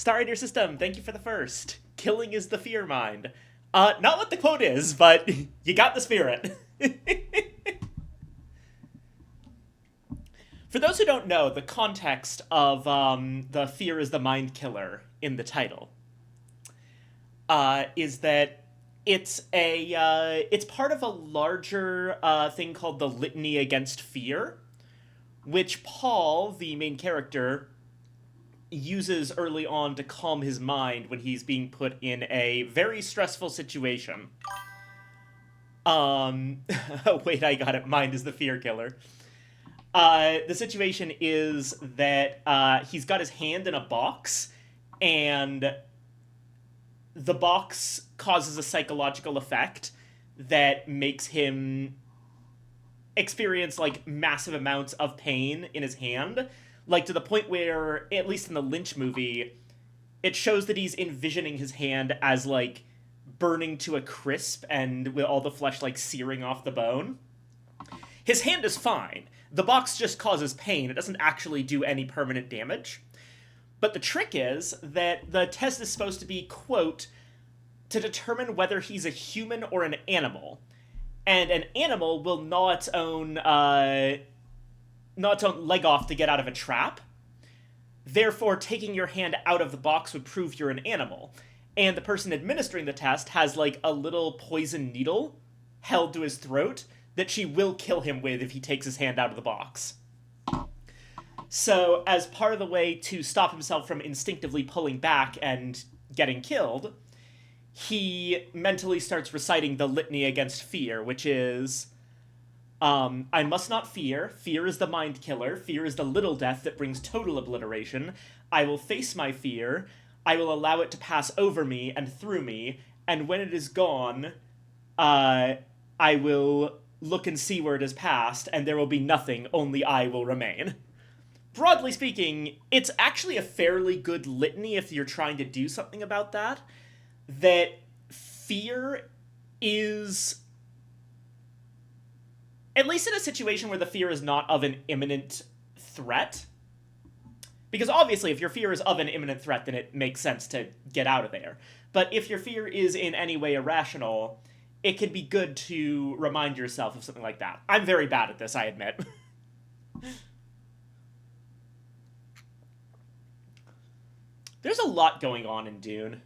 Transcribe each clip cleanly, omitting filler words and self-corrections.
Star Rater System, thank you for the first. Killing is the fear mind. Not what the quote is, but you got the spirit. For those who don't know, the context of the fear is the mind killer in the title is that it's part of a larger thing called the Litany Against Fear, which Paul, the main character, uses early on to calm his mind when he's being put in a very stressful situation. Wait, I got it. Mind is the fear killer. The situation is that he's got his hand in a box, and the box causes a psychological effect that makes him experience like massive amounts of pain in his hand, like to the point where, at least in the Lynch movie, it shows that he's envisioning his hand as like burning to a crisp and with all the flesh like searing off the bone. His hand is fine. The box just causes pain. It doesn't actually do any permanent damage. But the trick is that the test is supposed to be, quote, to determine whether he's a human or an animal. And an animal will gnaw its own leg off to get out of a trap. Therefore, taking your hand out of the box would prove you're an animal. And the person administering the test has like a little poison needle held to his throat that she will kill him with if he takes his hand out of the box. So, as part of the way to stop himself from instinctively pulling back and getting killed, he mentally starts reciting the Litany Against Fear, which is, I must not fear. Fear is the mind killer. Fear is the little death that brings total obliteration. I will face my fear. I will allow it to pass over me and through me. And when it is gone, I will look and see where it has passed, and there will be nothing, only I will remain. Broadly speaking, it's actually a fairly good litany if you're trying to do something about that. That fear is, at least in a situation where the fear is not of an imminent threat, because obviously if your fear is of an imminent threat, then it makes sense to get out of there. But if your fear is in any way irrational, it can be good to remind yourself of something like that. I'm very bad at this, I admit. There's a lot going on in Dune.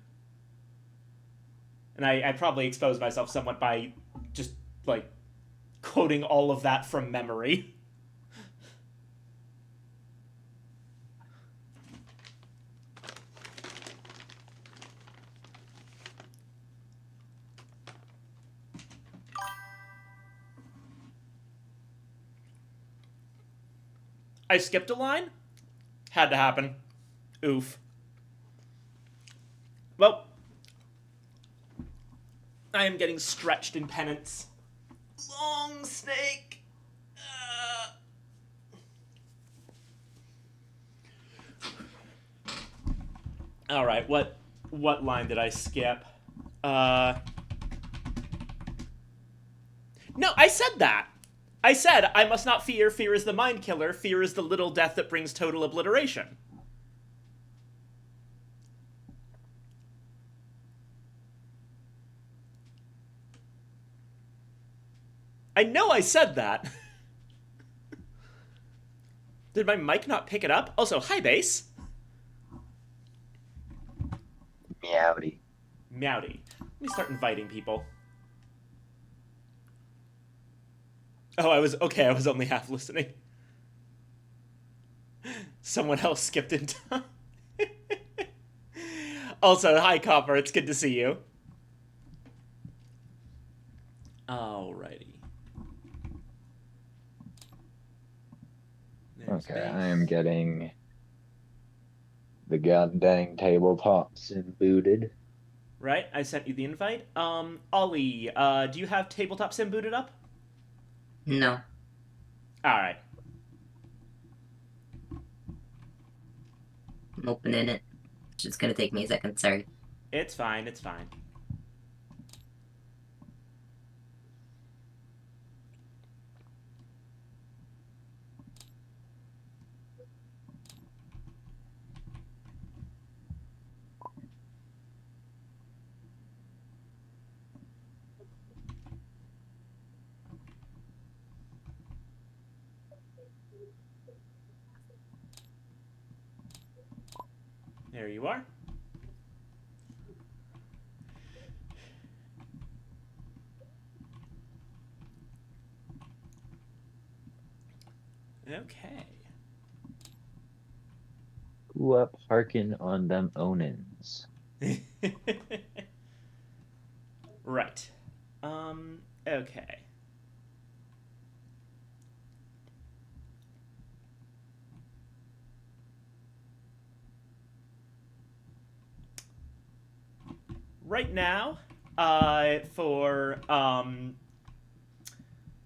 And I probably exposed myself somewhat by just, like, quoting all of that from memory. I skipped a line? Had to happen. Oof. Well, I am getting stretched in penance. Long snake. All right, what line did I skip? No, I said that. I said, I must not fear. Fear is the mind killer. Fear is the little death that brings total obliteration. I know I said that. Did my mic not pick it up? Also, hi, bass. Meowdy. Meowdy. Let me start inviting people. Oh, I was only half listening. Someone else skipped in time. Also, hi, Copper. It's good to see you. Alrighty. There's Okay, me. I am getting the goddamn tabletops booted. Right, I sent you the invite. Ollie, do you have Tabletop Sim booted up? No. Alright. I'm opening it. It's just gonna take me a second, sorry. It's fine, it's fine. There you are. Okay. Who up harkin on them onins? Right. Okay. Right now, for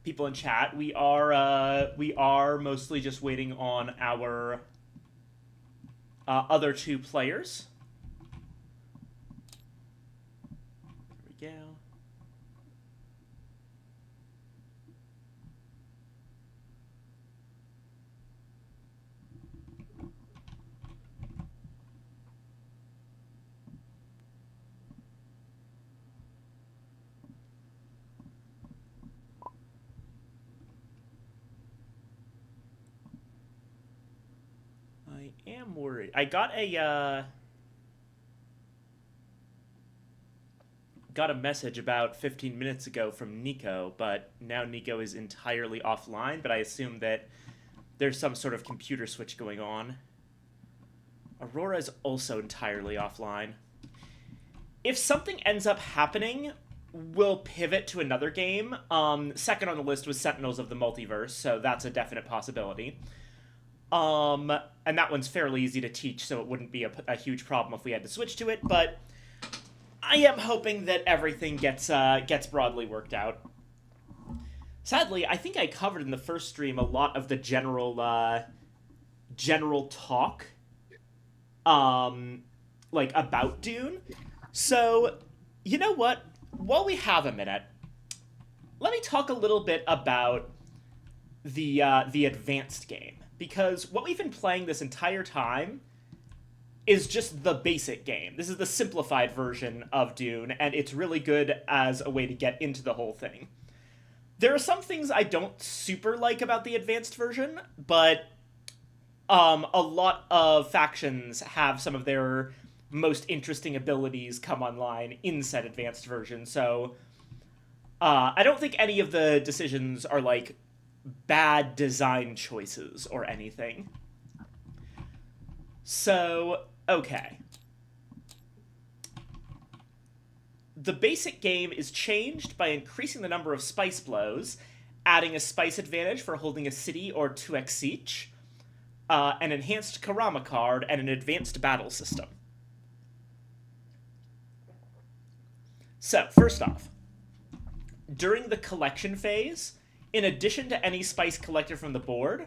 people in chat, we are mostly just waiting on our other two players. There we go. I am worried. I got a message about 15 minutes ago from Nico, but now Nico is entirely offline, but I assume that there's some sort of computer switch going on. Aurora is also entirely offline. If something ends up happening, we'll pivot to another game. Second on the list was Sentinels of the Multiverse, so that's a definite possibility. And that one's fairly easy to teach, so it wouldn't be a huge problem if we had to switch to it, but I am hoping that everything gets broadly worked out. Sadly, I think I covered in the first stream a lot of the general talk, like about Dune. So, you know what? While we have a minute, let me talk a little bit about the advanced game, because what we've been playing this entire time is just the basic game. This is the simplified version of Dune, and it's really good as a way to get into the whole thing. There are some things I don't super like about the advanced version, but a lot of factions have some of their most interesting abilities come online in said advanced version, so I don't think any of the decisions are like bad design choices or anything. So, okay. The basic game is changed by increasing the number of spice blows, adding a spice advantage for holding a city or 2x siege, an enhanced Karama card, and an advanced battle system. So, first off, during the collection phase, in addition to any spice collected from the board,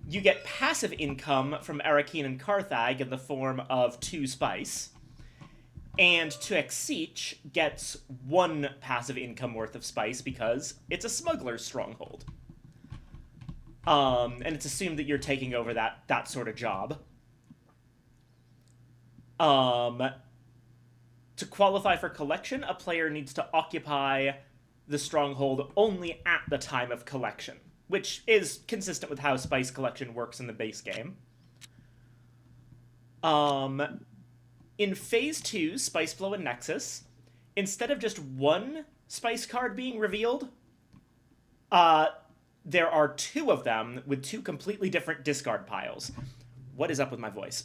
you get passive income from Arakeen and Carthag in the form of 2 spice, and 2x Siege gets 1 passive income worth of spice because it's a smuggler's stronghold. And it's assumed that you're taking over that sort of job. To qualify for collection, a player needs to occupy the stronghold only at the time of collection, which is consistent with how spice collection works in the base game. In Phase 2, Spice Flow and Nexus, instead of just 1 spice card being revealed, there are 2 of them with 2 completely different discard piles. What is up with my voice?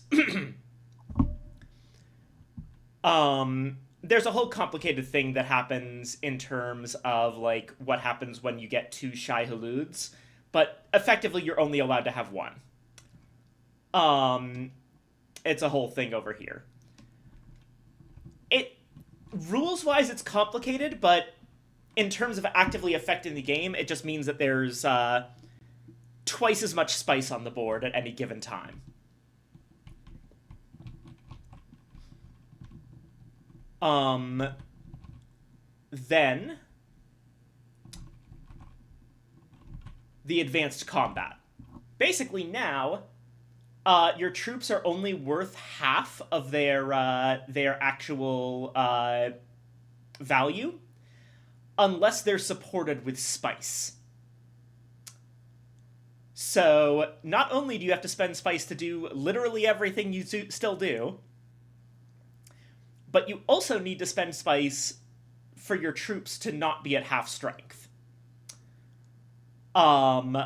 There's a whole complicated thing that happens in terms of, like, what happens when you get 2 Shy Haluds, but effectively you're only allowed to have 1. It's a whole thing over here. Rules-wise, it's complicated, but in terms of actively affecting the game, it just means that there's twice as much spice on the board at any given time. Then the advanced combat. Basically now, your troops are only worth half of their actual value, unless they're supported with spice. So not only do you have to spend spice to do literally everything you still do, but you also need to spend spice for your troops to not be at half strength. Um,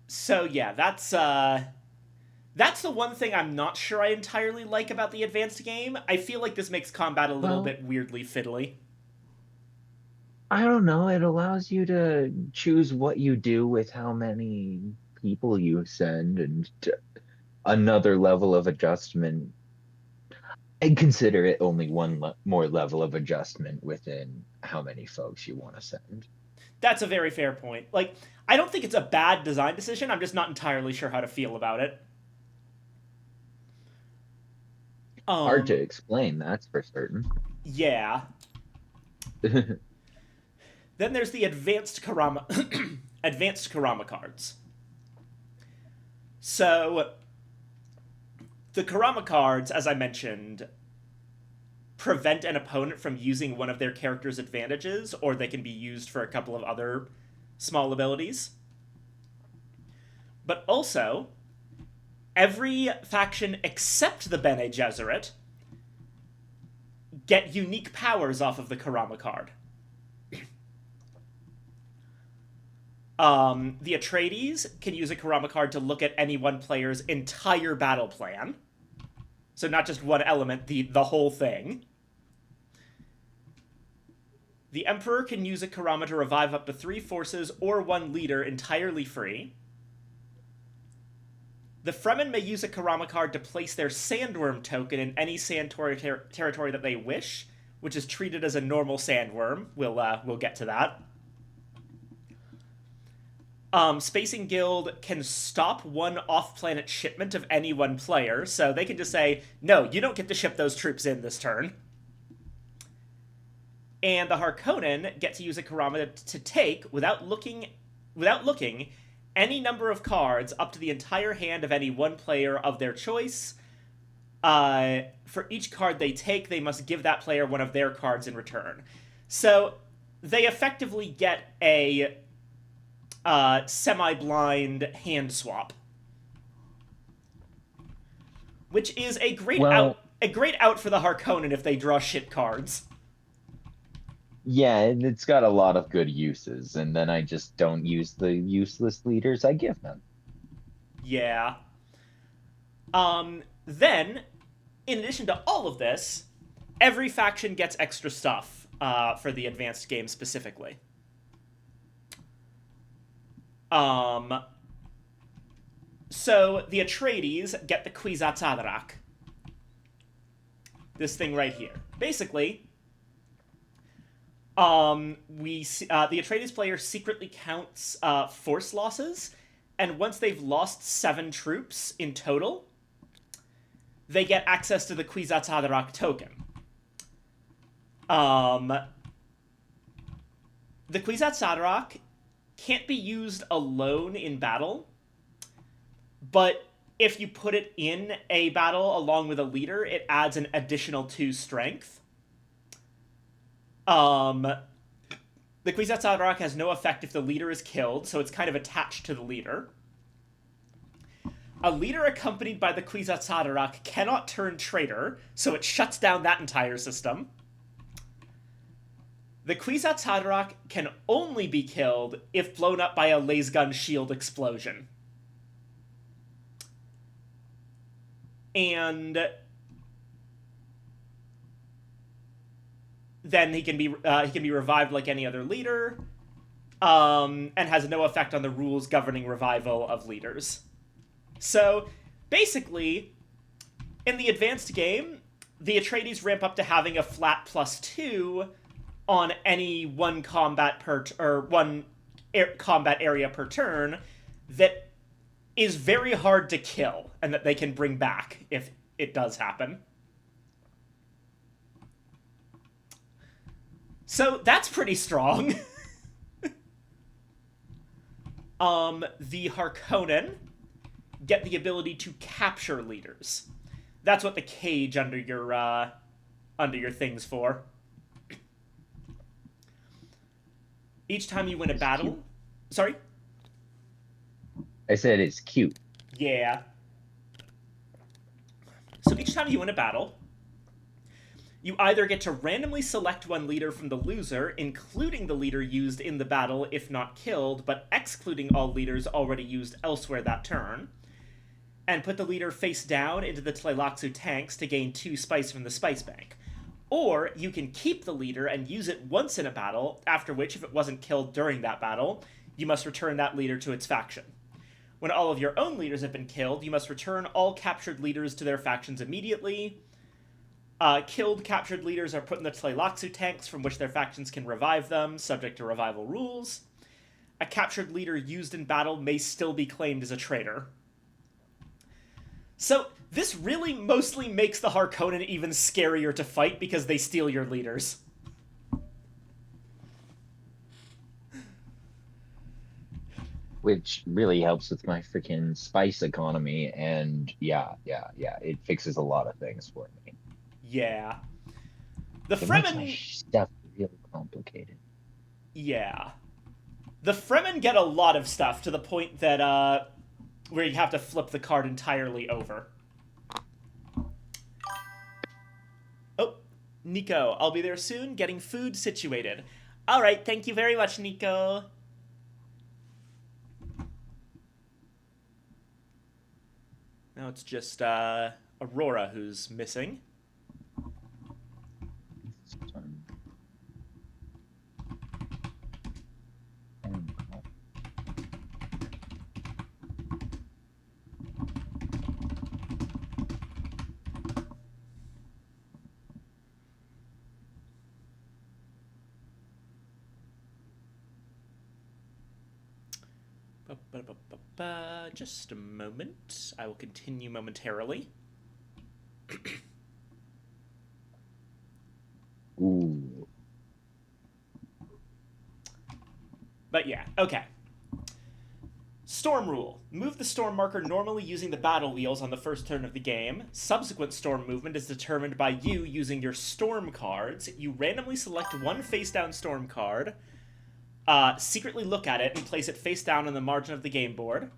so yeah, that's the one thing I'm not sure I entirely like about the advanced game. I feel like this makes combat a little Well, bit weirdly fiddly. I don't know. It allows you to choose what you do with how many people you send and another level of adjustment. And consider it only one more level of adjustment within how many folks you want to send. That's a very fair point. Like, I don't think it's a bad design decision. I'm just not entirely sure how to feel about it. Hard to Um, explain, that's for certain. yeah. Then there's the advanced Karama advanced Karama cards. So the Karama cards, as I mentioned, prevent an opponent from using one of their character's advantages, or they can be used for a couple of other small abilities. But also, every faction except the Bene Gesserit get unique powers off of the Karama card. The Atreides can use a Karama card to look at any one player's entire battle plan. So not just one element, the whole thing. The Emperor can use a Karama to revive up to 3 forces or 1 leader entirely free. The Fremen may use a Karama card to place their Sandworm token in any sand territory that they wish, which is treated as a normal Sandworm. We'll get to that. Spacing Guild can stop one off-planet shipment of any one player, so they can just say, no, you don't get to ship those troops in this turn. And the Harkonnen get to use a Karama to take, without looking, any number of cards up to the entire hand of any one player of their choice. For each card they take, they must give that player one of their cards in return. So they effectively get a semi-blind hand swap, which is a great Well, out for the Harkonnen if they draw shit cards. yeah, and it's got a lot of good uses, and then I just don't use the useless leaders I give them. Yeah. Then, in addition to all of this, every faction gets extra stuff for the advanced game specifically. So the Atreides get the Kwisatz Haderach. This thing right here. Basically, the Atreides player secretly counts force losses, and once they've lost 7 troops in total, they get access to the Kwisatz Haderach token. The Kwisatz Haderach can't be used alone in battle, but if you put it in a battle along with a leader, it adds an additional 2 strength. The Kwisatz Haderach has no effect if the leader is killed, so it's kind of attached to the leader. A leader accompanied by the Kwisatz Haderach cannot turn traitor, so it shuts down that entire system. The Kwisatz Haderach can only be killed if blown up by a lasgun shield explosion. And then he can be revived like any other leader, and has no effect on the rules governing revival of leaders. So basically, in the advanced game, the Atreides ramp up to having a flat +2 on any one combat combat area per turn that is very hard to kill and that they can bring back if it does happen. So that's pretty strong. The Harkonnen get the ability to capture leaders. That's what the cage under your thing's for. Each time you win a battle... Sorry? I said it's cute. Yeah. So each time you win a battle, you either get to randomly select one leader from the loser, including the leader used in the battle if not killed, but excluding all leaders already used elsewhere that turn, and put the leader face down into the Tleilaxu tanks to gain 2 spice from the spice bank. Or you can keep the leader and use it once in a battle, after which, if it wasn't killed during that battle, you must return that leader to its faction. When all of your own leaders have been killed, you must return all captured leaders to their factions immediately. Killed captured leaders are put in the Tleilaxu tanks from which their factions can revive them, subject to revival rules. A captured leader used in battle may still be claimed as a traitor. So, this really mostly makes the Harkonnen even scarier to fight because they steal your leaders. Which really helps with my freaking spice economy, and yeah, it fixes a lot of things for me. Yeah. The It makes my Fremen... stuff real complicated. Yeah. The Fremen get a lot of stuff to the point that, where you have to flip the card entirely over. Oh, Nico, I'll be there soon, getting food situated. Alright, thank you very much, Nico. Now it's just, Aurora who's missing. Just a moment. I will continue momentarily. Ooh. But yeah, okay. Storm rule. Move the storm marker normally using the battle wheels on the first turn of the game. Subsequent storm movement is determined by you using your storm cards. You randomly select one face-down storm card, secretly look at it, and place it face down on the margin of the game board.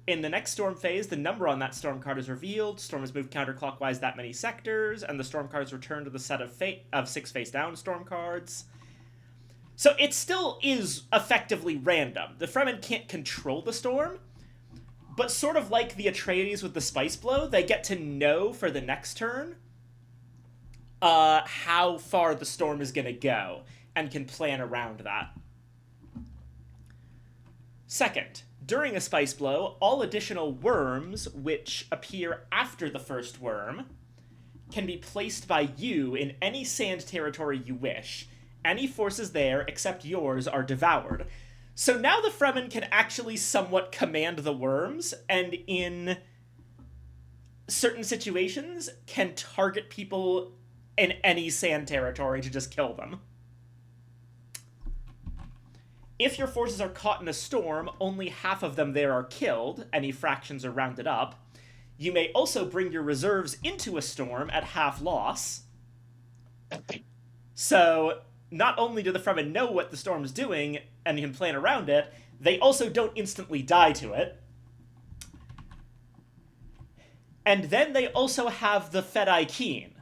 In the next storm phase, the number on that storm card is revealed, storm is moved counterclockwise that many sectors, and the storm cards return to the set of 6 face-down storm cards. So it still is effectively random. The Fremen can't control the storm, but sort of like the Atreides with the Spice Blow, they get to know for the next turn how far the storm is going to go, and can plan around that. Second, during a Spice Blow, all additional worms which appear after the first worm can be placed by you in any sand territory you wish. Any forces there, except yours, are devoured. So now the Fremen can actually somewhat command the worms, and in certain situations can target people in any sand territory to just kill them. If your forces are caught in a storm, only half of them there are killed, any fractions are rounded up. You may also bring your reserves into a storm at half loss. So, not only do the Fremen know what the storm is doing, and can plan around it, they also don't instantly die to it. And then they also have the Fedai Keen.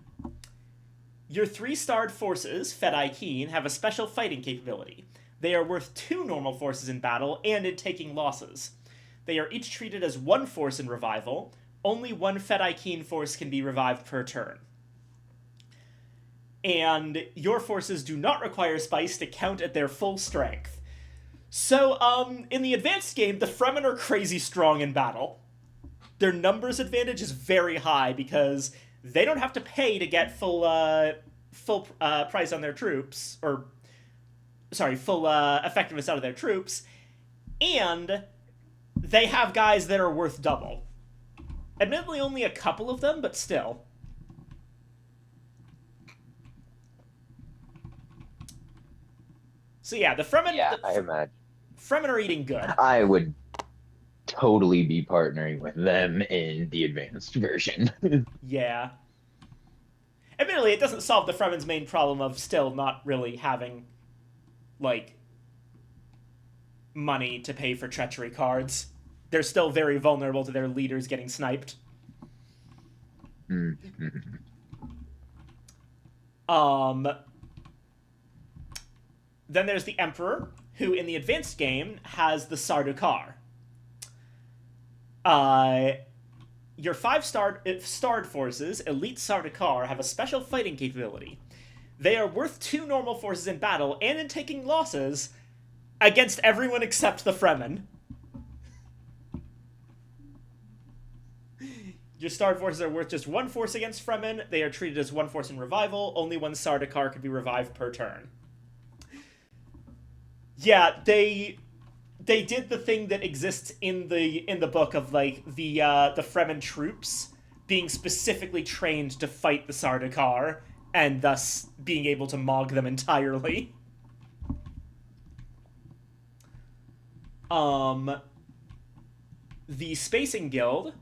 Your 3-starred forces, Fedai Keen, have a special fighting capability. They are worth 2 normal forces in battle and in taking losses. They are each treated as 1 force in revival. Only 1 Fedai Keen force can be revived per turn. And your forces do not require spice to count at their full strength. So, in the advanced game, the Fremen are crazy strong in battle. Their numbers advantage is very high because they don't have to pay to get full price on their troops, or full effectiveness out of their troops, and they have guys that are worth double. Admittedly, only a couple of them, but still. So yeah, the Fremen... Yeah, I imagine. Fremen are eating good. I would totally be partnering with them in the advanced version. Yeah. Admittedly, it doesn't solve the Fremen's main problem of still not really having, like, money to pay for treachery cards. they're still very vulnerable to their leaders getting sniped. Mm-hmm. Then there's the Emperor, who in the advanced game has the Sardaukar. Your 5-starred forces, Elite Sardaukar, have a special fighting capability. They are worth 2 normal forces in battle and in taking losses against everyone except the Fremen. Your starred forces are worth just 1 force against Fremen. They are treated as 1 force in revival. Only 1 Sardaukar can be revived per turn. Yeah, they did the thing that exists in the book of like the Fremen troops being specifically trained to fight the Sardaukar and thus being able to mog them entirely. The Spacing Guild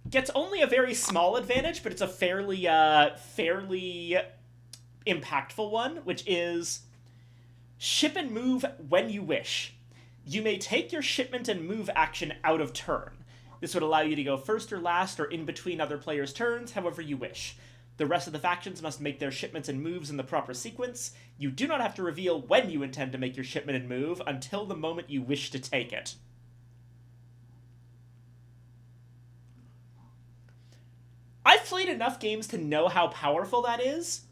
gets only a very small advantage, but it's a fairly impactful one, which is ship and move when you wish. You may take your shipment and move action out of turn. This would allow you to go first or last or in between other players' turns, however you wish. The rest of the factions must make their shipments and moves in the proper sequence. You do not have to reveal when you intend to make your shipment and move until the moment you wish to take it. I've played enough games to know how powerful that is,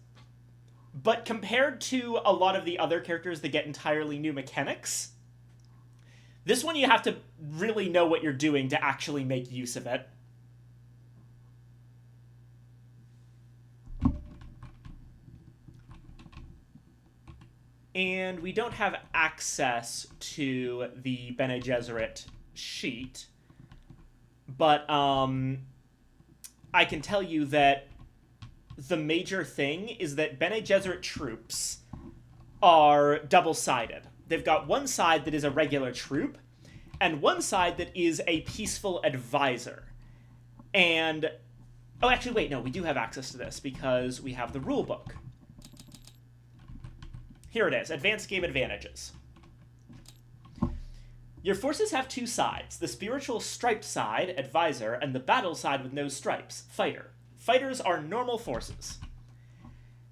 but compared to a lot of the other characters that get entirely new mechanics, this one you have to really know what you're doing to actually make use of it. And we don't have access to the Bene Gesserit sheet, but I can tell you that the major thing is that Bene Gesserit troops are double-sided. They've got one side that is a regular troop, and one side that is a peaceful advisor. And... oh, actually, wait, no, we do have access to this, because we have the rulebook. Here it is, Advanced Game Advantages. Your forces have 2 sides, the spiritual striped side, advisor, and the battle side with no stripes, fighter. Fighters are normal forces.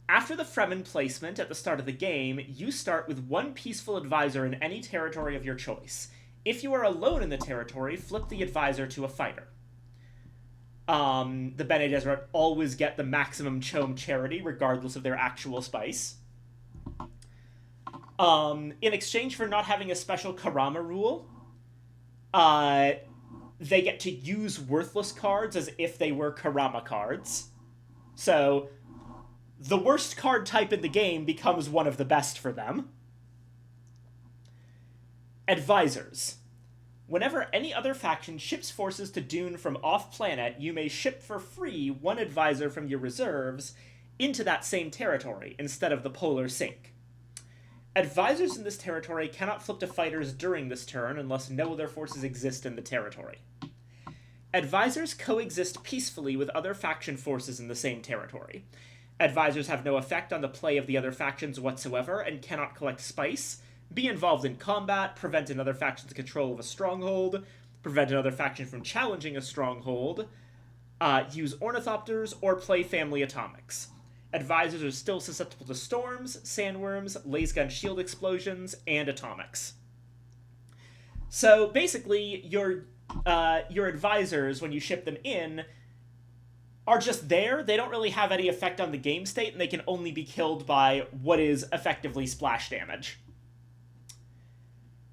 After the Fremen placement at the start of the game, you start with 1 peaceful advisor in any territory of your choice. If you are alone in the territory, flip the advisor to a fighter. The Bene Gesserit always get the maximum Chom charity, regardless of their actual spice. In exchange for not having a special Karama rule, they get to use worthless cards as if they were Karama cards. So, the worst card type in the game becomes one of the best for them. Advisors. Whenever any other faction ships forces to Dune from off-planet, you may ship for free 1 advisor from your reserves into that same territory, instead of the Polar Sink. Advisors in this territory cannot flip to fighters during this turn unless no other forces exist in the territory. Advisors coexist peacefully with other faction forces in the same territory. Advisors have no effect on the play of the other factions whatsoever and cannot collect spice, be involved in combat, prevent another faction's control of a stronghold, prevent another faction from challenging a stronghold, use ornithopters, or play family atomics. Advisors are still susceptible to storms, sandworms, lasgun shield explosions, and atomics. So basically, your advisors, when you ship them in, are just there. They don't really have any effect on the game state, and they can only be killed by what is effectively splash damage.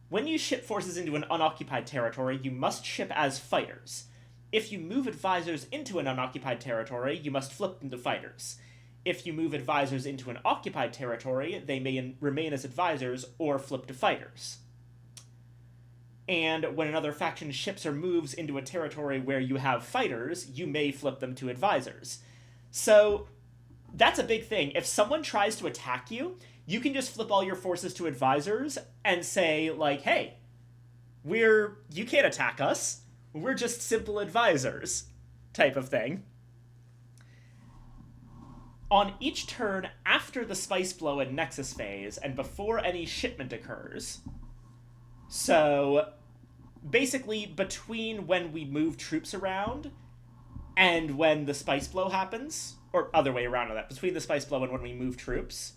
When you ship forces into an unoccupied territory, you must ship as fighters. If you move advisors into an unoccupied territory, you must flip them to fighters. If you move advisors into an occupied territory, they may remain as advisors or flip to fighters. And when another faction ships or moves into a territory where you have fighters, you may flip them to advisors. So, that's a big thing. If someone tries to attack you, you can just flip all your forces to advisors and say, like, hey, you can't attack us. We're just simple advisors, type of thing. On each turn after the Spice Blow and Nexus phase, and before any shipment occurs, so basically between when we move troops around and when the spice blow happens, or other way around on that, between the spice blow and when we move troops,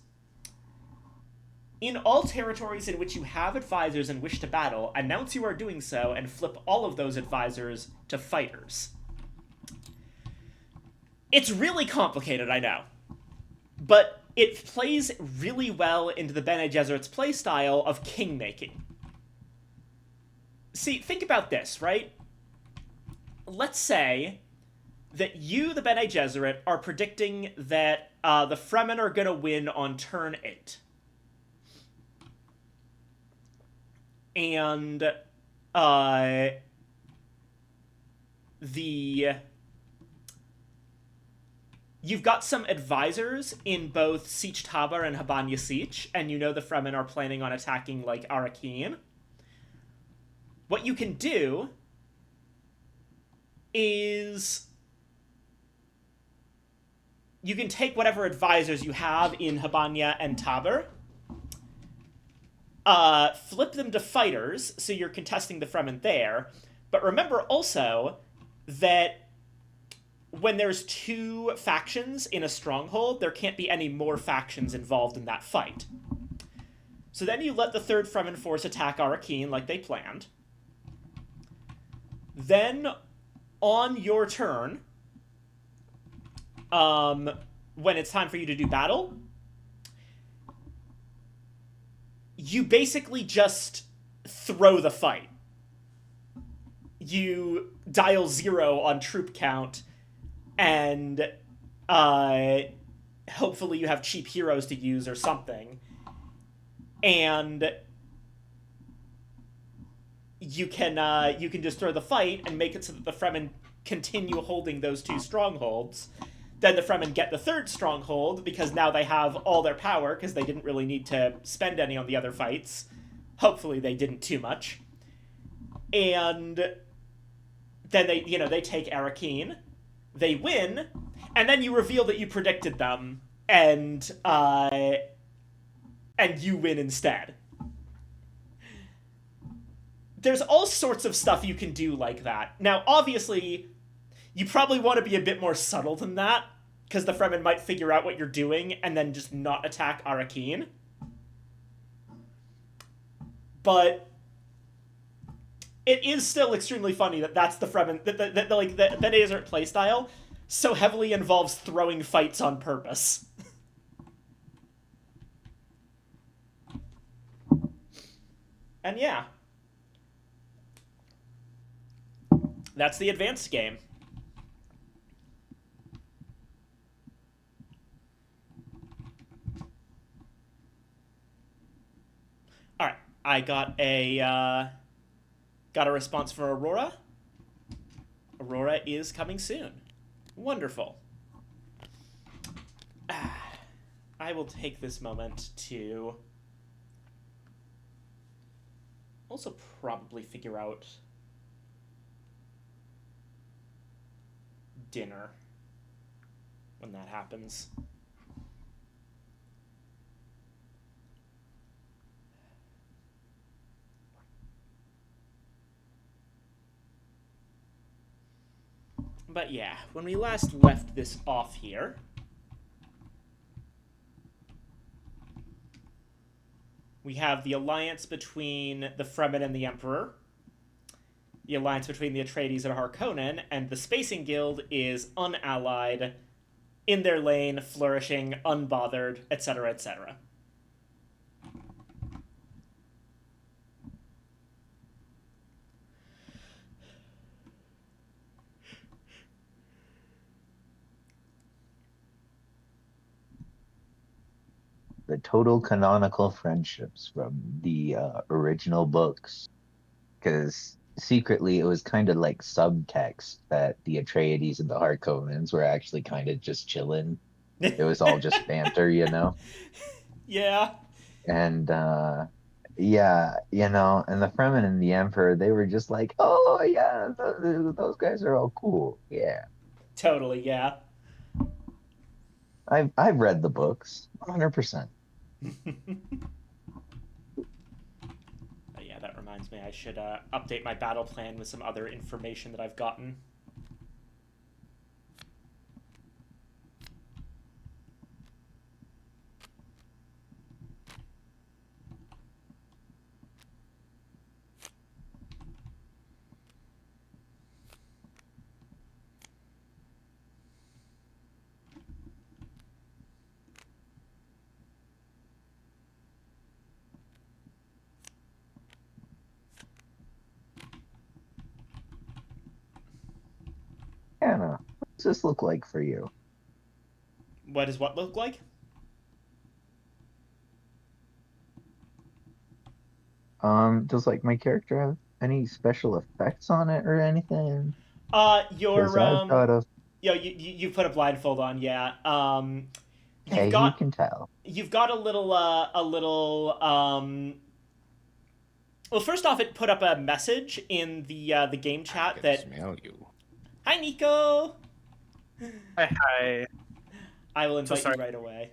in all territories in which you have advisors and wish to battle, announce you are doing so and flip all of those advisors to fighters. It's really complicated, I know. But it plays really well into the Bene Gesserit's playstyle of king-making. See, think about this, right? Let's say that you, the Bene Gesserit, are predicting that the Fremen are going to win on turn 8. And you've got some advisors in both Siege Tabar and Habanya Siege, and you know the Fremen are planning on attacking, like, Arakeen. What you can do is you can take whatever advisors you have in Habanya and Tabar, flip them to fighters, so you're contesting the Fremen there. But remember also that when there's 2 factions in a stronghold, there can't be any more factions involved in that fight. So then you let the 3rd Fremen force attack Arakeen like they planned. Then, on your turn, when it's time for you to do battle, you basically just throw the fight. You dial 0 on troop count, and hopefully you have cheap heroes to use or something. And you can just throw the fight and make it so that the Fremen continue holding those 2 strongholds. Then the Fremen get the 3rd stronghold, because now they have all their power, because they didn't really need to spend any on the other fights. Hopefully they didn't too much. And then they take Arakeen, they win, and then you reveal that you predicted them, and you win instead. There's all sorts of stuff you can do like that. Now, obviously, you probably want to be a bit more subtle than that, because the Fremen might figure out what you're doing and then just not attack Arakeen. But it is still extremely funny that that's the Fremen, that the Bene Gesserit playstyle so heavily involves throwing fights on purpose. And yeah. That's the advanced game. Alright, I got a response from Aurora. Aurora is coming soon. Wonderful. I will take this moment to also probably figure out dinner when that happens. But yeah, when we last left this off here, we have the alliance between the Fremen and the Emperor, the alliance between the Atreides and Harkonnen, and the Spacing Guild is unallied, in their lane, flourishing, unbothered, etc., etc. The total canonical friendships from the original books, because secretly it was kind of like subtext that the Atreides and the Harkonnens were actually kind of just chilling. It was all just banter, you know? Yeah. And yeah, you know, and the Fremen and the Emperor, they were just like, oh yeah, those guys are all cool. Yeah. Totally, yeah. I've read the books, 100%. Yeah, that reminds reminds me, I should update my battle plan with some other information that I've gotten. Anna, what does this look like for you? What does what look like? Does like my character have any special effects on it or anything? Because Your I've got a you put a blindfold on, yeah. You've okay, you got can tell. you've got a little well, first off, it put up a message in the game I chat can that, smell you. "Hi, Nico. Hi, hi. I will So invite you sorry. right away."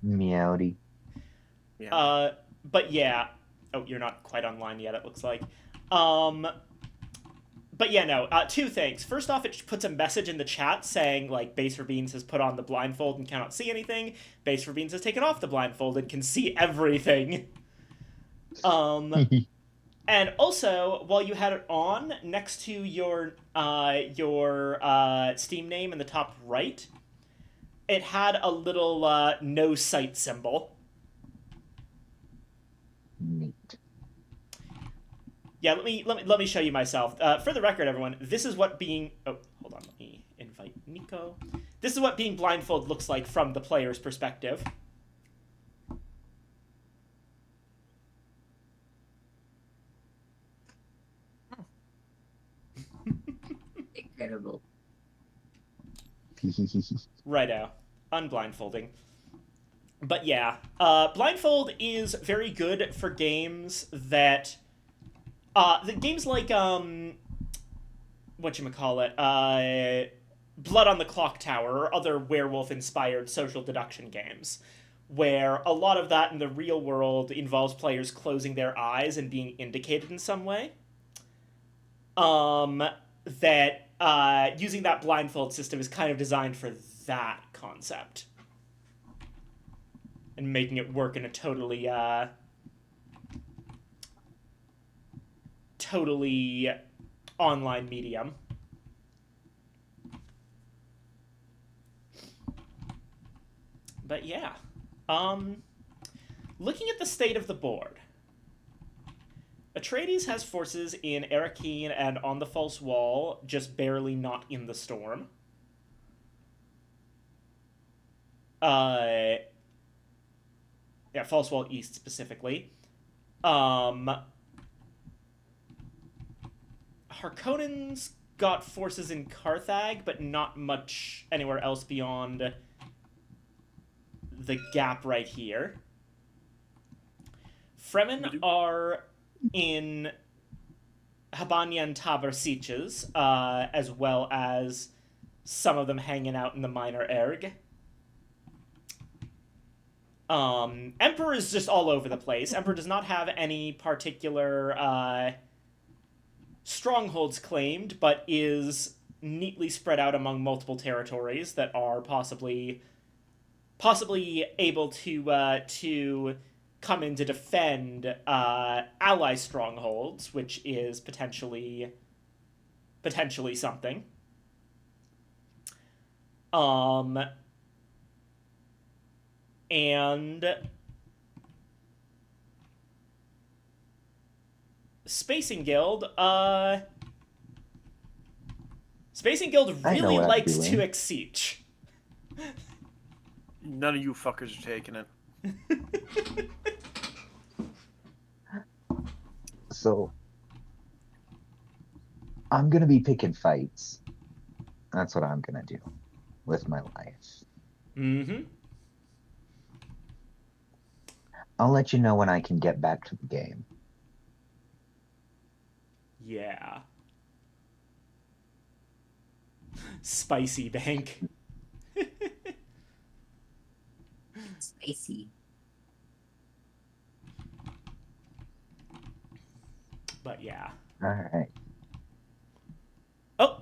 Meowdy. Yeah. But yeah. Oh, you're not quite online yet, it looks like. Um, but yeah, no. Two things. First off, it puts a message in the chat saying, like, Base for Beans has put on the blindfold and cannot see anything. Base for Beans has taken off the blindfold and can see everything. And also, while you had it on, next to your Steam name in the top right, it had a little no sight symbol. Neat. Yeah, let me show you myself. For the record, everyone, this is what being hold on, let me invite Nico. This is what being blindfold looks like from the player's perspective. Incredible. Righto. Unblindfolding. But yeah, blindfold is very good for games that the games like whatchamacallit, Blood on the Clock Tower or other werewolf inspired social deduction games, where a lot of that in the real world involves players closing their eyes and being indicated in some way. That using that blindfold system is kind of designed for that concept. And making it work in a totally online medium. But yeah. Looking at the state of the board, Atreides has forces in Arrakeen and on the False Wall, just barely not in the storm. Yeah, False Wall East specifically. Harkonnen's got forces in Carthag, but not much anywhere else beyond the gap right here. Fremen are in Habanya and Tabar Sietches, as well as some of them hanging out in the Minor Erg. Emperor is just all over the place. Emperor does not have any particular strongholds claimed, but is neatly spread out among multiple territories that are possibly able to come in to defend ally strongholds, which is potentially something. And Spacing Guild, really likes to exceed. None of you fuckers are taking it. So I'm gonna be picking fights. That's what I'm gonna do with my life. Mm-hmm. I'll let you know when I can get back to the game. Yeah. Spicy Bank. Spicy. But yeah. All right. Oh,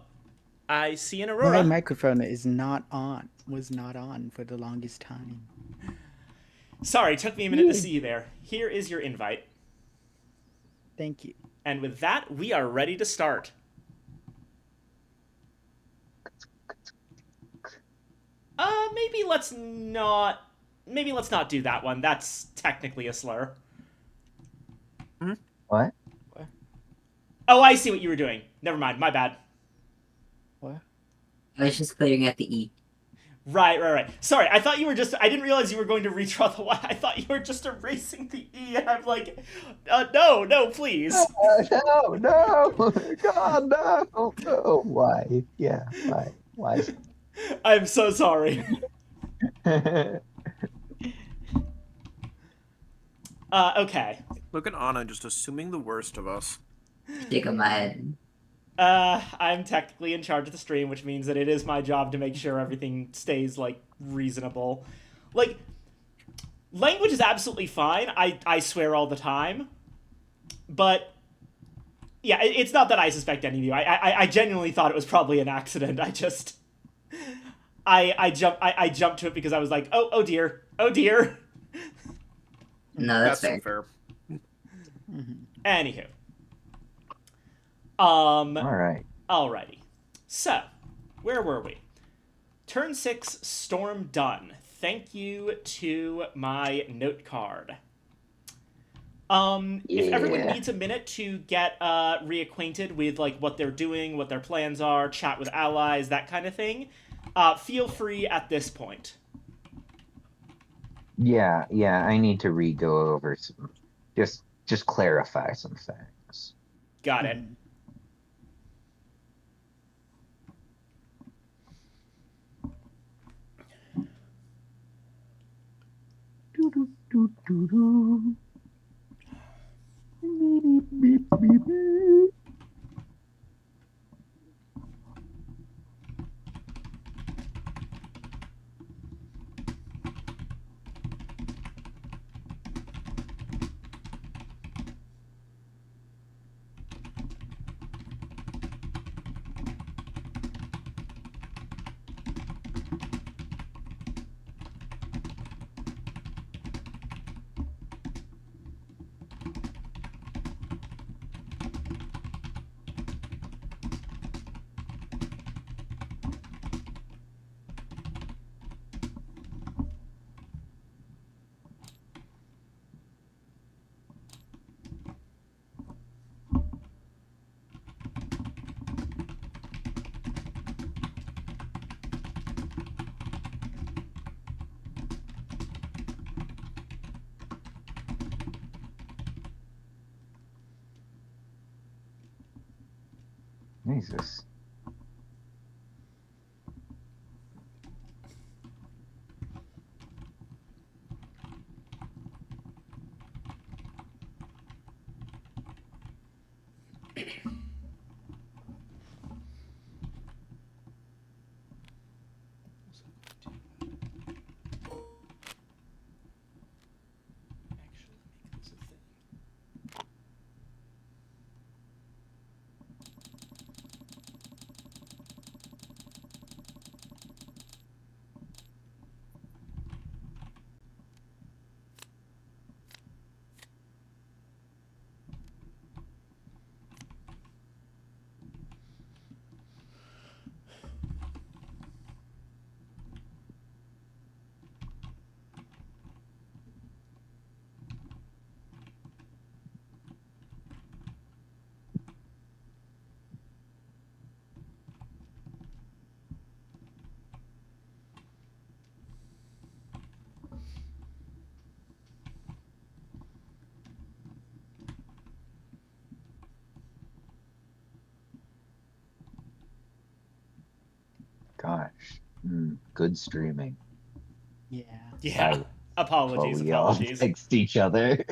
I see an My Aurora. microphone is not on. Was not on for the longest time. Sorry, took me a minute to see you there. Here is your invite. Thank you. And with that, we are ready to start. Maybe let's not do that one. That's technically a slur. What? Oh, I see what you were doing. Never mind, my bad. What? I was just clearing out the E. Right. Sorry, I thought you were just... I didn't realize you were going to redraw the Y. I thought you were just erasing the E, and I'm like, no, please. No, God, no. Why? Yeah, why? Why? I'm so sorry. Okay. Look at Anna just assuming the worst of us. Shaking my head. I'm technically in charge of the stream, which means that it is my job to make sure everything stays, like, reasonable. Like, language is absolutely fine. I swear all the time. But, yeah, it's not that I suspect any of you. I genuinely thought it was probably an accident. I just... I jumped to it because I was like, oh dear. No, that's fair. unfair. Anywho. All right. Alrighty. So, where were we? Turn 6, storm done. Thank you to my note card. If everyone needs a minute to get reacquainted with like what they're doing, what their plans are, chat with allies, that kind of thing, feel free at this point. Yeah. I need to re-go over some, just clarify some things. Got it. Jesus. Gosh. Good streaming. Yeah. Yeah. Apologies. We all text each other.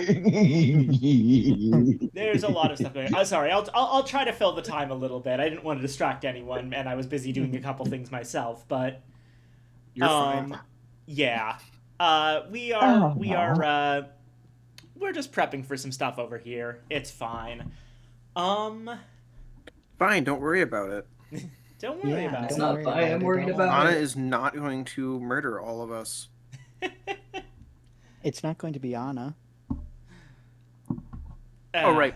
There's a lot of stuff going on. Sorry, I'll try to fill the time a little bit. I didn't want to distract anyone, and I was busy doing a couple things myself, but... You're fine. Yeah. We're just prepping for some stuff over here. It's fine. Um, Fine, don't worry about it. don't worry Yeah, about That's it. not fine. I'm worried about Anna it. is not going to murder all of us. It's not going to be Anna. Oh, right.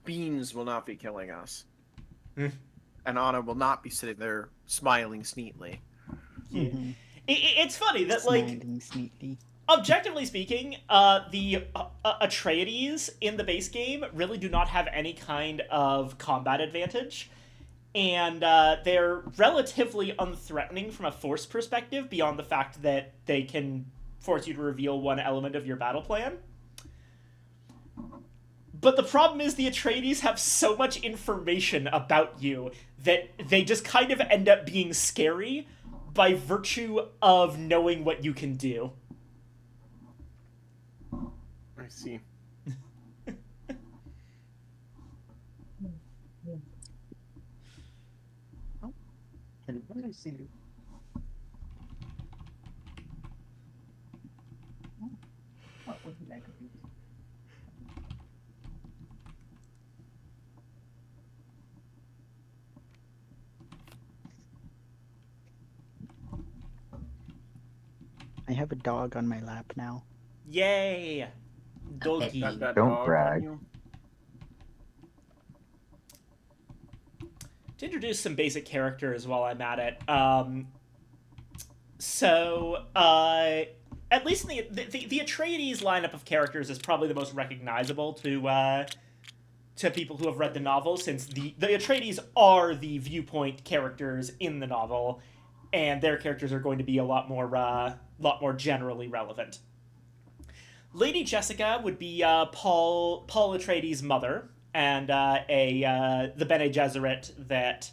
Beans will not be killing us. Hmm. And Anna will not be sitting there smiling sneetly. Yeah. Mhm. It's funny that, like, Smiling sneakily. objectively speaking, the Atreides in the base game really do not have any kind of combat advantage. And they're relatively unthreatening from a force perspective, beyond the fact that they can force you to reveal one element of your battle plan. But the problem is the Atreides have so much information about you that they just kind of end up being scary by virtue of knowing what you can do. I see. I have a dog on my lap now. Yay! Doggy. Got that Don't dog brag. on you? To introduce some basic characters while I'm at it. At least in the Atreides lineup of characters is probably the most recognizable to people who have read the novel, since the Atreides are the viewpoint characters in the novel, and their characters are going to be a lot more generally relevant. Lady Jessica would be Paul Atreides' mother, and the Bene Gesserit that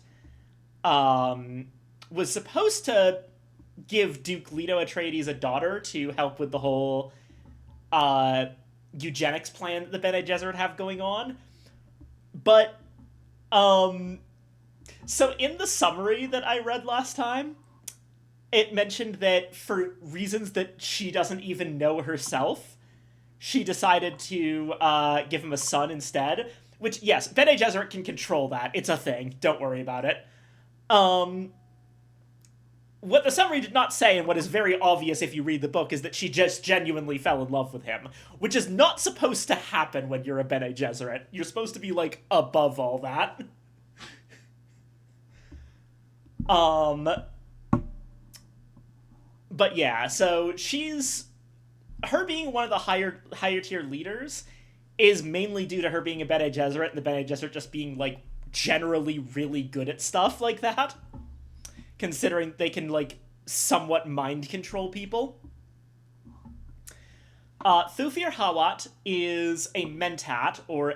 was supposed to give Duke Leto Atreides a daughter to help with the whole eugenics plan that the Bene Gesserit have going on. But so in the summary that I read last time, it mentioned that for reasons that she doesn't even know herself, she decided to give him a son instead. Which, yes, Bene Gesserit can control that. It's a thing. Don't worry about it. What the summary did not say, and what is very obvious if you read the book, is that she just genuinely fell in love with him, which is not supposed to happen when you're a Bene Gesserit. You're supposed to be, like, above all that. But yeah, so her being one of the higher tier leaders is mainly due to her being a Bene Gesserit, and the Bene Gesserit just being, like, generally really good at stuff like that, considering they can, like, somewhat mind control people. Thufir Hawat is a mentat, or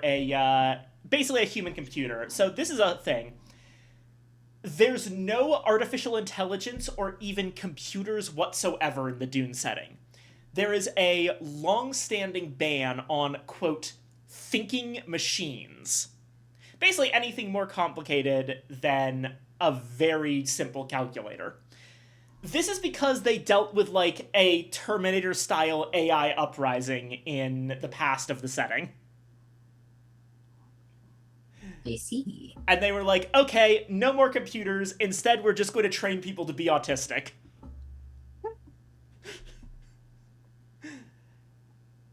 basically a human computer. So this is a thing. There's no artificial intelligence or even computers whatsoever in the Dune setting. There is a long-standing ban on, quote, thinking machines. Basically anything more complicated than a very simple calculator. This is because they dealt with, like, a Terminator-style AI uprising in the past of the setting. I see. And they were like, okay, no more computers. Instead, we're just going to train people to be autistic.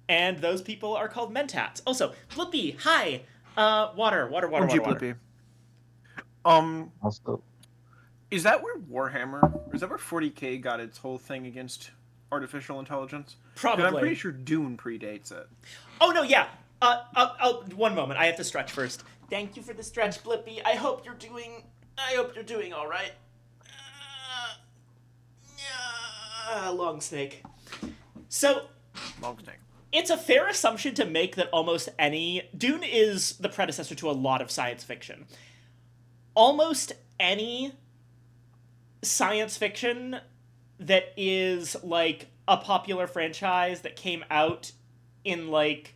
And those people are called mentats. Also, Blippi, hi! Water. Blippy. Also, Is that where Warhammer, or is that where 40K got its whole thing against artificial intelligence? 'Cause Probably. I'm pretty sure Dune predates it. Oh, no, yeah. One moment. I have to stretch first. Thank you for the stretch, Blippi. I hope you're doing all right. Long snake. So, Long snake. it's a fair assumption to make that almost any... Dune is the predecessor to a lot of science fiction. Almost any science fiction that is, like, a popular franchise that came out in, like,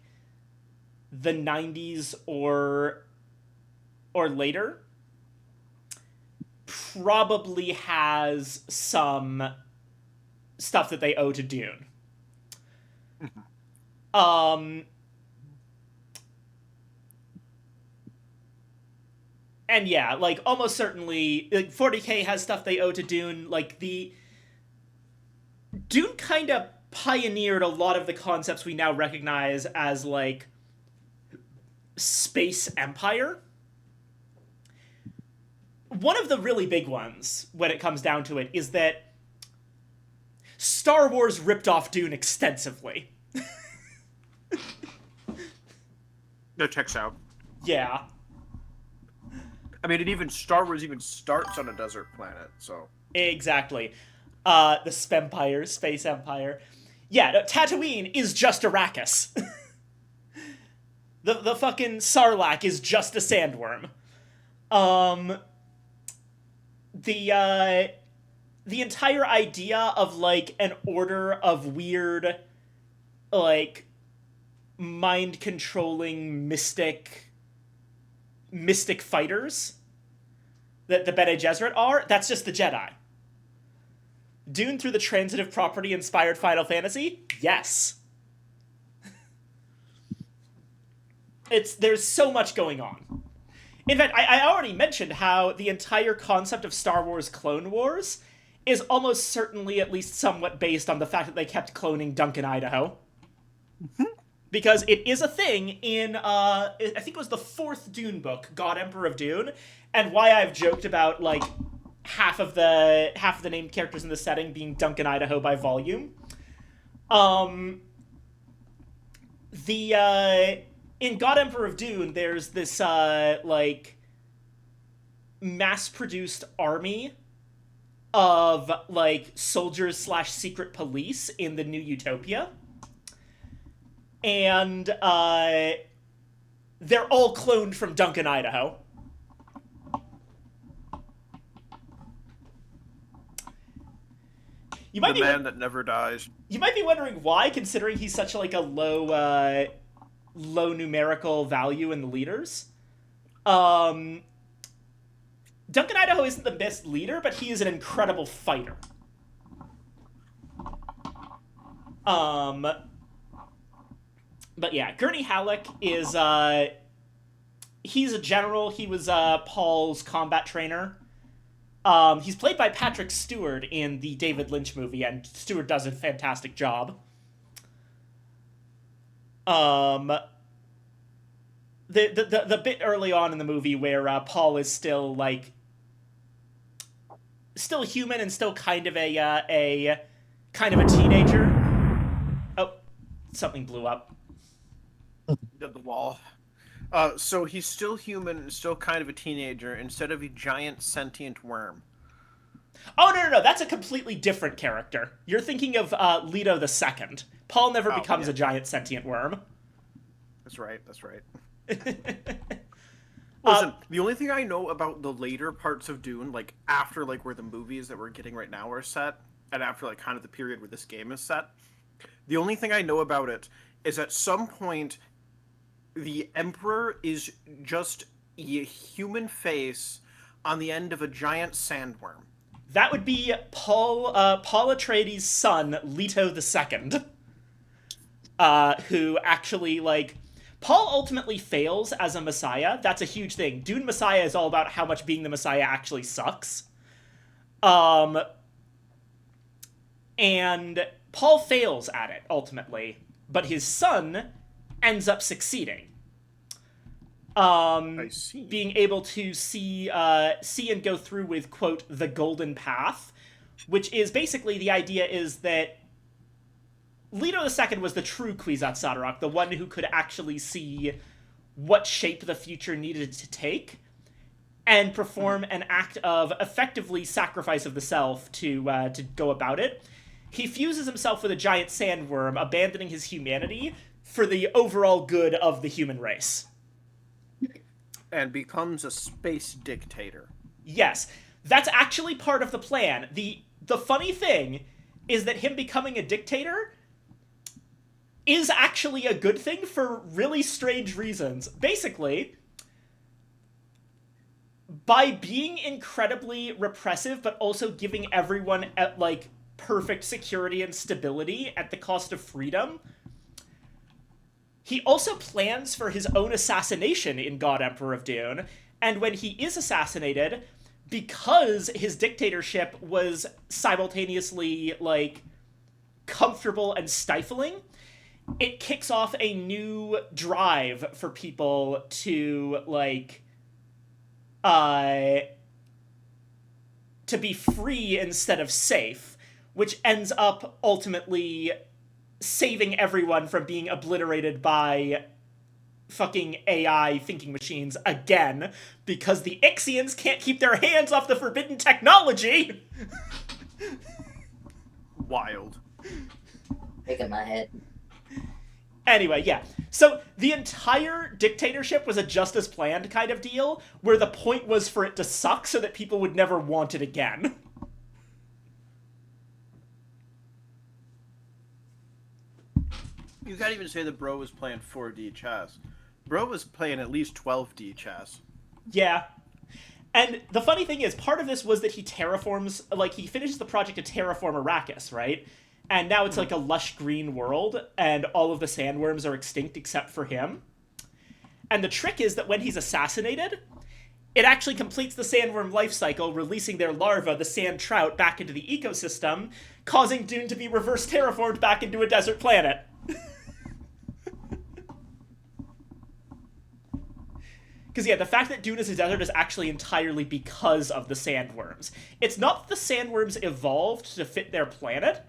the 90s or later probably has some stuff that they owe to Dune. And yeah, like, almost certainly, like, 40K has stuff they owe to Dune. Like, Dune kind of pioneered a lot of the concepts we now recognize as, like, space empire. One of the really big ones, when it comes down to it, is that Star Wars ripped off Dune extensively. That checks out. Yeah. I mean, Star Wars even starts on a desert planet, so... Exactly. The Spempire, Space Empire. Yeah, no, Tatooine is just Arrakis. The fucking Sarlacc is just a sandworm. The entire idea of, like, an order of weird, like, mind-controlling mystic fighters that the Bene Gesserit are, that's just the Jedi. Dune, through the transitive property inspired Final Fantasy? Yes. There's so much going on. In fact, I already mentioned how the entire concept of Star Wars Clone Wars is almost certainly at least somewhat based on the fact that they kept cloning Duncan, Idaho. Because it is a thing in, I think it was the 4th Dune book, God Emperor of Dune, and why I've joked about, like, half of the named characters in the setting being Duncan, Idaho by volume. In God Emperor of Dune, there's this, like, mass-produced army of, like, soldiers / secret police in the New Utopia. And, they're all cloned from Duncan, Idaho. You might the man that never dies. You might be wondering why, considering he's such, like, a low numerical value in the leaders. Duncan, Idaho isn't the best leader, but he is an incredible fighter. But yeah, Gurney Halleck is, he's a general. He was, Paul's combat trainer. He's played by Patrick Stewart in the David Lynch movie, and Stewart does a fantastic job. The bit early on in the movie where Paul is still, like, still human and still kind of a teenager. Oh, something blew up. Did the wall. So he's still human and still kind of a teenager instead of a giant sentient worm. Oh, no, that's a completely different character. You're thinking of Leto the Second. Paul never becomes a giant sentient worm. That's right. Listen, the only thing I know about the later parts of Dune, like after like where the movies that we're getting right now are set, and after like kind of the period where this game is set, the only thing I know about it is at some point the Emperor is just a human face on the end of a giant sandworm. That would be Paul Atreides' son, Leto the Second, who actually, like, Paul ultimately fails as a Messiah. That's a huge thing. Dune Messiah is all about how much being the Messiah actually sucks. And Paul fails at it, ultimately. But his son ends up succeeding. I see. Being able to see and go through with, quote, the golden path, which is basically the idea is that Leto II was the true Kwisatz Haderach, the one who could actually see what shape the future needed to take, and perform an act of effectively sacrifice of the self to go about it. He fuses himself with a giant sandworm, abandoning his humanity for the overall good of the human race. And becomes a space dictator. Yes, that's actually part of the plan. The funny thing is that him becoming a dictator is actually a good thing for really strange reasons. Basically, by being incredibly repressive, but also giving everyone, like, perfect security and stability at the cost of freedom, he also plans for his own assassination in God Emperor of Dune, And when he is assassinated, because his dictatorship was simultaneously, like, comfortable and stifling, it kicks off a new drive for people to, like, to be free instead of safe, which ends up ultimately saving everyone from being obliterated by fucking AI thinking machines again, because the Ixians can't keep their hands off the forbidden technology! Wild. Shaking my head. Anyway, yeah. So the entire dictatorship was a just as planned kind of deal, where the point was for it to suck so that people would never want it again. You can't even say that Bro was playing 4D chess. Bro was playing at least 12D chess. Yeah. And the funny thing is, part of this was that he terraforms, like, he finishes the project to terraform Arrakis, right? And now it's like a lush green world, and all of the sandworms are extinct except for him. And the trick is that when he's assassinated, it actually completes the sandworm life cycle, releasing their larva, the sand trout, back into the ecosystem, causing Dune to be reverse terraformed back into a desert planet. Because, yeah, the fact that Dune is a desert is actually entirely because of the sandworms. It's not that the sandworms evolved to fit their planet.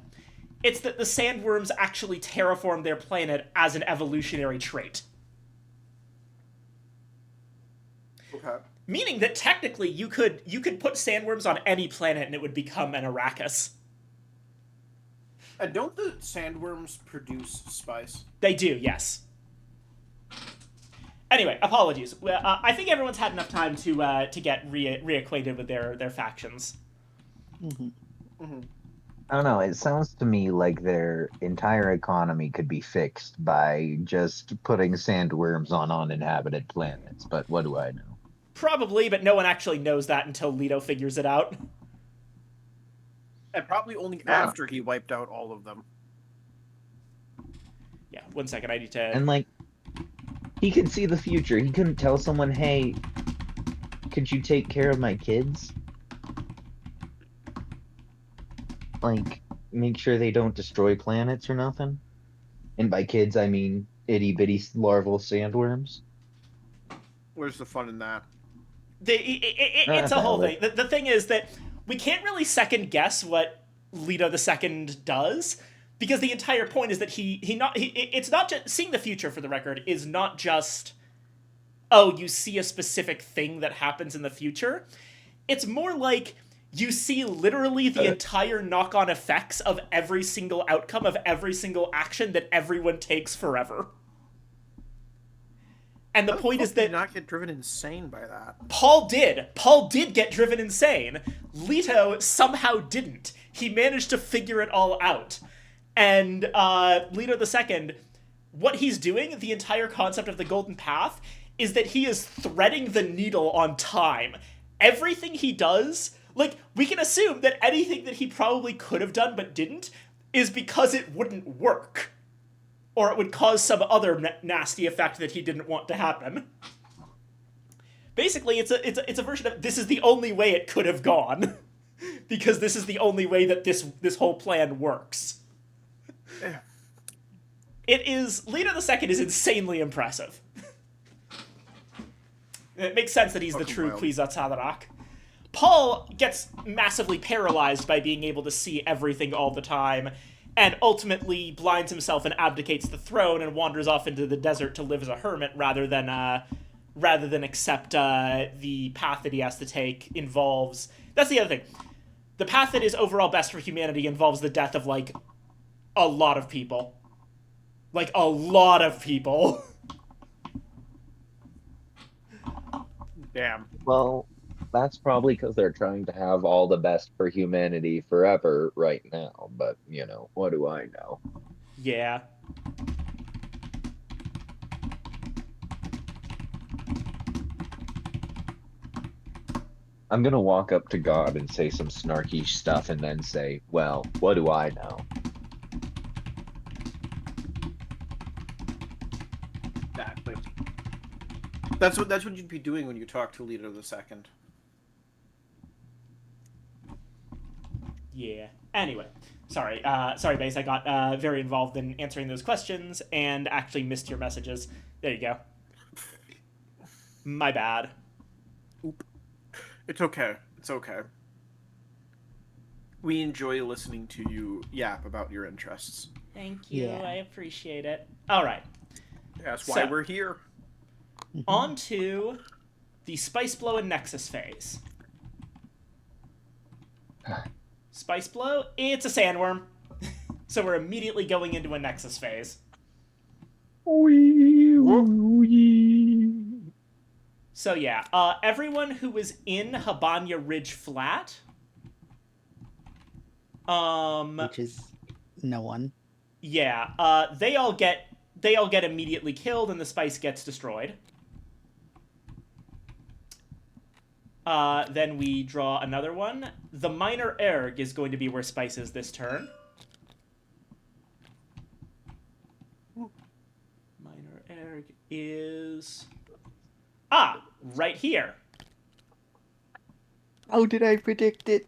It's that the sandworms actually terraformed their planet as an evolutionary trait. Okay. Meaning that technically you could put sandworms on any planet and it would become an Arrakis. And don't the sandworms produce spice? They do, yes. Anyway, apologies. I think everyone's had enough time to get reacquainted with their factions. Mm-hmm. Mm-hmm. I don't know. It sounds to me like their entire economy could be fixed by just putting sandworms on uninhabited planets. But what do I know? Probably, but no one actually knows that until Leto figures it out. And probably only Yeah. after he wiped out all of them. Yeah, 1 second, I need to... And like, he could see the future. He couldn't tell someone, "Hey, could you take care of my kids? Like, make sure they don't destroy planets or nothing." And by kids, I mean itty bitty larval sandworms. Where's the fun in that? It's a whole thing. The thing is that we can't really second guess what Leto II does, because the entire point is that it's not just seeing the future, for the record, is not just, oh, you see a specific thing that happens in the future. It's more like you see literally the entire knock-on effects of every single outcome of every single action that everyone takes forever. And the point is that not get driven insane by that. Paul did. Paul did get driven insane. Leto somehow didn't. He managed to figure it all out. And Leto II, what he's doing, the entire concept of the Golden Path, is that he is threading the needle on time. Everything he does, like, we can assume that anything that he probably could have done but didn't is because it wouldn't work. Or it would cause some other nasty effect that he didn't want to happen. Basically, it's a version of, this is the only way it could have gone. Because this is the only way that this whole plan works. Leto II is insanely impressive. It makes sense that he's the true Kwisatz Haderach. Paul gets massively paralyzed by being able to see everything all the time, and ultimately blinds himself and abdicates the throne and wanders off into the desert to live as a hermit rather than accept the path that he has to take involves... That's the other thing. The path that is overall best for humanity involves the death of, like, a lot of people. Like, a lot of people. Damn. Well, that's probably because they're trying to have all the best for humanity forever right now. But, you know, what do I know? Yeah. I'm gonna walk up to God and say some snarky stuff and then say, well, what do I know? Exactly. That's what you'd be doing when you talk to Leader the Second. Yeah. Anyway, sorry, Base. I got very involved in answering those questions and actually missed your messages. There you go. My bad. Oop. It's okay. It's okay. We enjoy listening to you yap about your interests. Thank you. Yeah. I appreciate it. All right. That's why So- we're here. On to the Spice Blow and Nexus phase. Spice Blow, it's a sandworm. So we're immediately going into a Nexus phase. So yeah, everyone who was in Habanya Ridge Flat, Which is no one. yeah, they all get immediately killed and the spice gets destroyed. Then we draw another one. The Minor Erg is going to be where Spice is this turn. Minor Erg is... right here. Oh, did I predict it?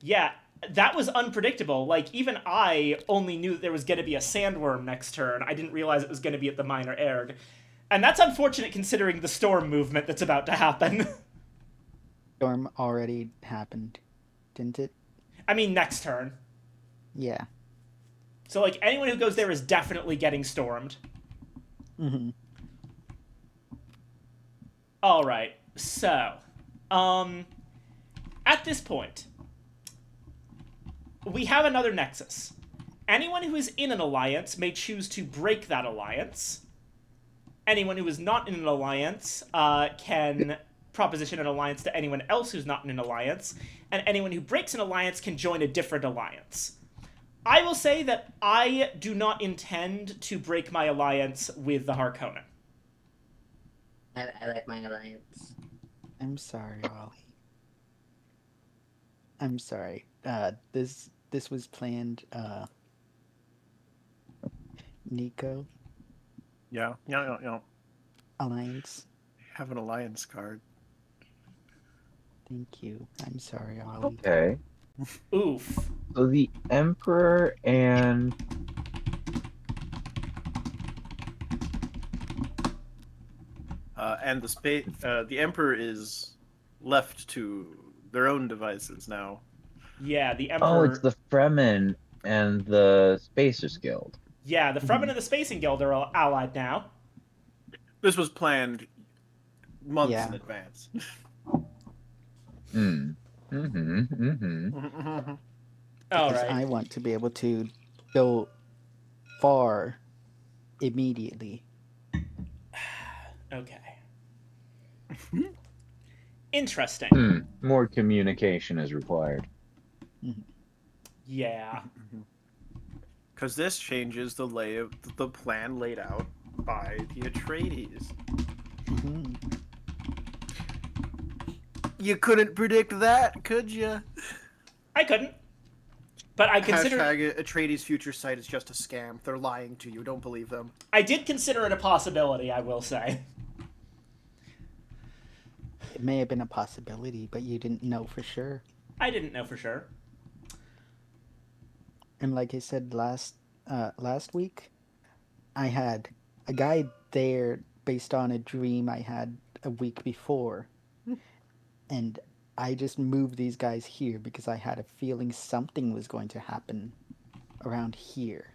Yeah, that was unpredictable. Like, even I only knew that there was going to be a Sandworm next turn. I didn't realize it was going to be at the Minor Erg. And that's unfortunate considering the storm movement that's about to happen. Storm already happened, didn't it? I mean, next turn. Yeah. So, like, anyone who goes there is definitely getting stormed. Mm-hmm. Alright, so, at this point, we have another Nexus. Anyone who is in an alliance may choose to break that alliance. Anyone who is not in an alliance can proposition an alliance to anyone else who's not in an alliance, and anyone who breaks an alliance can join a different alliance. I will say that I do not intend to break my alliance with the Harkonnen. I like my alliance. I'm sorry, Ollie. I'm sorry. This was planned. Nico Yeah. Alliance. Have an alliance card. Thank you. I'm sorry, Ollie. Okay. Oof. So the Emperor and And the Emperor is left to their own devices now. Yeah, the oh, Emperor... it's the Fremen and the Spacers Guild. Yeah, the Fremen and the Spacing Guild are allied now. This was planned months Yeah. in advance. All Because right. I want to be able to go far immediately. Okay. Interesting. More communication is required. Yeah. Because this changes the the plan laid out by the Atreides. Mhm. You couldn't predict that, could you? I couldn't. But I consider... Hashtag Atreides Future Sight is just a scam. They're lying to you. Don't believe them. I did consider it a possibility, I will say. It may have been a possibility, but you didn't know for sure. I didn't know for sure. And like I said last week, I had a guy there based on a dream I had a week before. And I just moved these guys here because I had a feeling something was going to happen around here.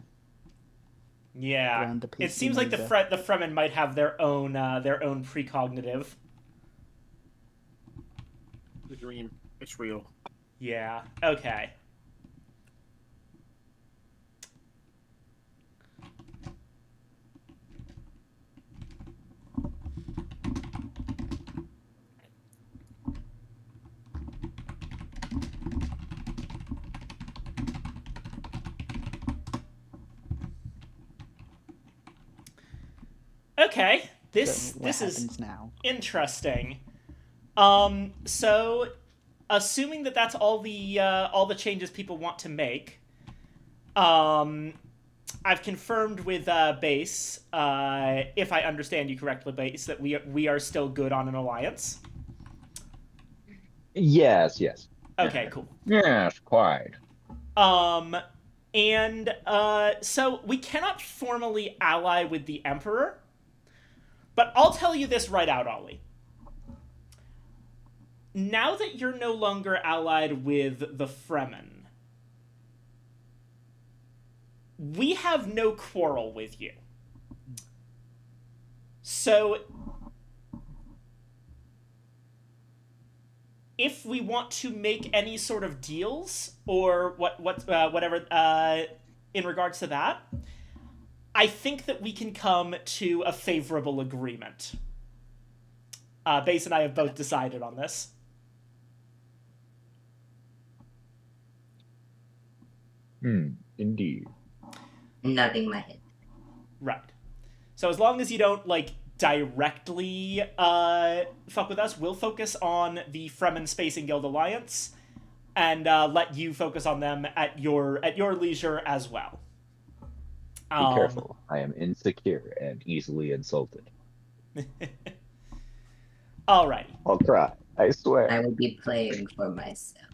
Yeah. Around the It seems like the Mesa. the Fremen might have their own precognitive. The dream. It's real. Yeah. Okay. Okay. So what This is happens now? interesting. So, assuming that that's all the changes people want to make, I've confirmed with Base, if I understand you correctly, Base, that we are still good on an alliance. Yes, yes. Okay, cool. Yes, quite. Um, and so we cannot formally ally with the Emperor, but I'll tell you this right out, Ollie. Now that you're no longer allied with the Fremen, we have no quarrel with you. So, if we want to make any sort of deals or whatever in regards to that, I think that we can come to a favorable agreement. Base and I have both decided on this. Indeed. Nodding my head. Right. So as long as you don't like directly fuck with us, we'll focus on the Fremen Spacing Guild Alliance and let you focus on them at your leisure as well. Be careful. I am insecure and easily insulted. Alrighty. I'll cry. I swear. I will be playing for myself.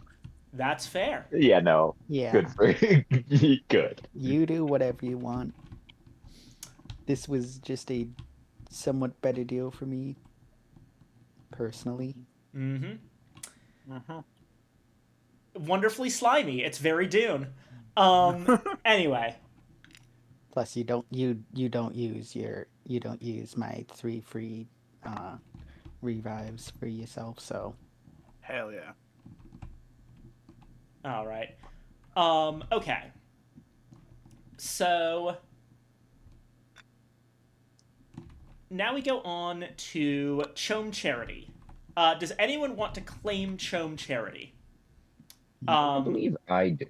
That's fair. Yeah, no. Yeah. Good for you. Good. You do whatever you want. This was just a somewhat better deal for me, personally. Wonderfully slimy. It's very Dune. Anyway. Plus, you don't use my 3 free revives for yourself. So Hell yeah. All right. Okay. So now we go on to Chome Charity. Does anyone want to claim Chome Charity? I believe I do.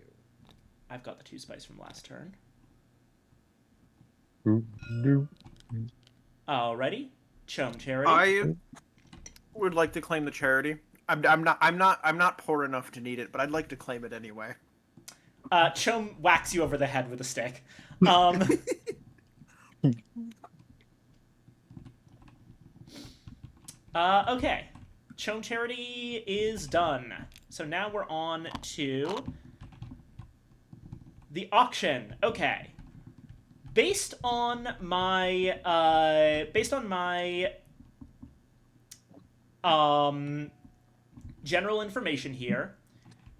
I've got the 2 spice from last turn. Alrighty. Chome Charity. I would like to claim the charity. I'm not poor enough to need it, but I'd like to claim it anyway. Chome whacks you over the head with a stick. Okay. Chome Charity is done. So now we're on to the auction. Okay. Based on my general information here,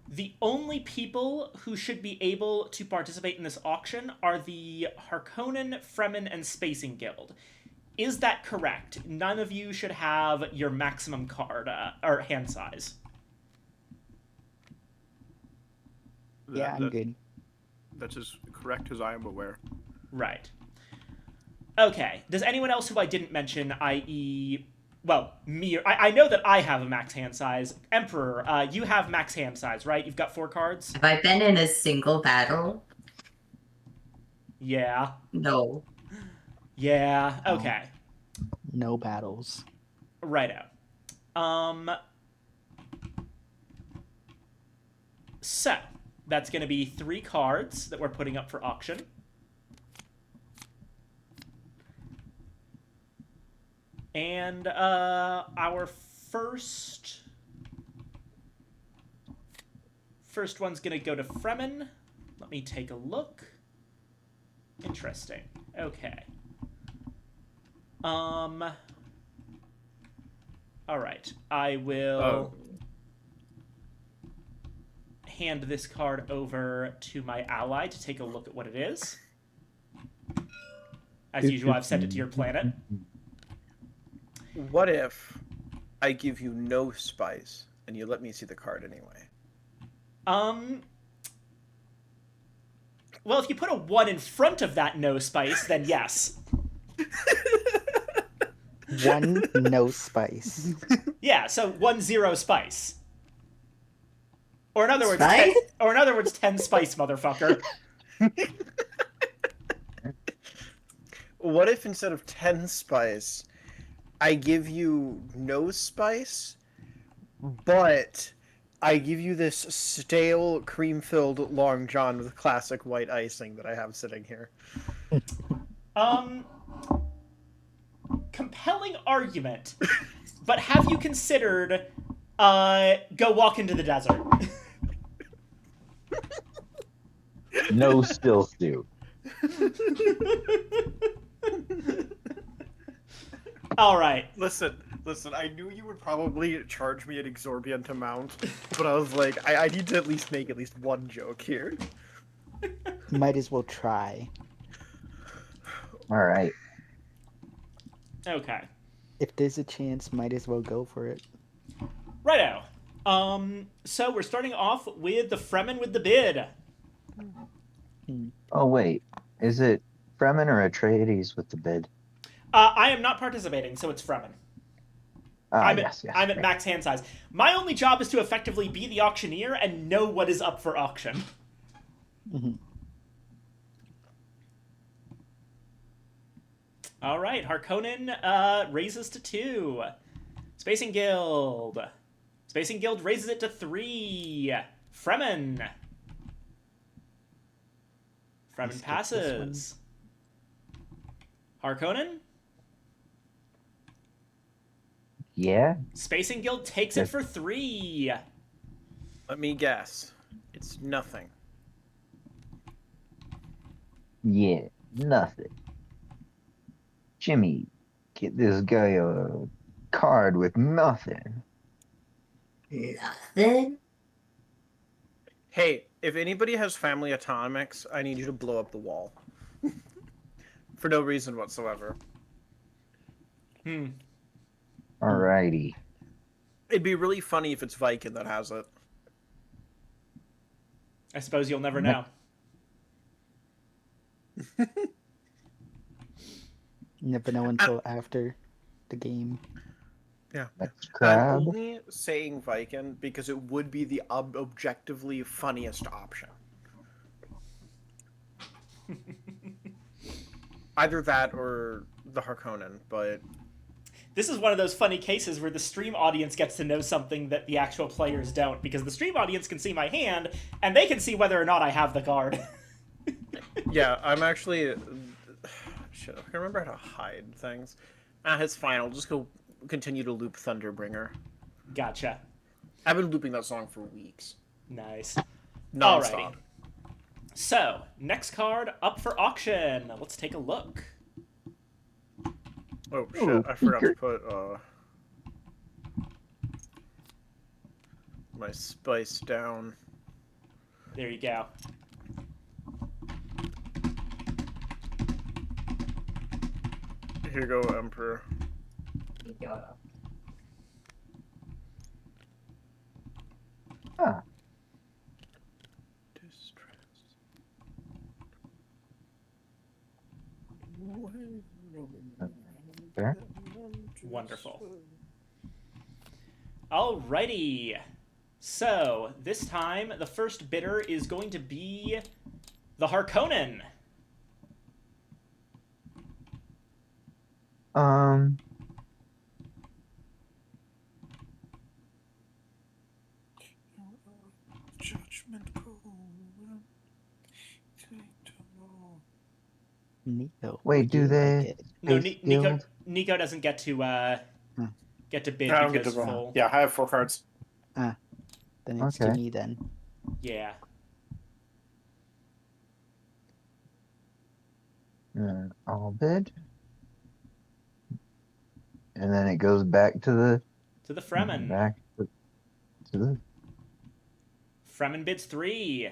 the only people who should be able to participate in this auction are the Harkonnen, Fremen, and Spacing Guild. Is that correct? None of you should have your maximum card or hand size. yeah, I'm good. That's as correct as I am aware. Right. Okay. Does anyone else who I didn't mention, i.e., well, me, I know that I have a max hand size. Emperor, you have max hand size, right? You've got 4 cards? Have I been in a single battle? Yeah. No. Yeah. Okay. No battles. Righto. So, that's going to be 3 cards that we're putting up for auction. And our first one's going to go to Fremen. Let me take a look. Interesting. Okay. All right. I will hand this card over to my ally to take a look at what it is. As usual, I've sent it to your planet. What if I give you no spice and you let me see the card anyway? Well, if you put a 1 in front of that no spice, then yes. 1 no spice. Yeah, so 1-0 spice. Or in other words, Spice? 10 spice, motherfucker. What if instead of 10 spice, I give you no spice, but I give you this stale, cream-filled Long John with classic white icing that I have sitting here. Um, compelling argument, but have you considered, go walk into the desert? No still stew. All right. Listen, I knew you would probably charge me an exorbitant amount, but I was like, I need to at least make at least one joke here. Might as well try. All right. Okay. If there's a chance, might as well go for it. Righto. So we're starting off with the Fremen with the bid. Oh wait, is it Fremen or Atreides with the bid? I am not participating, so it's Fremen. Yes. I'm at right. max hand size. My only job is to effectively be the auctioneer and know what is up for auction. Mm-hmm. All right, Harkonnen raises to 2. Spacing Guild raises it to 3. Fremen Skip passes. Harkonnen? Yeah. Spacing Guild takes it for 3. Let me guess. It's nothing. Yeah. Nothing. Jimmy, get this guy a card with nothing. Nothing? Hey, if anybody has family atomics, I need you to blow up the wall. For no reason whatsoever. Alrighty. It'd be really funny if it's Viking that has it. I suppose you'll never know. Never know until after the game. Yeah. Next I'm crab. only saying Viking because it would be the objectively funniest option. Either that or the Harkonnen, but This is one of those funny cases where the stream audience gets to know something that the actual players don't, because the stream audience can see my hand, and they can see whether or not I have the card. yeah, I'm actually... Shit, I can remember how to hide things. It's fine, I'll just go continue to loop Thunderbringer. Gotcha. I've been looping that song for weeks. Nice. Non-stop. Alrighty. So, next card up for auction. Let's take a look. Oh shit, I forgot to put my spice down. There you go. Here you go, Emperor. Ah, there. Wonderful. Alrighty. So, this time, the first bidder is going to be the Harkonnen. Judgment Nico. Wait, would do you they? like it? No, Space Nico Guild? Nico doesn't get to bid I don't get because to roll. full. Yeah, I have 4 cards. Then it's to Okay. me then. Yeah. I'll bid. And then it goes back to the To the Fremen. to the Fremen bids 3.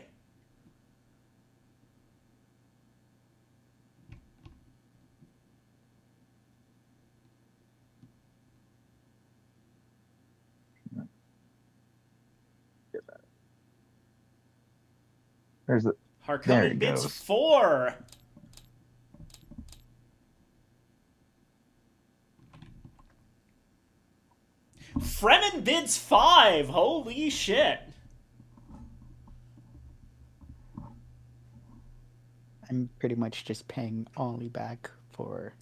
there's the There Harkonnen it bids goes. 4. Fremen bids 5. Holy shit. I'm pretty much just paying Ollie back for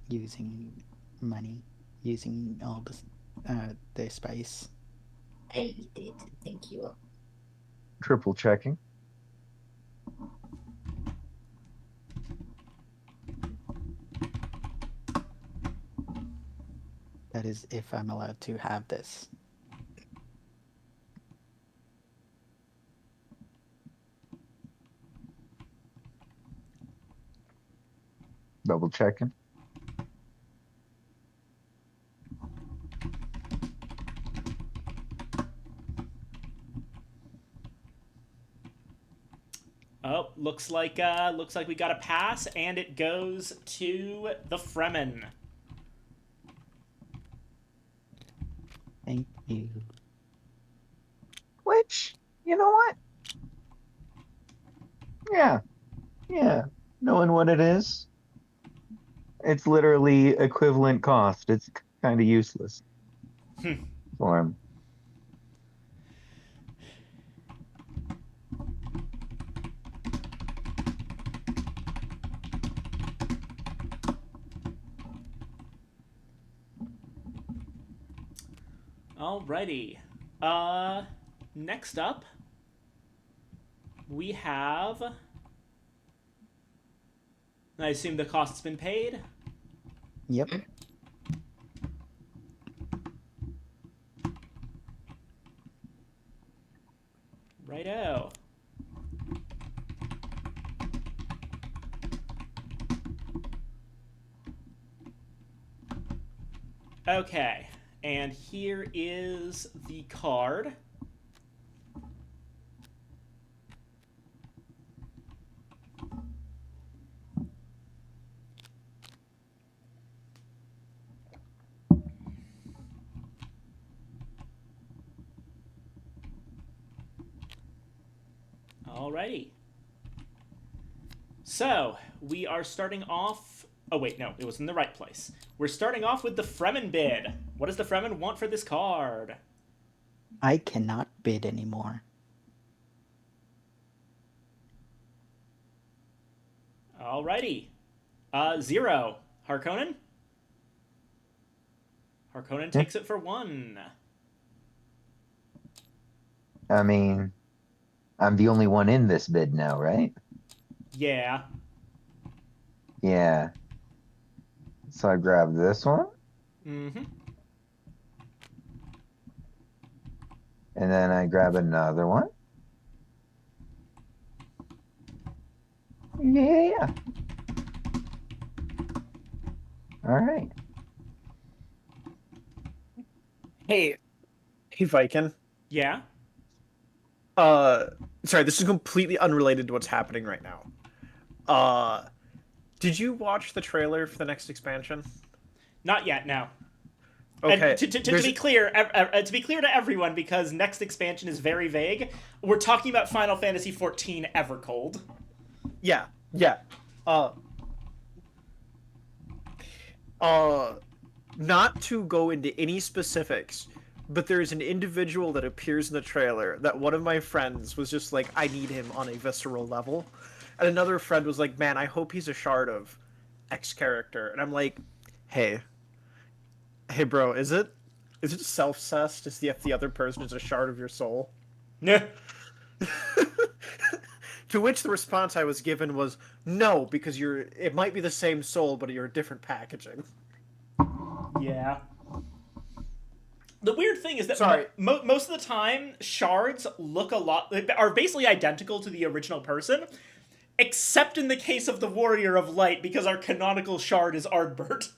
using money, using all the spice. I did. Thank you. Triple checking. That is if I'm allowed to have this. Double checking. Oh, looks like we got a pass, and it goes to the Fremen. Thank you. Which, you know what? Yeah, yeah. Knowing what it is, it's literally equivalent cost. It's kind of useless for him. Alrighty. Next up, we have. I assume the cost's been paid. Yep. Righto. Okay, and here is the card. Alrighty. So, we are starting off... Oh, wait, no, it was in the right place. We're starting off with the Fremen bid. What does the Fremen want for this card? I cannot bid anymore. Alrighty. 0. Harkonnen? Harkonnen takes it for 1. I mean, I'm the only one in this bid now, right? Yeah. Yeah. So I grab this one, Mm-hmm. and then I grab another one. Yeah. All right. Hey, Viking. Yeah? Sorry, this is completely unrelated to what's happening right now. Did you watch the trailer for the next expansion? Not yet, no. Okay. And to be clear, to be clear to everyone, because next expansion is very vague, we're talking about Final Fantasy XIV Evercold. Yeah. Not to go into any specifics, but there's an individual that appears in the trailer that one of my friends was just like, I need him on a visceral level. And another friend was like, man, I hope he's a shard of X character. And I'm like, hey bro, is it self-cessed if the other person is a shard of your soul? Yeah. To which the response I was given was, no, because it might be the same soul, but you're a different packaging. Yeah. The weird thing is that Sorry. most of the time, shards are basically identical to the original person, except in the case of the Warrior of Light, because our canonical shard is Ardbert.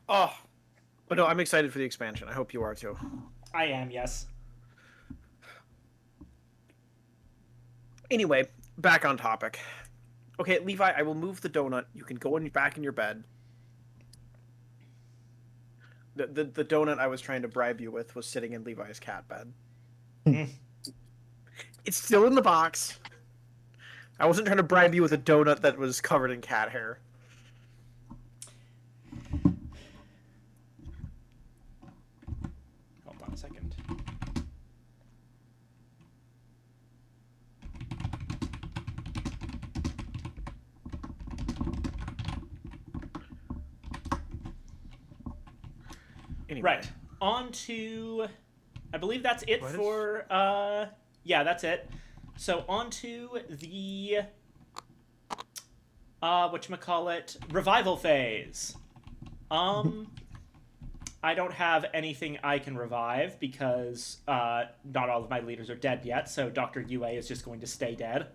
Oh, but no, I'm excited for the expansion. I hope you are too. I am, yes. Anyway, back on topic. Okay, Levi, I will move the donut. You can go back in your bed. The donut I was trying to bribe you with was sitting in Levi's cat bed. It's still in the box. I wasn't trying to bribe you with a donut that was covered in cat hair. Hold on a second. Anyway. Right. On to, I believe that's it What is- for, yeah, that's it. So on to the, whatchamacallit, revival phase. I don't have anything I can revive because, not all of my leaders are dead yet, so Dr. UA is just going to stay dead.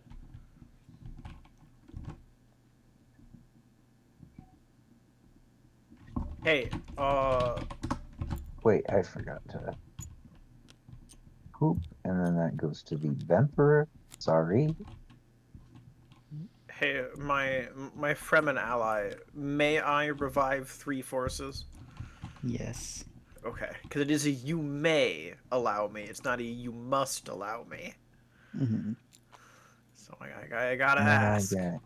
Hey, Wait, I forgot to poop, and then that goes to the Emperor. Sorry. hey, my Fremen ally, may I revive 3 forces? Yes. Okay, because it is a you may allow me. It's not a you must allow me. Hmm. So I gotta And then I ask. get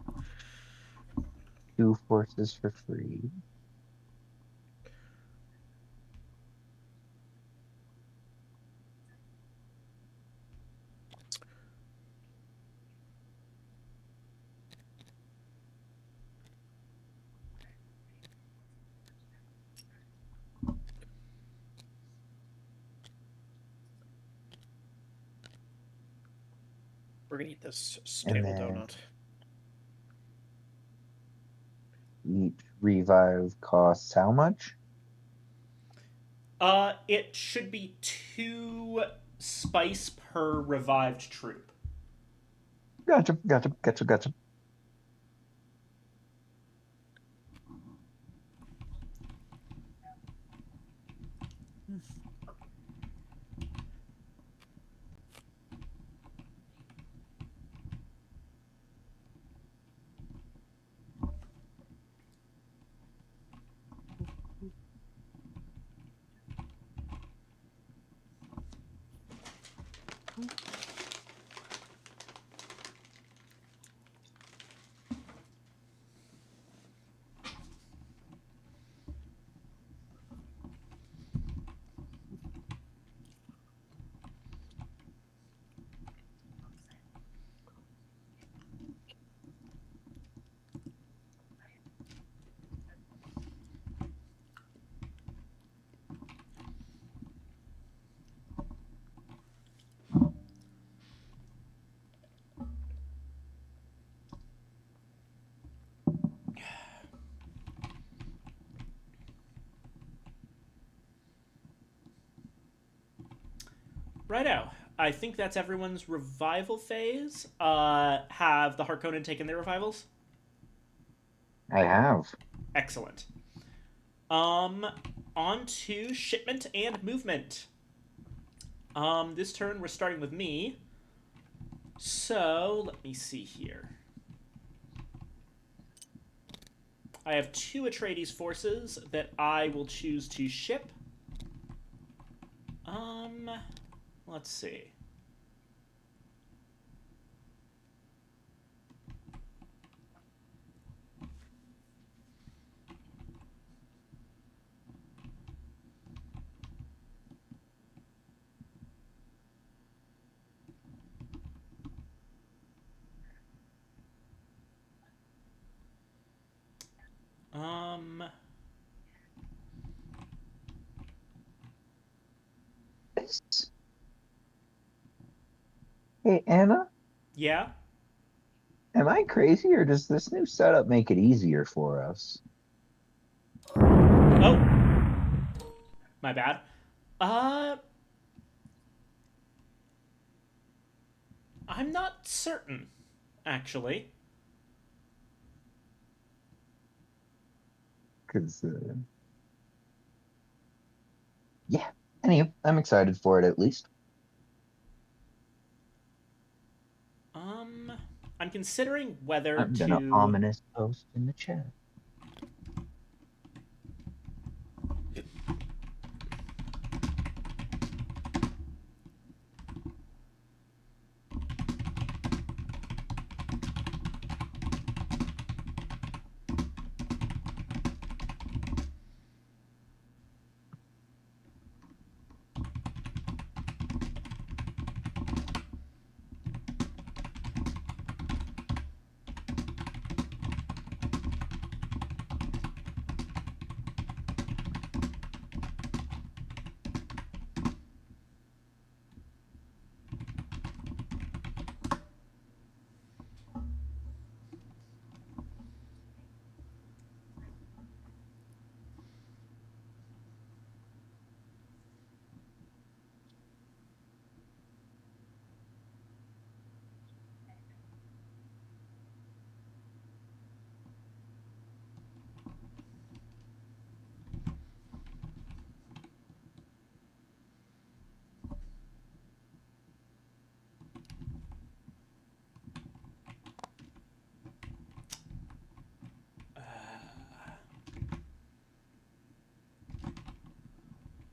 2 forces for free. We're gonna eat this And stale then donut. each revive costs how much? It should be 2 spice per revived troop. Gotcha. Righto. I think that's everyone's revival phase. Have the Harkonnen taken their revivals? I have. Excellent. On to shipment and movement. This turn we're starting with me. So let me see here. I have 2 Atreides forces that I will choose to ship. Let's see. Um, Hey, Anna, yeah. am I crazy or does this new setup make it easier for us? Oh, my bad. I'm not certain, actually. Because, yeah. Anyway, I'm excited for it at least. Um, I'm considering whether I'm gonna to. ominous post in the chat.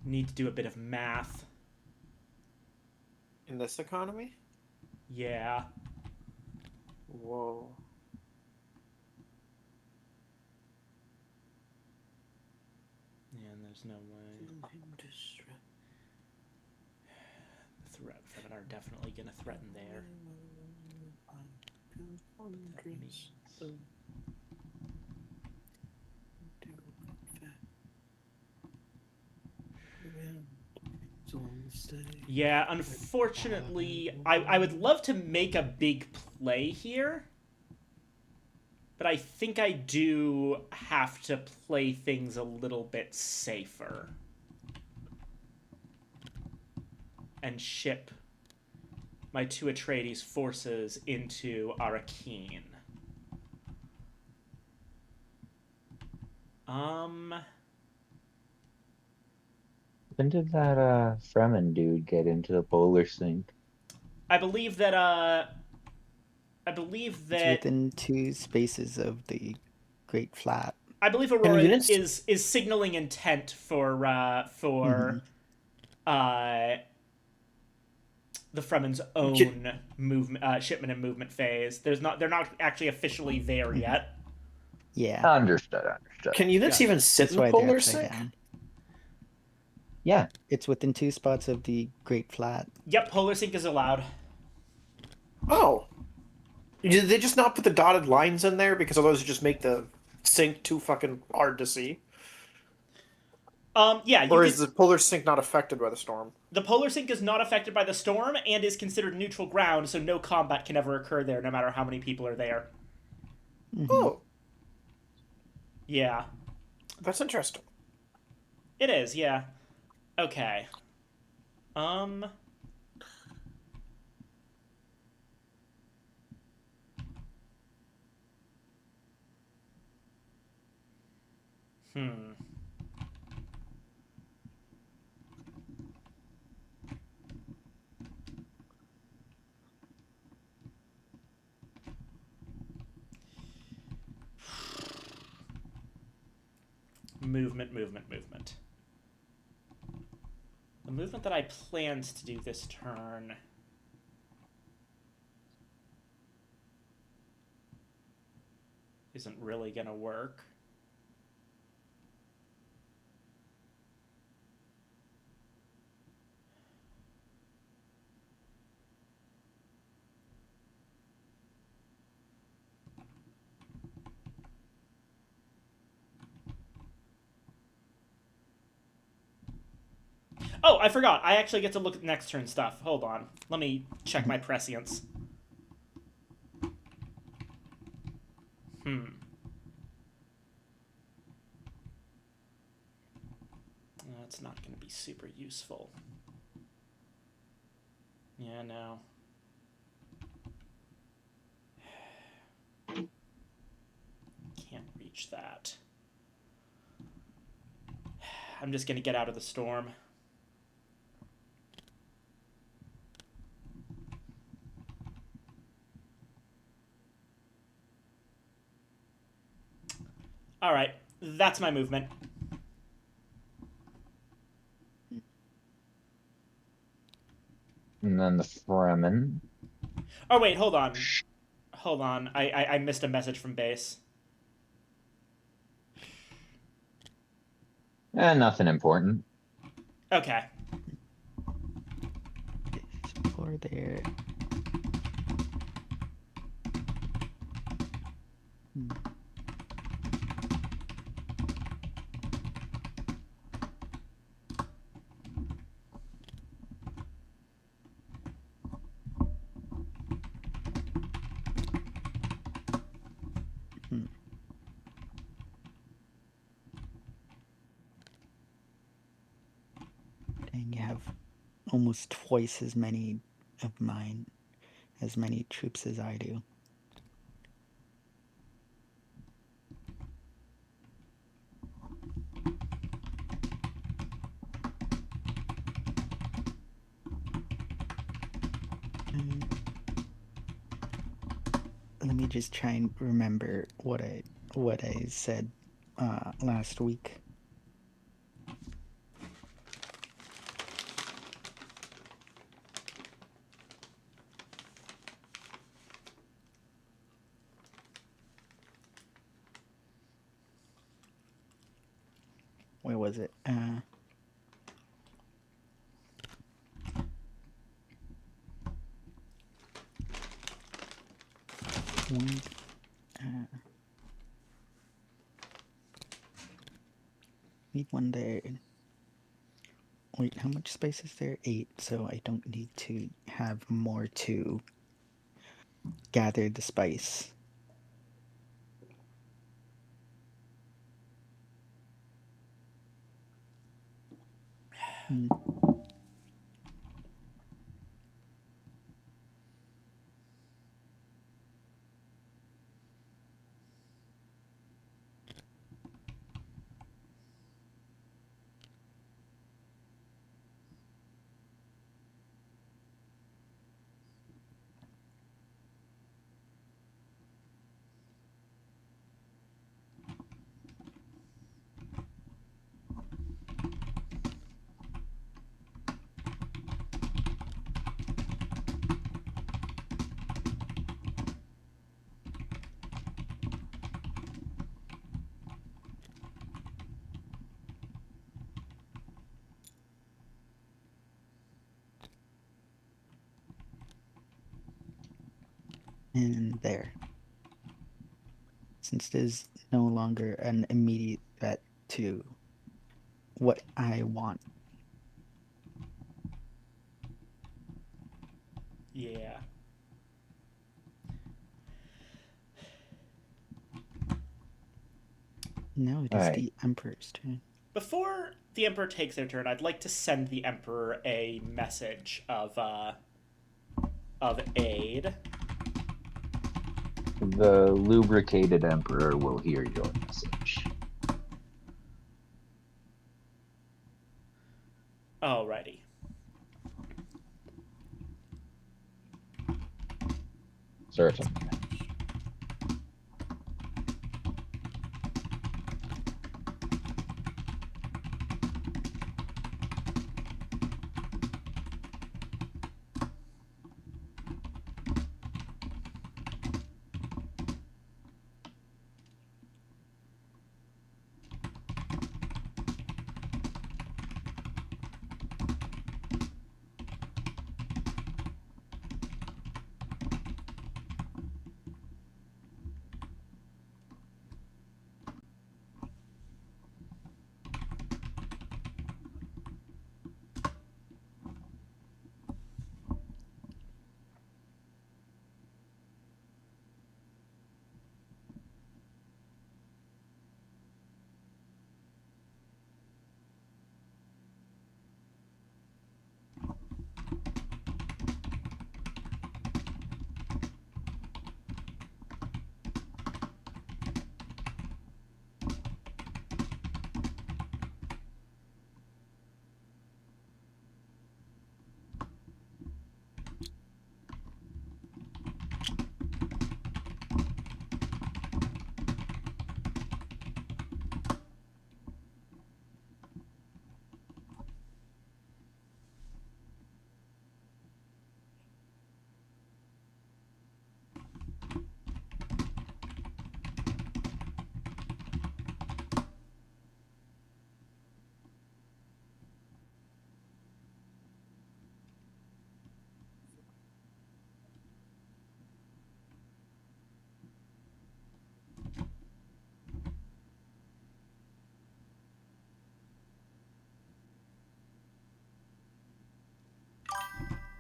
Need to do a bit of math. In this economy? Yeah. Whoa. Yeah, and there's no way. The Fremen are definitely gonna threaten there. That means... Yeah, unfortunately, I would love to make a big play here, but I think I do have to play things a little bit safer. And ship my 2 Atreides forces into Arakeen. When did that Fremen dude get into the polar sink? I believe that It's within 2 spaces of the Great Flat. I believe Aurora is signaling intent for the Fremen's own movement, shipment and movement phase. They're not actually officially there yet. Yeah. Understood. Can units even sit That's in the why they're polar upside sink? down. Yeah. It's within 2 spots of the Great Flat. Yep, polar sink is allowed. Oh. Did they just not put the dotted lines in there because otherwise it just make the sink too fucking hard to see? Yeah. Or is the polar sink not affected by the storm? The polar sink is not affected by the storm and is considered neutral ground, so no combat can ever occur there, no matter how many people are there. Mm-hmm. Oh. Yeah. That's interesting. It is, yeah. Okay. Movement. The movement that I planned to do this turn... isn't really gonna work. Oh, I forgot. I actually get to look at next turn stuff. Hold on. Let me check my prescience. That's not going to be super useful. Yeah, no. Can't reach that. I'm just going to get out of the storm. Alright, that's my movement. And then the Fremen. Oh, wait, hold on. Hold on. I missed a message from base. Nothing important. Okay. Or there. And you have almost twice as many of mine, as many troops as I do. Let me just try and remember what I said last week. where was it? One, need one there. Wait, how much space is there? 8, so I don't need to have more to gather the spice. Hmm. And there. Since there's no longer an immediate threat to what I want. Yeah. Now it is Alright. the Emperor's turn. Before the Emperor takes their turn, I'd like to send the Emperor a message of aid. The lubricated Emperor will hear your message. Alrighty. Certainly.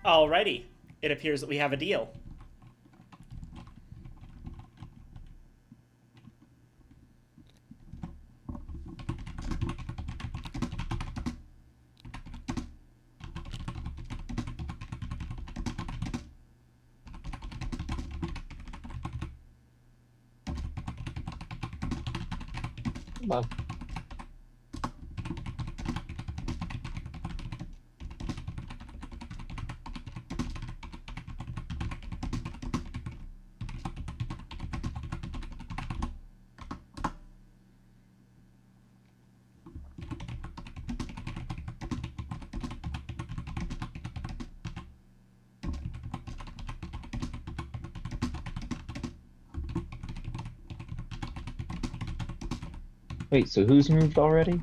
Alrighty. It appears that we have a deal. Well, wait, so who's moved already?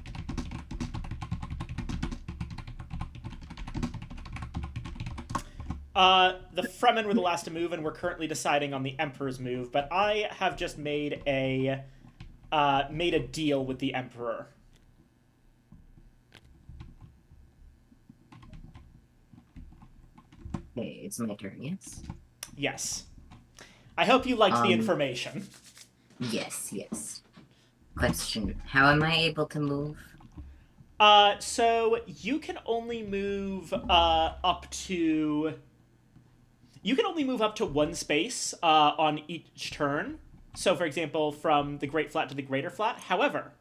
The Fremen were the last to move, and we're currently deciding on the Emperor's move. But I have just made a deal with the Emperor. Okay, it's my turn, yes? Yes. I hope you liked the Um, information. Yes. Question, how am I able to move? So you can only move up to. You can only move up to one space on each turn. So, for example, from the Great Flat to the Greater Flat. However,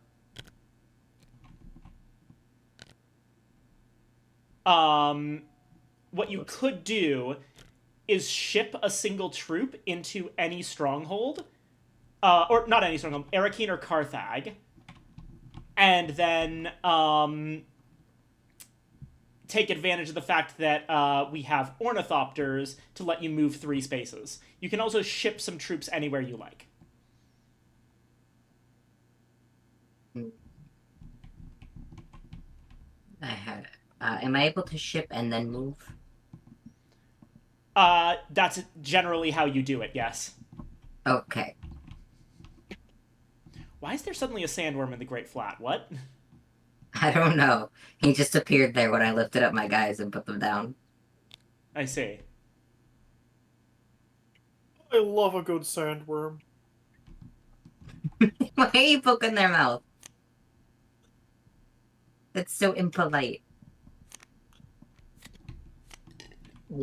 what you could do is ship a single troop into any stronghold, or not any stronghold, Arakeen or Carthag, and then take advantage of the fact that we have ornithopters to let you move 3 spaces. You can also ship some troops anywhere you like. Am I able to ship and then move? That's generally how you do it, yes. Okay. Why is there suddenly a sandworm in the Great Flat? What? I don't know. He just appeared there when I lifted up my guys and put them down. I see. I love a good sandworm. Why are you poking their mouth? That's so impolite. I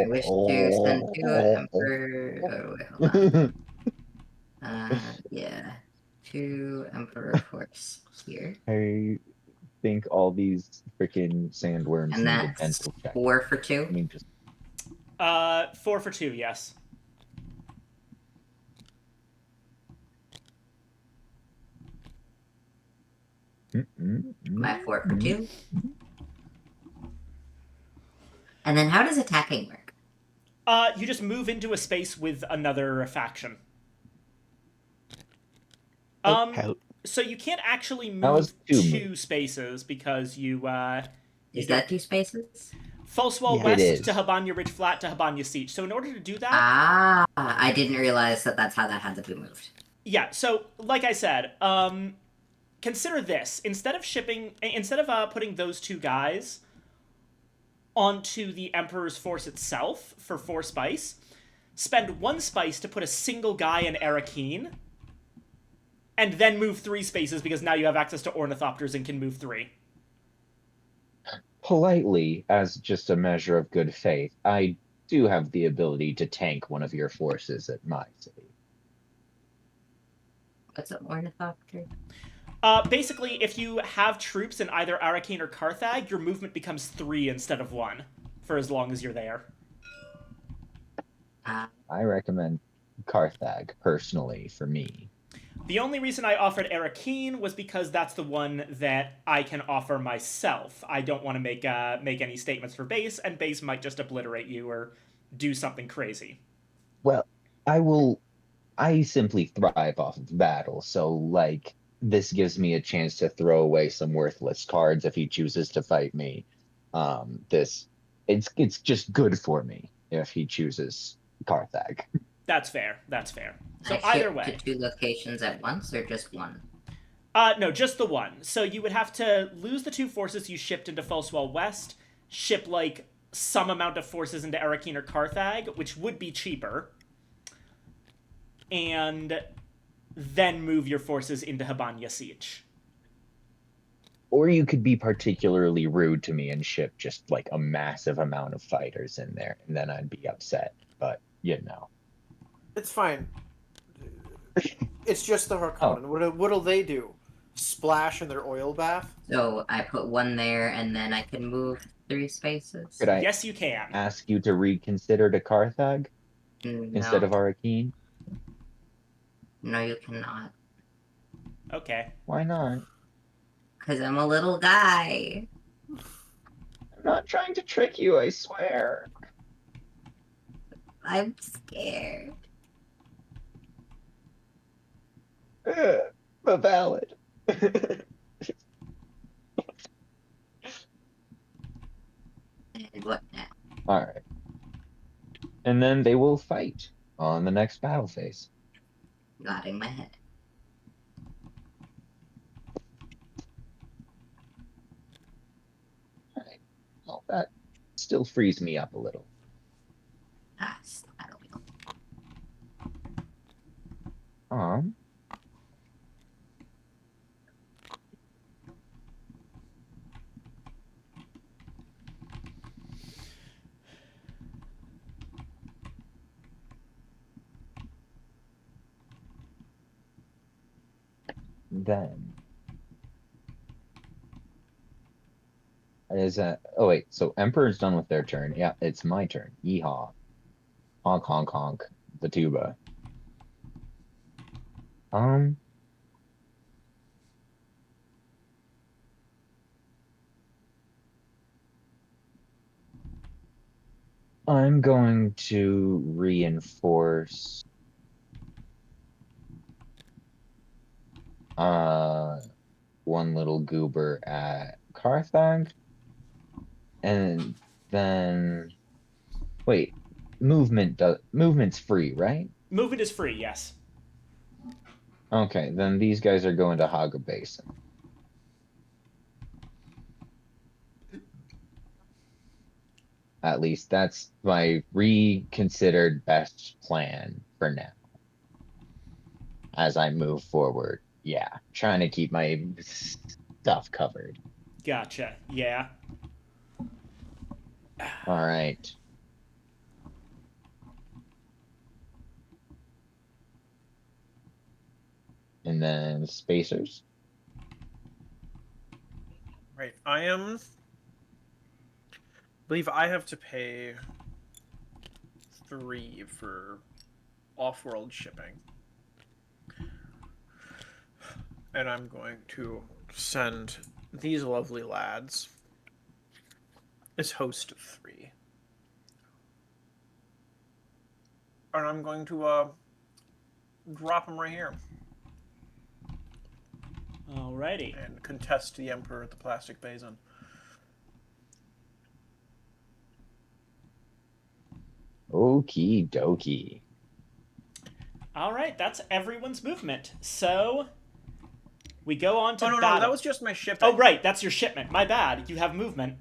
wish to send to Emperor. Oh, wait, hold on. Yeah. To Emperor Force here. I think all these freaking sandworms And need a that's dental check. 4 for 2. I mean, just 4 for 2, yes. My 4 for 2. And then how does attacking work? You just move into a space with another faction. Out. So you can't actually That was move 2 2 spaces because you Is that 2 spaces? False Wall Yeah. West It is. to Habanya Ridge Flat to Habanya Siege. So in order to do that, Ah, I didn't realize that that's how that had to be moved. yeah. So like I said, consider this: instead of putting those 2 guys onto the Emperor's force itself for 4 spice, spend 1 spice to put a single guy in Arakeen, and then move 3 spaces because now you have access to ornithopters and can move 3. politely, as just a measure of good faith, I do have the ability to tank one of your forces at my city. What's an ornithopter? Basically, if you have troops in either Arakeen or Carthag, your movement becomes 3 instead of 1 for as long as you're there. I recommend Carthag, personally, for me. The only reason I offered Arakeen was because that's the one that I can offer myself. I don't want to make any statements for base, and base might just obliterate you or do something crazy. Well, I simply thrive off of battle, so, like, this gives me a chance to throw away some worthless cards if he chooses to fight me. It's just good for me if he chooses Carthag. That's fair. That's fair. So I either ship way. to 2 locations at once or just 1? No, just the one. So you would have to lose the 2 forces you shipped into Falsewall West, ship, like, some amount of forces into Arakeen or Carthag, which would be cheaper, and then move your forces into Habanya Siege. Or you could be particularly rude to me and ship just, like, a massive amount of fighters in there, and then I'd be upset. But, you know. It's fine. It's just the Harkonnen. What'll they do? Splash in their oil bath? So I put 1 there and then I can move 3 spaces? Could I Yes, you can. ask you to reconsider to Carthag instead No. of Arakeen? No, you cannot. Okay. Why not? Because I'm a little guy. I'm not trying to trick you, I swear. I'm scared. But valid. What now? All right. And then they will fight on the next battle phase. Nodding my head. All right. Well, that still frees me up a little. Ah, it's the battle wheel. Um, then is that? Oh wait, so Emperor's done with their turn. Yeah, it's my turn. Yeehaw! Honk honk honk. The tuba. Um, I'm going to reinforce uh one little goober at Carthag, and then wait, movement's free, right? Movement is free, yes. Okay, then these guys are going to Haga Basin. At least that's my reconsidered best plan for now as I move forward. Yeah, trying to keep my stuff covered. Gotcha. Yeah. All right. And then spacers. Right. I believe I have to pay 3 for off-world shipping. And I'm going to send these lovely lads as host of 3. And I'm going to drop them right here Alrighty. and contest the Emperor at the Plastic Basin. Okie dokie. Alright, that's everyone's movement. So, we go on to Oh, no, battle. that was just my shipping. Oh, right, that's your shipment. My bad. You have movement.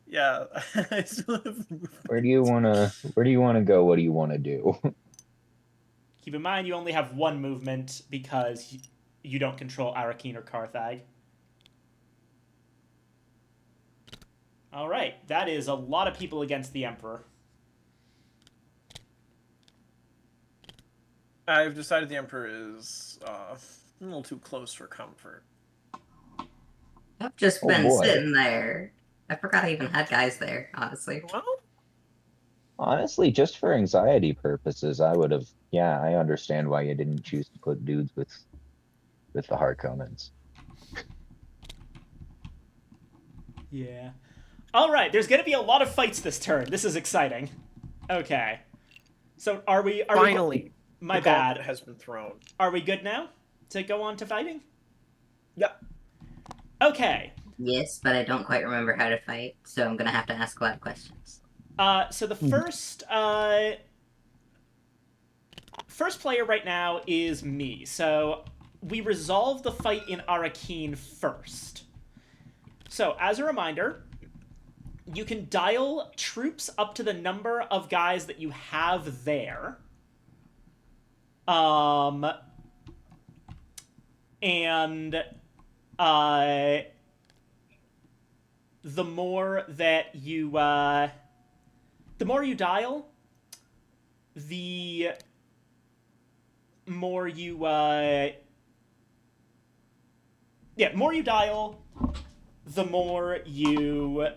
Yeah, I still have movement. Where do you wanna go? What do you wanna do? Keep in mind you only have one movement because you don't control Arakeen or Carthag. Alright, that is a lot of people against the Emperor. I've decided the Emperor is a little too close for comfort. I've just Oh, been boy. sitting there. I forgot I even had guys there, honestly. Well, Honestly, just for anxiety purposes, I would have. Yeah, I understand why you didn't choose to put dudes with the Harkonnens. Yeah. Alright, there's gonna be a lot of fights this turn. This is exciting. Okay. So are we finally, my the bad. gauntlet has been thrown. Are we good now to go on to fighting? Yep. Okay. Yes, but I don't quite remember how to fight, so I'm gonna have to ask a lot of questions. So the first player right now is me. So we resolve the fight in Arakeen first. So as a reminder, you can dial troops up to the number of guys that you have there. And the more that you the more you dial, the more you more you dial, the more you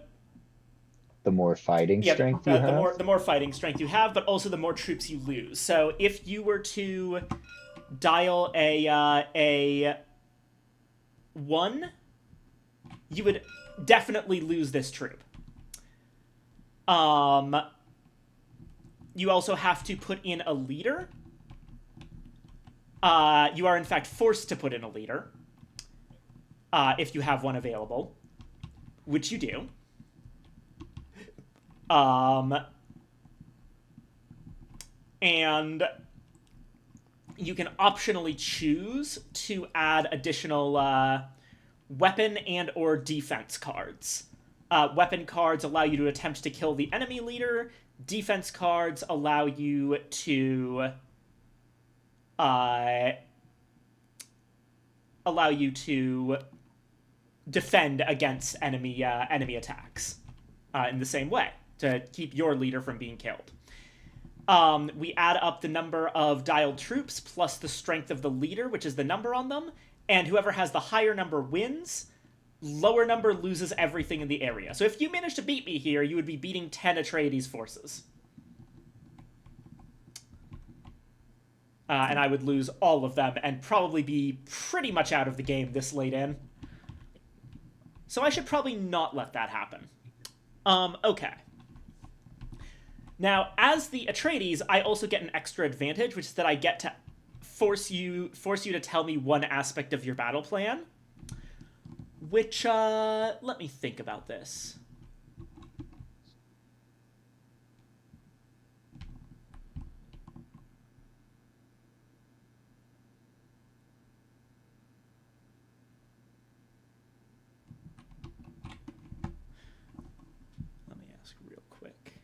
The more fighting strength you have. the more fighting strength you have, but also the more troops you lose. So if you were to dial a 1, you would definitely lose this troop. You also have to put in a leader. You are in fact forced to put in a leader if you have one available, which you do. And you can optionally choose to add additional weapon and or defense cards. Weapon cards allow you to attempt to kill the enemy leader. Defense cards allow you to defend against enemy attacks in the same way to keep your leader from being killed. We add up the number of dialed troops plus the strength of the leader, which is the number on them, and whoever has the higher number wins. Lower number loses everything in the area. So if you manage to beat me here, you would be beating 10 Atreides forces. And I would lose all of them and probably be pretty much out of the game this late in. So I should probably not let that happen. Okay. Now, as the Atreides, I also get an extra advantage, which is that I get to force you to tell me one aspect of your battle plan. Which, let me think about this. Let me ask real quick.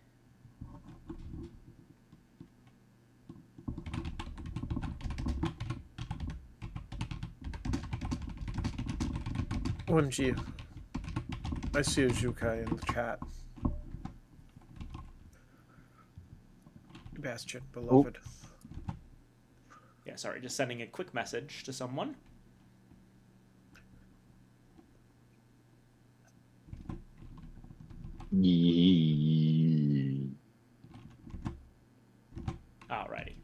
OMG. I see a Jukai in the chat. Bastion, beloved. Yeah, sorry, just sending a quick message to someone. Alrighty.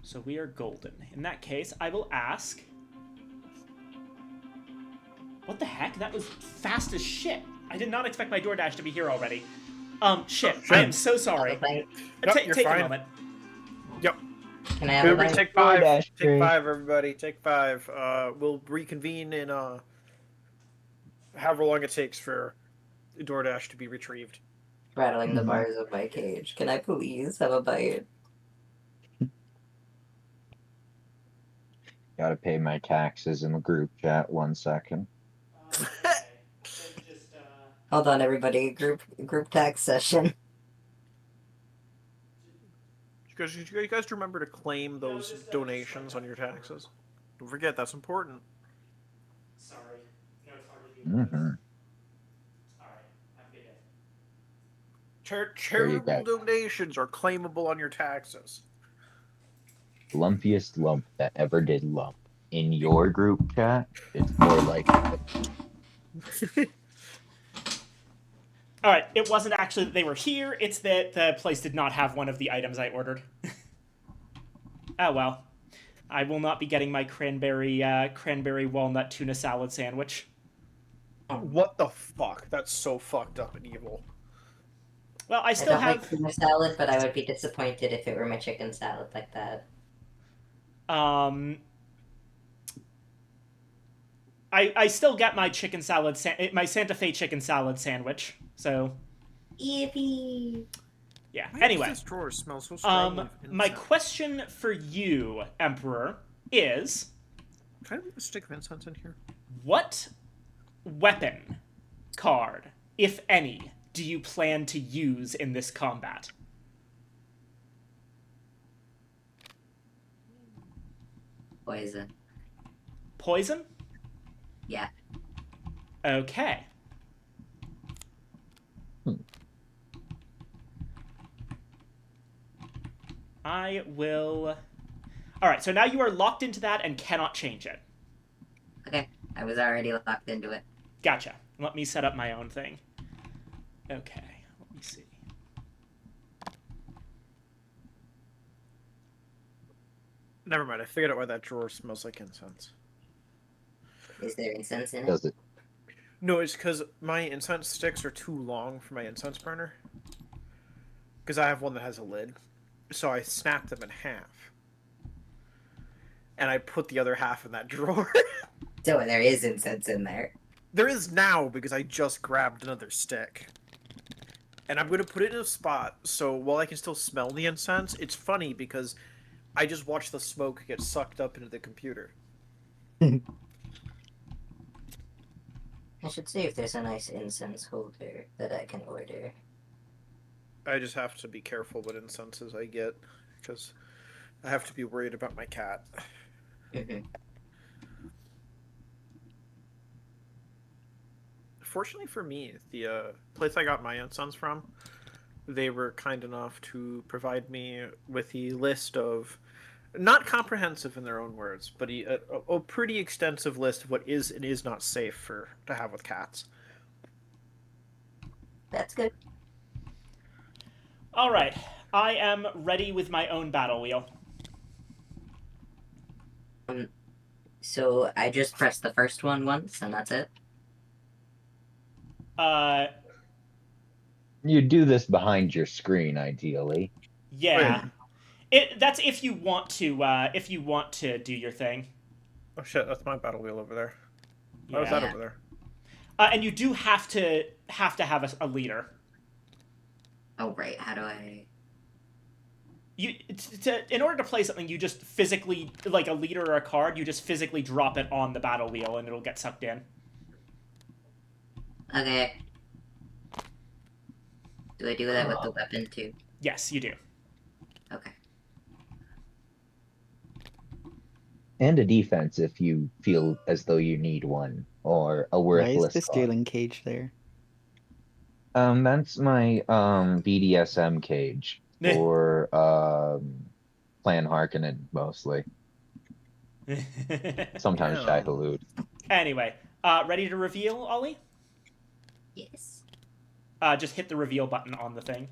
So we are golden. In that case, I will ask... What the heck? That was fast as shit. I did not expect my DoorDash to be here already. Shit. I am so sorry. You're Take fine. a moment. Yep. Can I have a Everybody bite? take 5. DoorDash, Take great. 5, everybody. Take 5. We'll reconvene in however long it takes for DoorDash to be retrieved. Rattling the bars of my cage. Can I please have a bite? Gotta pay my taxes in the group chat. 1 second. Hold on, everybody. Group tax session. You guys remember to claim those donations on your taxes? Don't forget, that's important. Sorry. No, it's hard to do. Mm-hmm. Alright, have a good day. Charitable donations are claimable on your taxes. Lumpiest lump that ever did lump. In your group chat, it's more like Alright, it wasn't actually that they were here, it's that the place did not have one of the items I ordered. Oh well. I will not be getting my cranberry walnut tuna salad sandwich. What the fuck? That's so fucked up and evil. Well, I I still don't have... like tuna salad, but I would be disappointed if it were my chicken salad like that. I still get my chicken salad, my Santa Fe chicken salad sandwich, so... Yippee! Yeah, Why anyway. does this drawer smell so strongly of My incense? question for you, Emperor, is... Can I leave a stick of incense in here? What weapon card, if any, do you plan to use in this combat? Poison. Poison? Yeah. Okay. I will... Alright, so now you are locked into that and cannot change it. Okay. I was already locked into it. Gotcha. Let me set up my own thing. Okay, let me see. Never mind, I figured out why that drawer smells like incense. Is there incense in it? does it. No, it's because my incense sticks are too long for my incense burner. Because I have one that has a lid. So I snap them in half. And I put the other half in that drawer. So there is incense in there. There is now because I just grabbed another stick. and I'm going to put it in a spot so while I can still smell the incense, it's funny because I just watched the smoke get sucked up into the computer. I should see if there's a nice incense holder that I can order. I just have to be careful what incenses I get because I have to be worried about my cat. Mhm. Fortunately for me, the place I got my incense from, they were kind enough to provide me with the list of, not comprehensive in their own words, but a pretty extensive list of what is and is not safe for to have with cats. That's good. All right, I am ready with my own battle wheel. So I just pressed the first one once, and that's it. Uh, You do this behind your screen, ideally. yeah. Wait. That's if you want to do your thing. Oh shit, that's my battle wheel over there. Yeah. Why was that over there? And you do have to have a leader. Oh right, how do I? In order to play something, you just physically, like a leader or a card, you just physically drop it on the battle wheel and it'll get sucked in. Okay. Do I do that with the weapon too? Yes, you do. Okay. And a defense if you feel as though you need one, or a Why is worthless the card. stealing cage there? That's my BDSM cage for Clan Harkonnen mostly. Sometimes Yeah. Shai-Hulud. Anyway, ready to reveal, Ollie? Yes. Just hit the reveal button on the thing.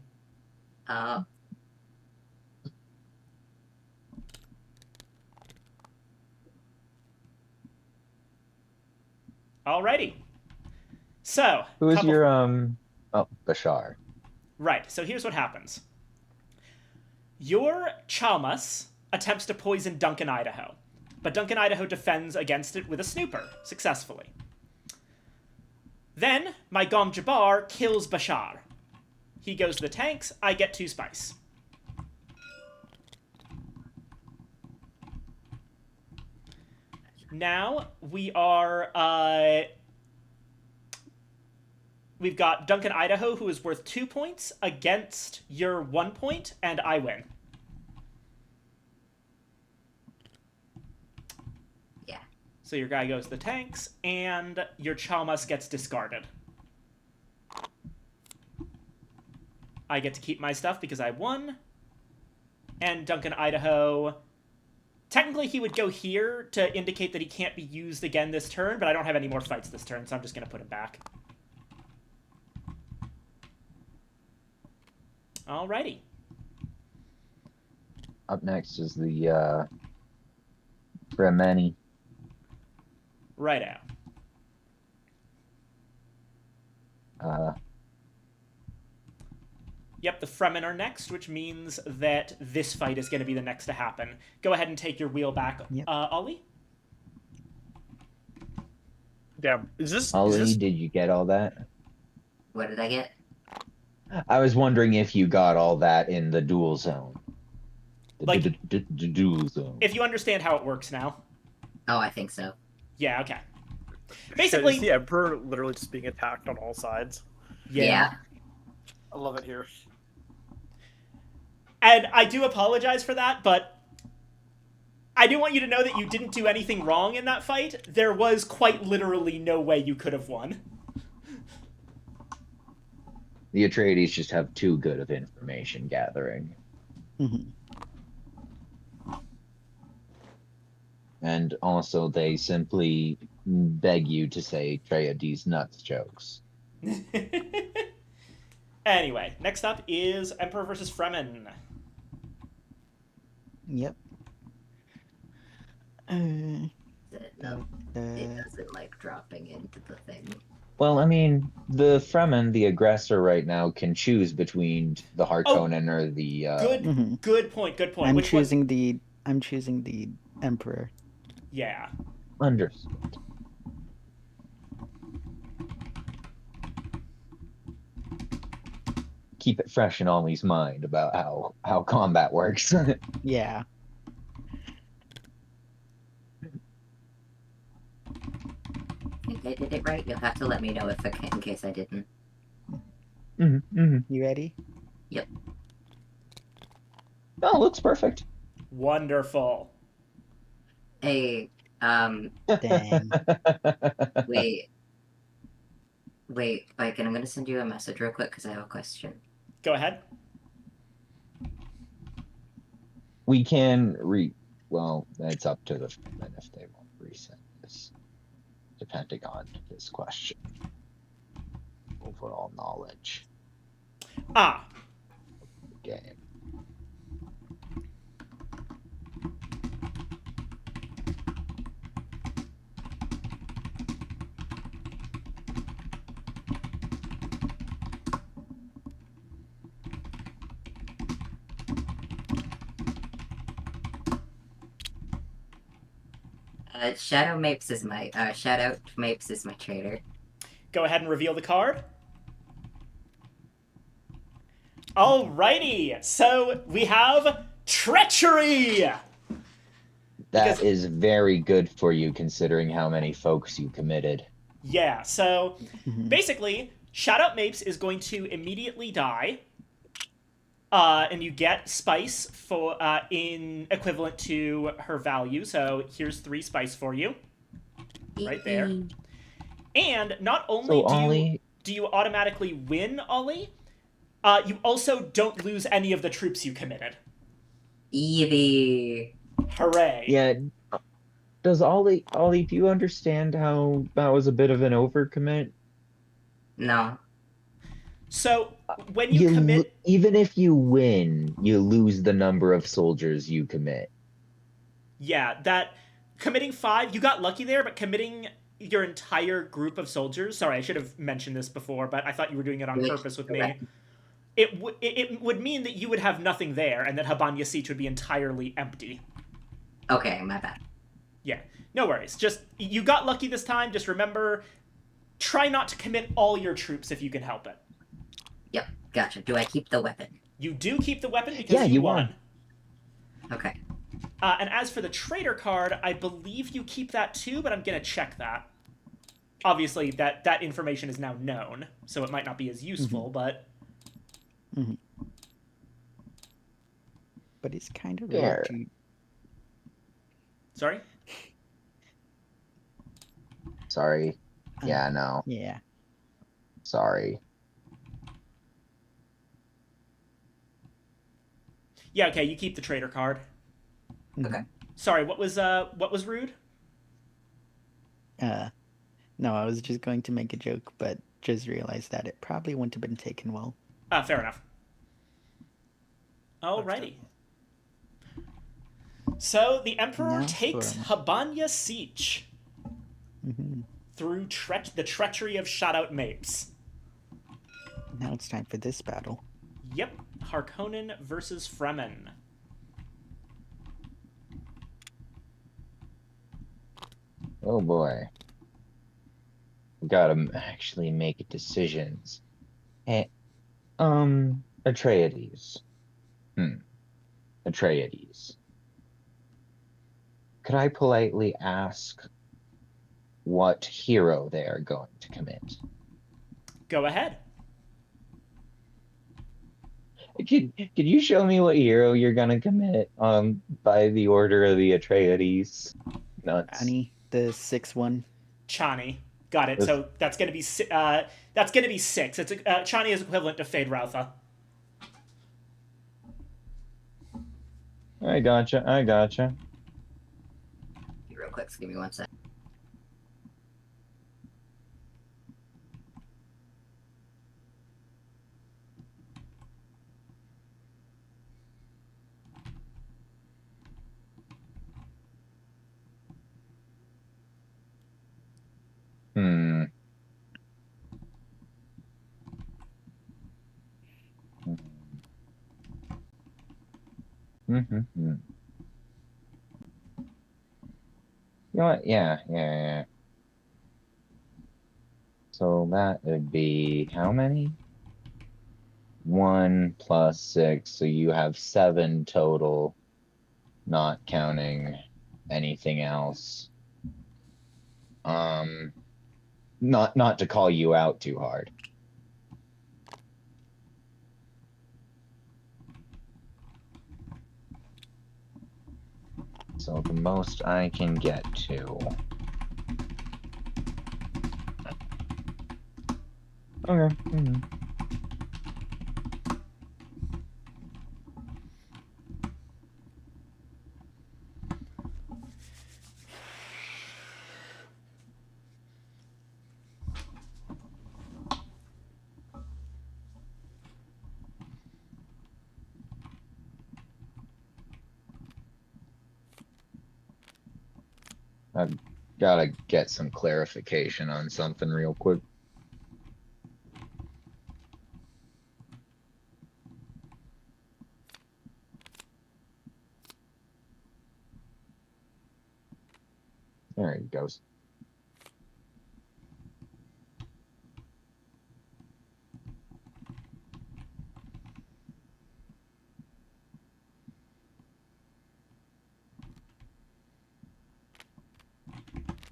Alrighty. So, Who is couple- your oh, Bashar. Right, so here's what happens. Your Chalmers attempts to poison Duncan Idaho, but Duncan Idaho defends against it with a snooper, successfully. Then, my Gom Jabbar kills Bashar. He goes to the tanks, I get 2 spice. Now, we are, we've got Duncan Idaho, who is worth 2 points, against your 1 point, and I win. Yeah. So your guy goes to the tanks, and your Chalmers gets discarded. I get to keep my stuff because I won. And Duncan Idaho... Technically, he would go here to indicate that he can't be used again this turn, but I don't have any more fights this turn, so I'm just going to put him back. Alrighty. Up next is the Fremeni. Righto. Yep, the Fremen are next, which means that this fight is going to be the next to happen. Go ahead and take your wheel back, Yep. Ollie. Damn. Ollie, did you get all that? What did I get? I was wondering if you got all that in the dual zone. Like- The dual zone. If you understand how it works now. Oh, I think so. Yeah, okay. Basically, Basically, is the Emperor literally just being attacked on all sides? Yeah. I love it here. And I do apologize for that, but I do want you to know that you didn't do anything wrong in that fight. There was quite literally no way you could have won. The Atreides just have too good of information gathering. Mhm. And also, they simply beg you to say Treyad's nuts jokes. Anyway, next up is Emperor versus Fremen. Yep. No, Uh, it doesn't like dropping into the thing. Well, I mean, the Fremen, the aggressor right now, can choose between the Harkonnen or the... Good point. I'm Which one? choosing the Emperor. Yeah. Understood. keep it fresh in Ollie's mind about how combat works. Yeah. I think I did it right. You'll have to let me know if in case I didn't. You ready? Oh, looks perfect. Wonderful. Hey, Dang. wait, Mike, and I'm gonna send you a message real quick because I have a question. Go ahead. We can well, it's up to the Freeman if they want to resend this, depending on his question. Overall knowledge Ah, of the game. Shadow Mapes is my Shadow Mapes is my trader. go ahead and reveal the card. Alrighty, so we have treachery. That Because- is very good for you considering how many folks you committed. Yeah, so Mhm. basically, Shout Out Mapes is going to immediately die. And you get spice for in equivalent to her value. So here's 3 spice for you, right there. And not only So Ollie, do you automatically win, Ollie, you also don't lose any of the troops you committed. Eevee. Hooray! yeah, does Ollie, do you understand how that was a bit of an overcommit? No. So when you commit, even if you win, you lose the number of soldiers you commit. yeah, that committing 5, you got lucky there, but committing your entire group of soldiers. Sorry, I should have mentioned this before, but I thought you were doing it on Wait, purpose with go me. back. It would mean that you would have nothing there, and that Habanya Siege would be entirely empty. Okay, my bad. Yeah, no worries. Just, you got lucky this time. Just remember, try not to commit all your troops if you can help it. Yep, gotcha. Do I keep the weapon? You do keep the weapon because Yeah, you you won. Okay. And as for the traitor card, I believe you keep that too, but I'm gonna check that. Obviously, that information is now known, so it might not be as useful, but... But it's kind of There. rude to. Sorry? Sorry. Yeah, no. Yeah. Sorry. Yeah, okay, you keep the traitor card. Okay. Sorry, what was rude? No, I was just going to make a joke, but just realized that it probably wouldn't have been taken well. Fair enough. Alrighty. So, the Emperor Now takes for- Habanya Siege Mhm. through the treachery of Shoutout Mapes. Now it's time for this battle. Yep, Harkonnen versus Fremen. Oh boy. We gotta actually make decisions. Hey, Atreides. Atreides. Could I politely ask what hero they are going to commit? Go ahead. Could you show me what hero you're gonna commit by the order of the Atreides? Nuts. Annie, the 6-1. Chani. Got it. So that's gonna be 6. It's Chani is equivalent to Fade Routha. I gotcha. Real quick, so give me 1 sec. Hmm. Mm-hmm. You know what? Yeah. So that would be how many? 1 plus 6, so you have 7 total, not counting anything else. Not to call you out too hard. So the most I can get to. Okay. I've gotta get some clarification on something real quick. There he goes.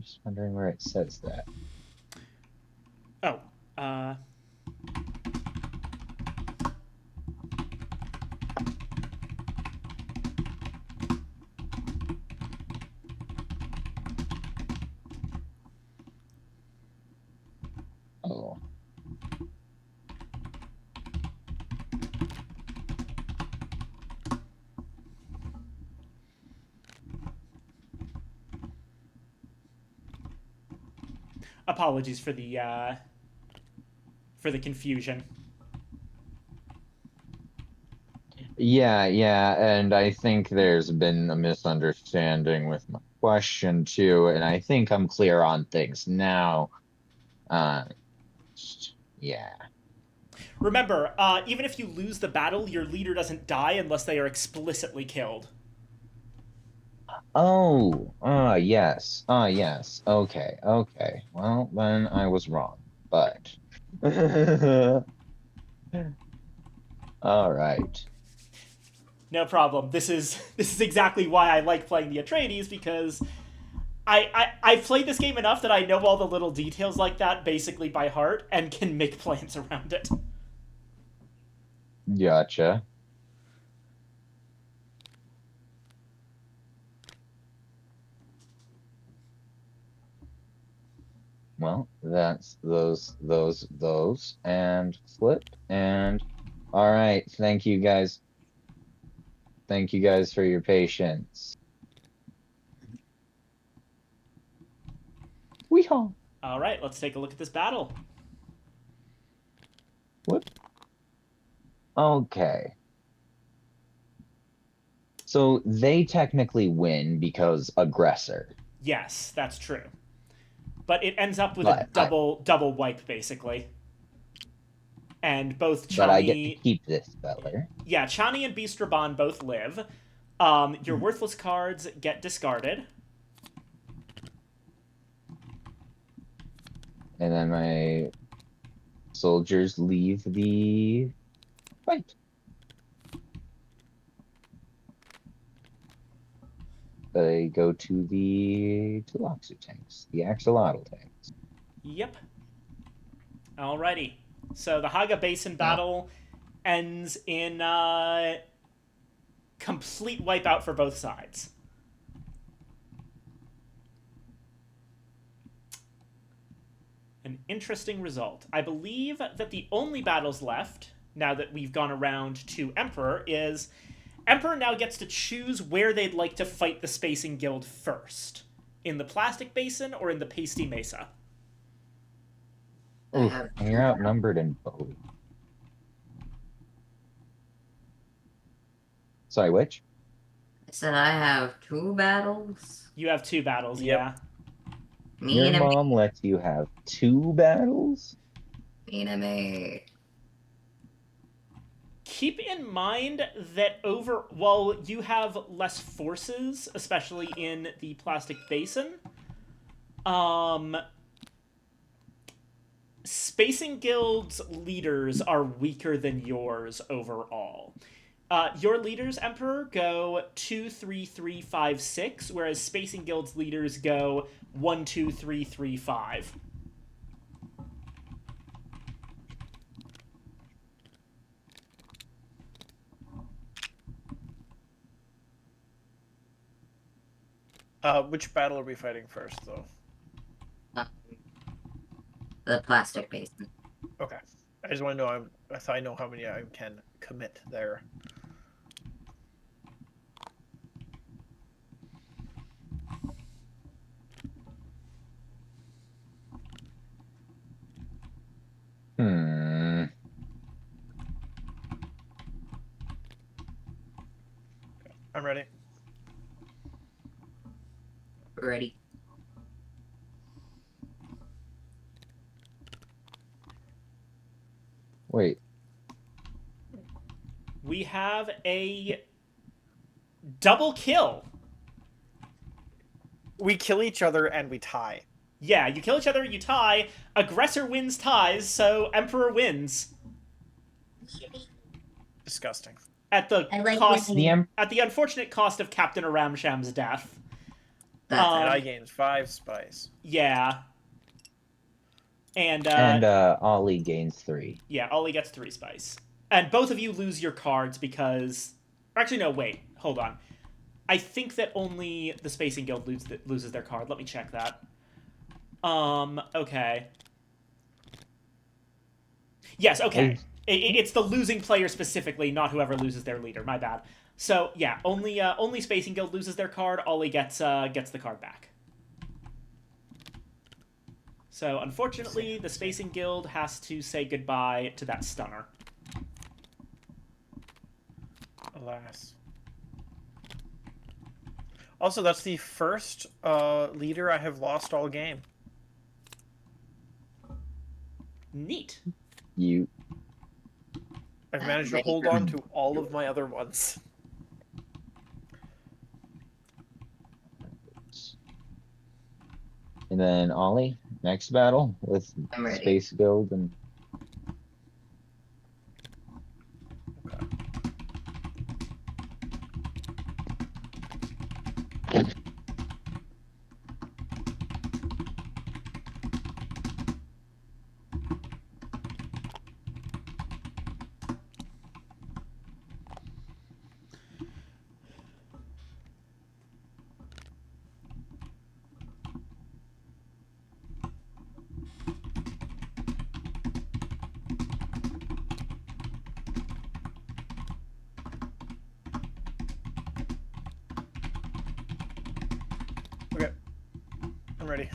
Just wondering where it says that. Oh, Oh. apologies for the confusion. Yeah, and I think there's been a misunderstanding with my question too, and I think I'm clear on things now. Uh, yeah. Remember, even if you lose the battle, your leader doesn't die unless they are explicitly killed. Oh, yes. Yes. Okay. Well, then I was wrong, but all right. No problem. This is exactly why I like playing the Atreides, because I've played this game enough that I know all the little details like that basically by heart and can make plans around it. Gotcha. Well, that's those, and flip, and all right. Thank you guys. Thank you guys for your patience. Weehaw. All right, let's take a look at this battle. What? Okay. So they technically win because aggressor. Yes, that's true. But it ends up with a But double wipe basically. And both I get to Chani, keep this feller. yeah, Chani and Beast Raban both live. Your worthless cards get discarded. And then my soldiers leave the fight. They go to the Tulaxu tanks, the axolotl tanks. Yep. Alrighty. So the Haga Basin battle ends in complete wipeout for both sides. An interesting result. I believe that the only battles left, now that we've gone around to Emperor, is Emperor now gets to choose where they'd like to fight the Spacing Guild first. In the Plastic Basin or in the Pasty Mesa? Oof, and you're outnumbered in both. Sorry, which? I said I have 2 battles. You have 2 battles, Yep. yeah. Your mom lets you have 2 battles? Me. Keep in mind that while you have less forces, especially in the Plastic Basin, Spacing Guild's leaders are weaker than yours overall. Your leaders, Emperor, go 2, 3, 3, 5, 6, whereas Spacing Guild's leaders go 1, 2, 3, 3, 5. Which battle are we fighting first, though? The plastic basin. Okay. I just want to know. I thought I know how many I can commit there. Hmm. I'm ready. Ready? Wait. We have a double kill. We kill each other and we tie. Yeah, you kill each other, you tie. Aggressor wins ties, so Emperor wins. Disgusting. At the I like cost, winning. at the unfortunate cost of Captain Aramsham's death. That's And I Um, gained 5 spice. Yeah. And Ollie gains 3. yeah, Ollie gets 3 spice. And both of you lose your cards because... Actually, no, wait. Hold on. I think that only the Spacing Guild loses their card. Let me check that. Okay. Yes, okay. It's the losing player specifically, not whoever loses their leader. My bad. So, yeah, only Spacing Guild loses their card. Ollie gets the card back. So, unfortunately, the Spacing Guild has to say goodbye to that stunner. Alas. Also, that's the first leader I have lost all game. Neat. You. I've managed to hold on to all of my other ones. And then Ollie, next battle with I'm ready. Space Guild and Okay. I'm ready.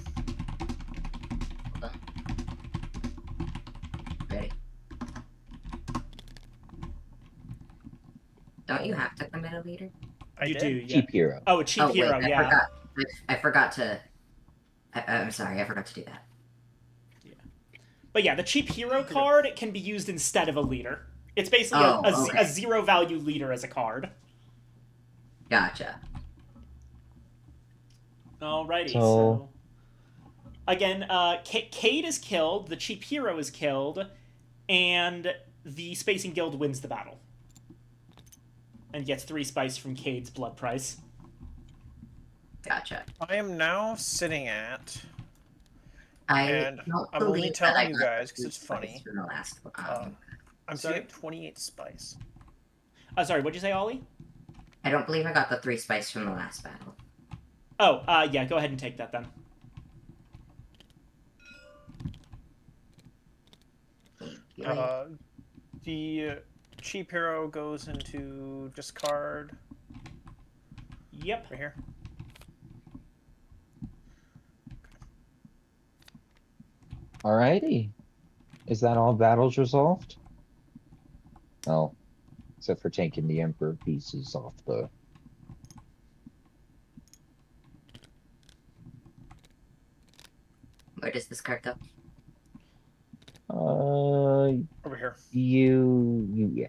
Ready. Don't you have to commit a leader? You do, yeah. Cheap Hero. Oh, a cheap Oh, hero, wait, yeah. I forgot to... I'm sorry, I forgot to do that. But yeah, the cheap hero card can be used instead of a leader. It's basically okay. a zero value leader as a card. Gotcha. Alrighty, So- so... Again, Cade is killed, the cheap hero is killed, and the Spacing Guild wins the battle. And gets 3 spice from Cade's blood price. Gotcha. I am now sitting at... I And don't I'm only believe telling that I you got guys the 'cause it's spice funny. from the last one. I'm Sorry? sitting at 28 spice. Sorry, what'd you say, Ollie? I don't believe I got the 3 spice from the last battle. Oh, yeah, go ahead and take that then. Thank you. The cheap hero goes into discard Yep. right here. Alrighty. Is that all battles resolved? Well, except for taking the Emperor pieces off the. Where does this card go? Over here. Yeah.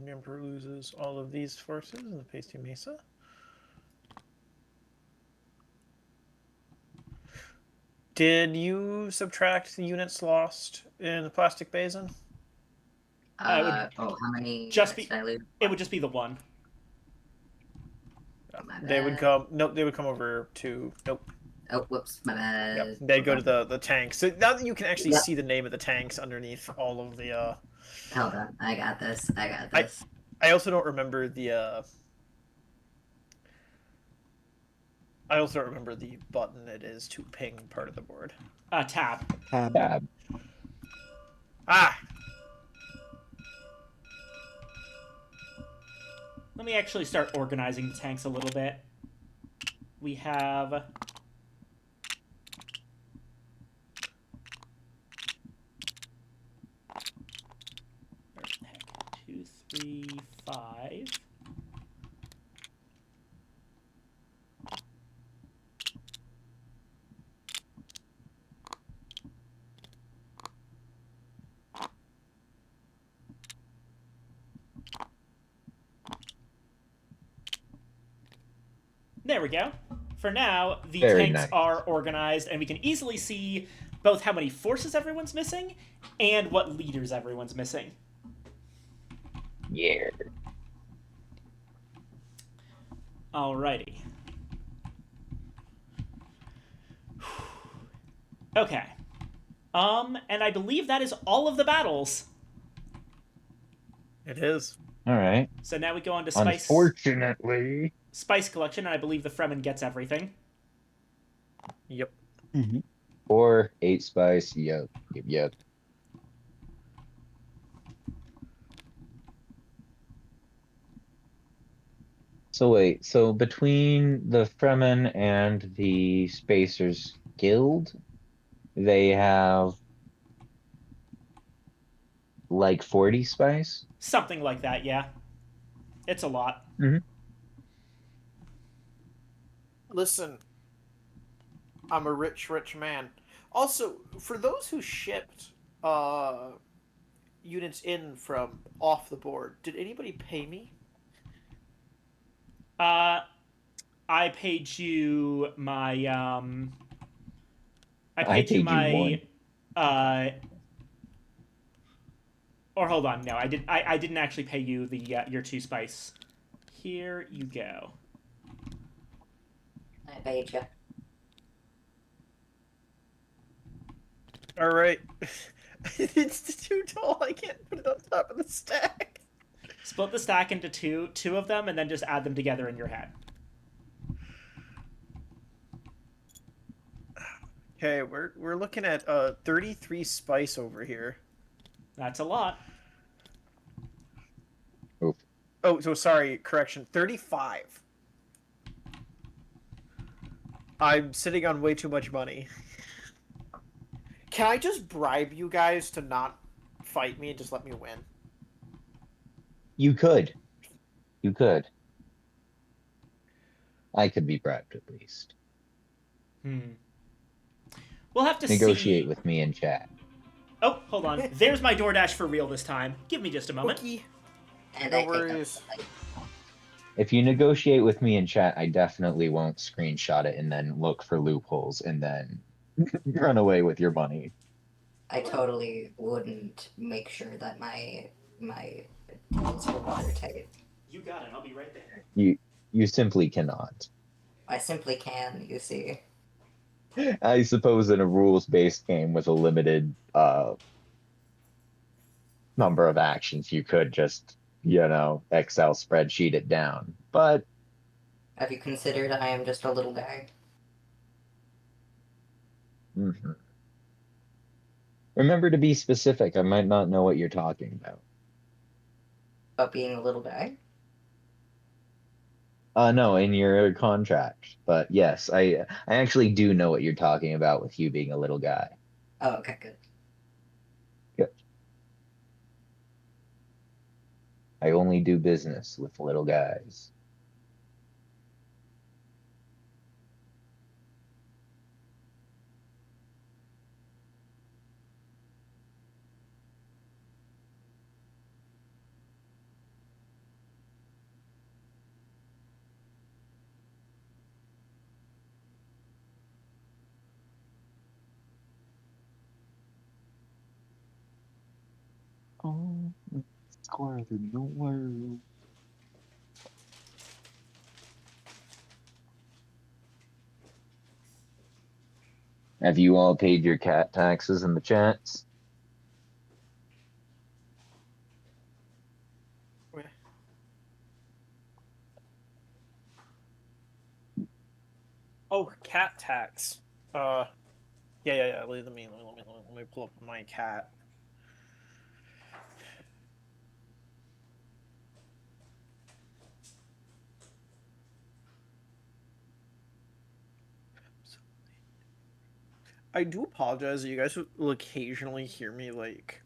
The Emperor loses all of these forces in the Pasty Mesa. Did you subtract the units lost in the plastic basin? It would How many just units be. did I lose? It would just be the one. My They would bad. come. Nope. They would come over to. Nope. Oh, whoops, my Yep. bad. They'd go to the tanks. So now that you can actually Yep. see the name of the tanks underneath all of the. Hold on, I got this. I got I this. I also don't remember the. I also don't remember the button it is to ping part of the board. Tab. Tab. Ah. Let me actually start organizing the tanks a little bit. We have... Where the heck? 2, 3, 5. There we go. For now, the Very tanks nice. are organized, and we can easily see both how many forces everyone's missing and what leaders everyone's missing. Yeah. Alrighty. Okay. And I believe that is all of the battles. It is. All right. So now we go on to Unfortunately. Spice Collection, and I believe the Fremen gets everything. Yep. Mm-hmm. Or 8 spice. Yep. Yep. So wait, so between the Fremen and the Spacers Guild, they have like 40 spice? Something like that, yeah. It's a lot. Mm-hmm. Listen, I'm a rich, rich man. Also, for those who shipped units in from off the board, did anybody pay me? I paid you my, I I paid you paid you my, 1. uh... Or hold on, no, I didn't actually pay you the your 2 spice. Here you go. I paid you. All right. It's too tall. I can't put it on top of the stack. Split the stack into two of them, and then just add them together in your head. Okay, we're looking at 33 spice over here. That's a lot. Oof. Oh, so sorry, correction. 35. I'm sitting on way too much money. Can I just bribe you guys to not fight me and just let me win? You could. You could. I could be bribed at least. We'll have to Negotiate see. with me in chat. Oh, hold on. There's my DoorDash for real this time. Give me just a moment. Okay. And No I picked up worries. like, If you negotiate with me in chat, I definitely won't screenshot it and then look for loopholes and then run away with your money. I totally wouldn't make sure that my deals were watertight. You got it. I'll be right there. You simply cannot. I simply can, you see. I suppose in a rules-based game with a limited number of actions, you could just, Excel spreadsheet it down. But Have you considered I am just a little guy? mhm. Remember to be specific. I might not know what you're talking about. About being a little guy? No, in your contract. But yes, I actually do know what you're talking about with you being a little guy. Oh, okay, good. Good. I only do business with little guys. Oh, it's farther in the world. Have you all paid your cat taxes in the chats? Oh, cat tax. Yeah. Let me pull up my cat. I do apologize. You guys will occasionally hear me like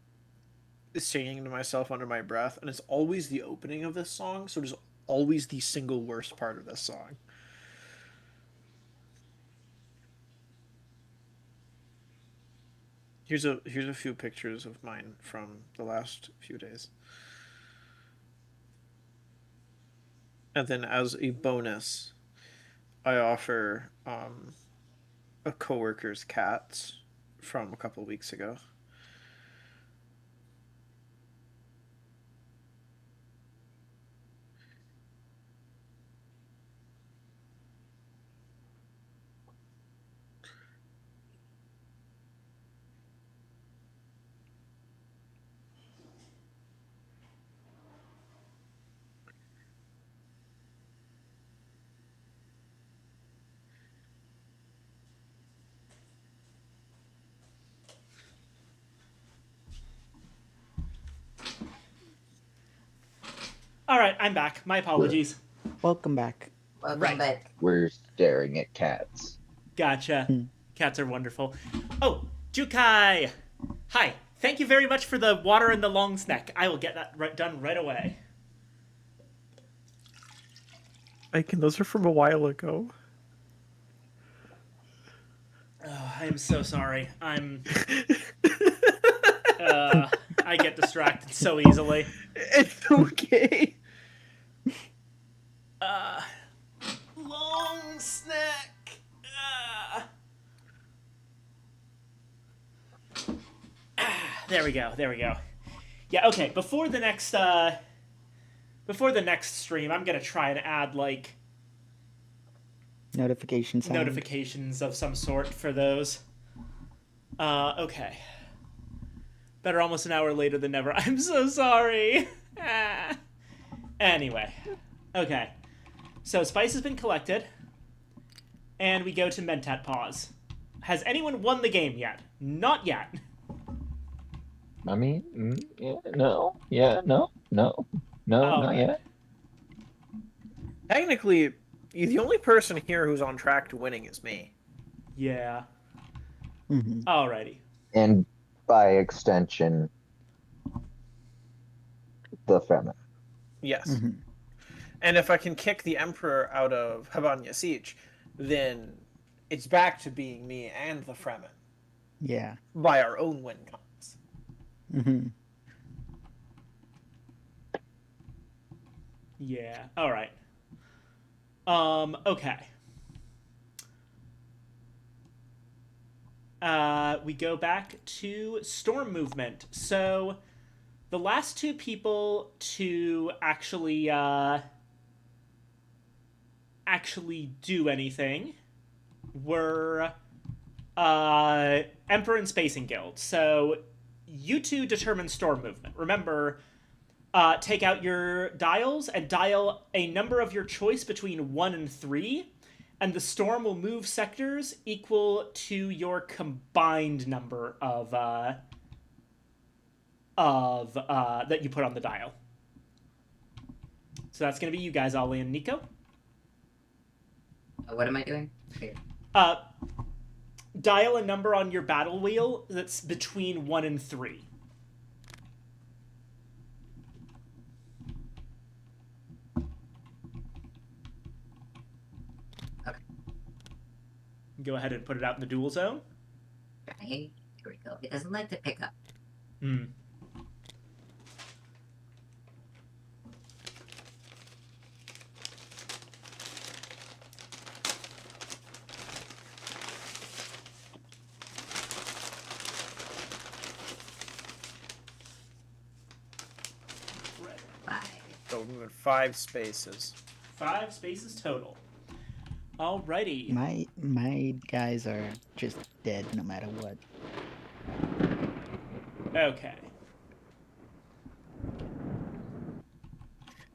singing to myself under my breath, and it's always the opening of this song, so it is always the single worst part of this song. Here's a few pictures of mine from the last few days. And then as a bonus, I offer a coworker's cats from a couple weeks ago. All right, I'm back. My apologies. Welcome back. Welcome Right. back. We're staring at cats. Gotcha. Hmm. Cats are wonderful. Oh, Jukai! Hi. Thank you very much for the water and the long snack. I will get that done right away. Aiken, those are from a while ago. Oh, I am so sorry. I get distracted so easily. It's okay. Long snack. There we go. Yeah. Okay. Before the next stream, I'm gonna try and add like Notification sound. notifications of some sort for those. Okay. Better almost an hour later than never. I'm so sorry. Anyway. Okay. So Spice has been collected. And we go to Mentat Pause. Has anyone won the game yet? Not yet. I mean, yeah, no, not Alright. yet. Technically, the only person here who's on track to winning is me. Yeah. Mm-hmm. Alrighty. And by extension, the Fremen. Yes. Mm-hmm. And if I can kick the Emperor out of Habanya Siege, then it's back to being me and the Fremen Yeah. by our own win counts. Mm-hmm. Yeah. Alright. Okay. We go back to storm movement. So the last two people to actually do anything were Emperor and Spacing Guild. So you two determine storm movement. Remember, take out your dials and dial a number of your choice between 1 and 3, and the storm will move sectors equal to your combined number of that you put on the dial. So that's going to be you guys, Ollie and Nico. What am I doing? Here. Dial a number on your battle wheel that's between 1 and 3. Okay. Go ahead and put it out in the duel zone. Right. Here we go. It doesn't like to pick up. Hmm. 5 spaces. 5 spaces total. Alrighty. My guys are just dead no matter what. Okay.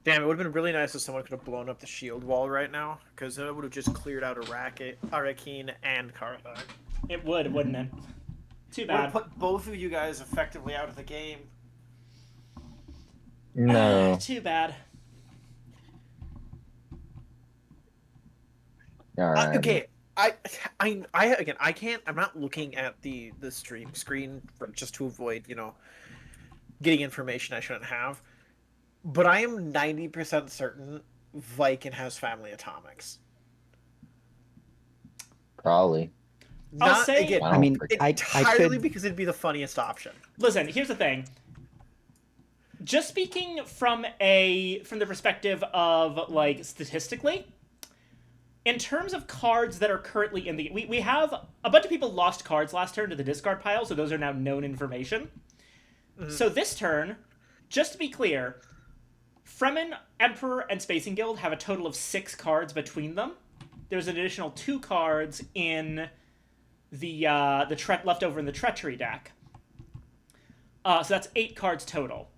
Damn, it would have been really nice if someone could have blown up the shield wall right now, because then it would have just cleared out Arakeen and Karthag. It would, wouldn't it? Too Would have bad. put both of you guys effectively out of the game. No. Too bad. All right. Okay, I can't. I'm not looking at the stream screen just to avoid getting information I shouldn't have. But I am 90% certain Viking has family atomics. Probably. I'll Not say- again. I mean, I entirely could. because it'd be the funniest option. Listen, here's the thing. Just speaking from the perspective of like statistically, in terms of cards that are currently in the we have a bunch of people lost cards last turn to the discard pile, so those are now known information. Mm-hmm. So this turn, just to be clear, Fremen, Emperor, and Spacing Guild have a total of 6 cards between them. There's an additional 2 cards in the left over in the Treachery deck. So that's 8 cards total.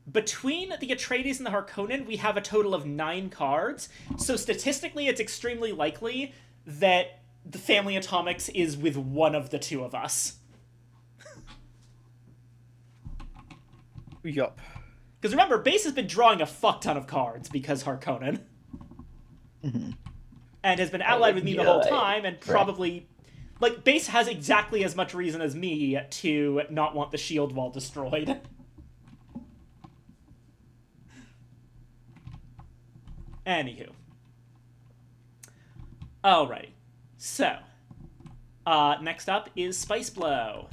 Between the Atreides and the Harkonnen, we have a total of 9 cards. So statistically, it's extremely likely that the Family Atomics is with one of the 2 of us. Yup. Because remember, Base has been drawing a fuck ton of cards because Harkonnen. Mm-hmm. And has been allied with me the whole yeah. time, and probably... Like, Base has exactly as much reason as me to not want the shield wall destroyed. Anywho. Alrighty. So, next up is Spice Blow.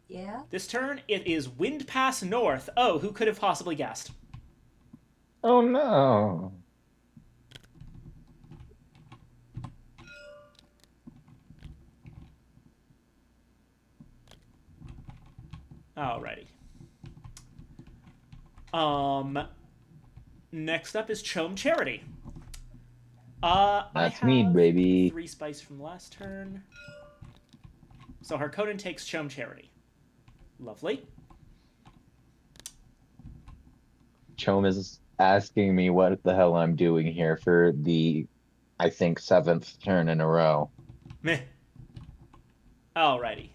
Yeah? This turn, it is Wind Pass North. Oh, who could have possibly guessed? Oh no. Alrighty. Next up is Chome Charity. That's I me, have baby. 3 spice from last turn. So Harkonnen takes Chome Charity. Lovely. Chome is asking me what the hell I'm doing here for the, I think, 7th turn in a row. Meh. Alrighty.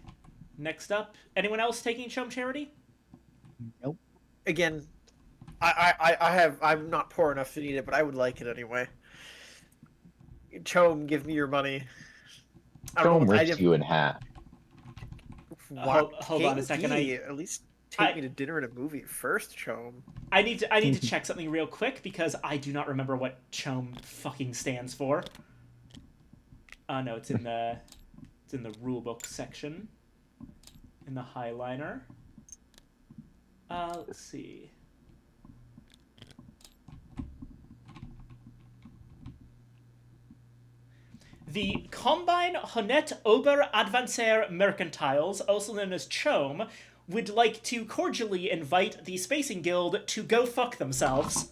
Next up, anyone else taking Chome Charity? Nope. Again, I'm not poor enough to need it, but I would like it anyway. Chome, give me your money. Chome rips you in half. Hold on a second, At least take me to dinner and a movie first, Chome. I need to check something real quick because I do not remember what Chome fucking stands for. No, it's in the rulebook section. In the highliner. Let's see. The Combine Honnête Ober Advancer Mercantiles, also known as CHOME, would like to cordially invite the Spacing Guild to go fuck themselves.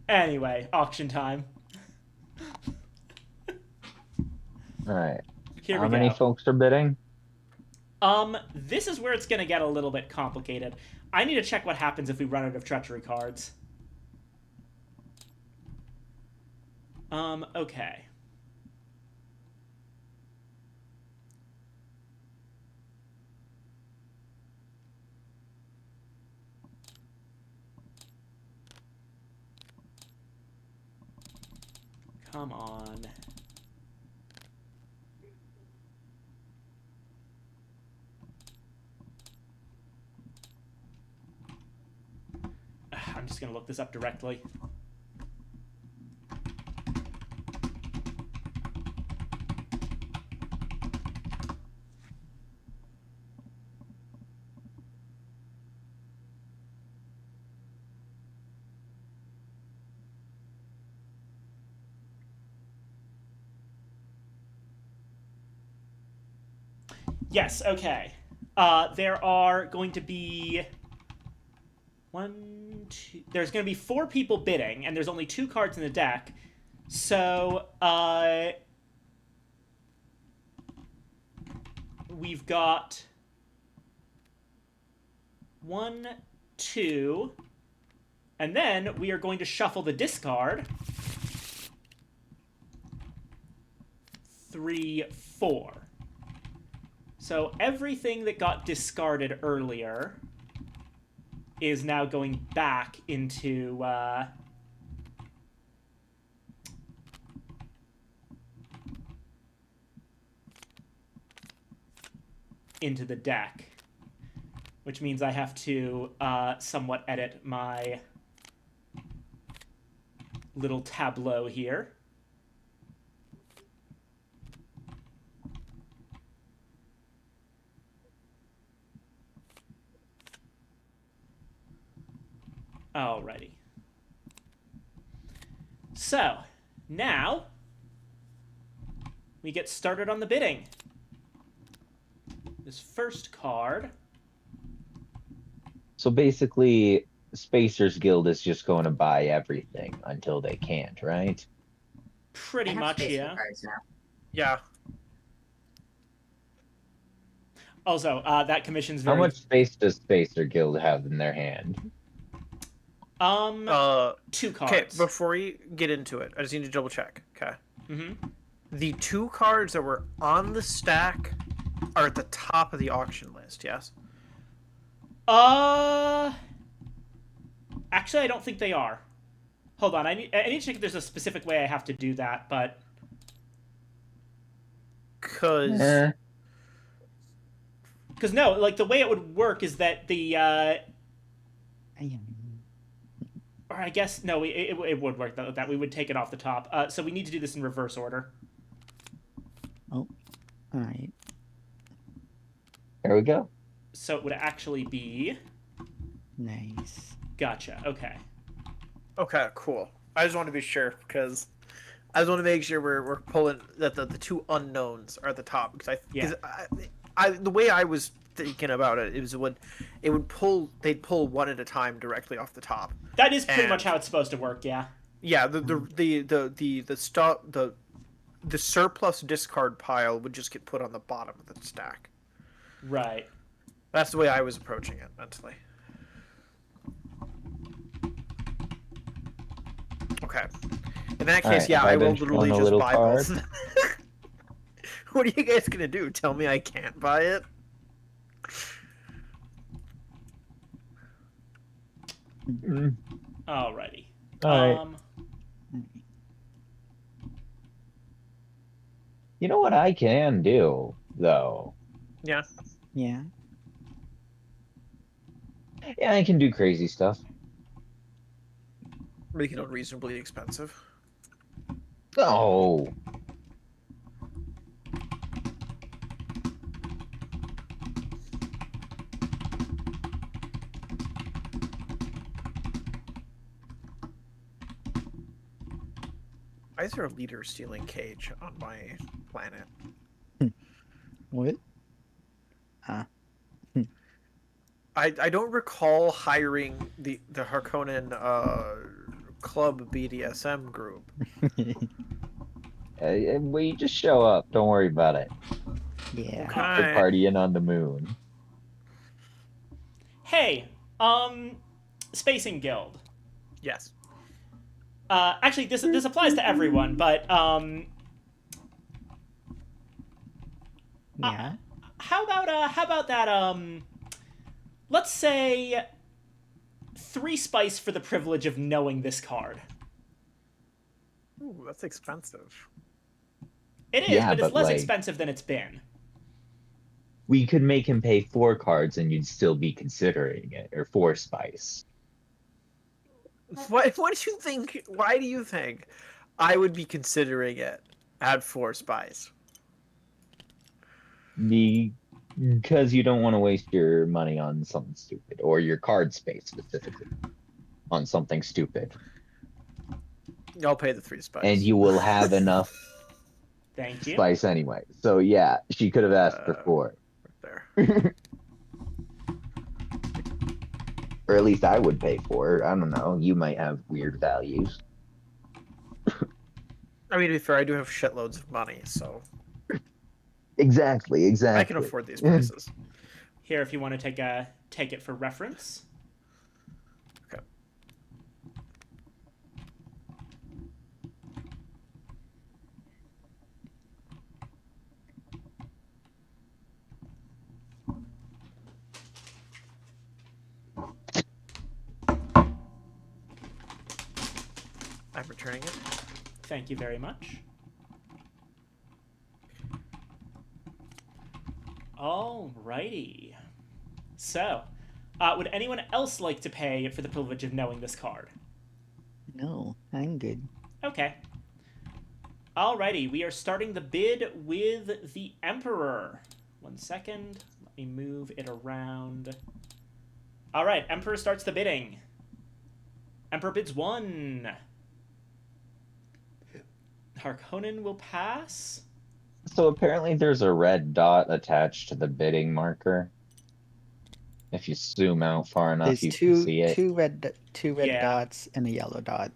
Anyway, auction time. All right. Here How we many go. folks are bidding? This is where it's gonna get a little bit complicated. I need to check what happens if we run out of treachery cards. Okay. Come on. I'm just gonna look this up directly. Yes, okay. There are going to be one, two. There's going to be 4 people bidding, and there's only 2 cards in the deck. So, we've got 1, 2, and then we are going to shuffle the discard. 3, 4. So everything that got discarded earlier is now going back into the deck, which means I have to somewhat edit my little tableau here. Alrighty. So, now we get started on the bidding. This first card. So basically, Spacers Guild is just going to buy everything until they can't, right? Pretty I have much, space for yeah. cards now. Yeah. Also, that commission's How very... much space does Spacer Guild have in their hand? 2 cards. Okay, before we get into it, I just need to double check. Okay. Mm-hmm. The 2 cards that were on the stack are at the top of the auction list, yes? Actually, I don't think they are. Hold on, I need to check if there's a specific way I have to do that, but... Because... Because no, like, the way it would work is that the, or I guess, no, it would work that we would take it off the top. So we need to do this in reverse order. Oh, all right. There we go. So it would actually be... Nice. Gotcha, okay. Okay, cool. I just want to be sure, because I just want to make sure we're pulling that the 2 unknowns are at the top, because the way I was thinking about it, they'd pull one at a time directly off the top. That is pretty much how it's supposed to work, yeah. Yeah, the surplus discard pile would just get put on the bottom of the stack. Right. That's the way I was approaching it mentally. Okay. In that case, Alright, yeah, have I I will been literally shown a just little buy card? both. What are you guys gonna do? Tell me I can't buy it? Alrighty. Alright. You know what I can do, though? Yeah. Yeah. Yeah, I can do crazy stuff. Make it unreasonably expensive. Oh. Why is there a leader stealing cage on my planet? What? I don't recall hiring the Harkonnen club BDSM group. We just show up. Don't worry about it. Yeah. We're Okay. partying on the moon. Hey, Spacing Guild. Yes. Actually, this applies to everyone, but Yeah. how about that let's say 3 spice for the privilege of knowing this card. Ooh, that's expensive. It is, Yeah, but it's but, less like- expensive than it's been. We could make him pay 4 cards and you'd still be considering it, or 4 spice. What do you think? Why do you think I would be considering it at 4 spice? Because you don't want to waste your money on something stupid, or your card space specifically on something stupid. I'll pay the 3 spice. And you will have enough Thank you. spice anyway. So yeah, she could have asked for 4. There. Or at least I would pay for it. I don't know. You might have weird values. I mean, to be fair, I do have shitloads of money, so Exactly, I can exactly. afford these prices. Here, if you want to take it for reference. Okay. I'm returning it. Thank you very much. Alrighty. So, would anyone else like to pay for the privilege of knowing this card? No, I'm good. Okay. Alrighty, we are starting the bid with the Emperor. 1 second. Let me move it around. Alright, Emperor starts the bidding. Emperor bids 1. Harkonnen will pass. So apparently there's a red dot attached to the bidding marker. If you zoom out far enough, There's you can see it. two red Yeah. dots and a yellow dot.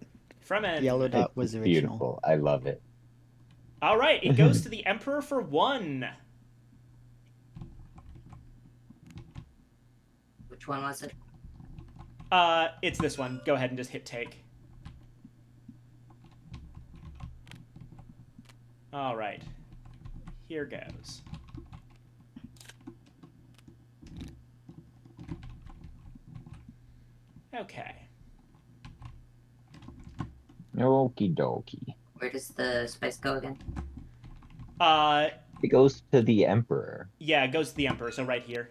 Fremen. The yellow dot was It's original. beautiful. I love it. Alright, it goes to the Emperor for 1. Which one was it? It's this one. Go ahead and just hit take. Alright. Here goes. Okay. Okie dokie. Where does the spice go again? It goes to the Emperor. Yeah, it goes to the Emperor, so right here.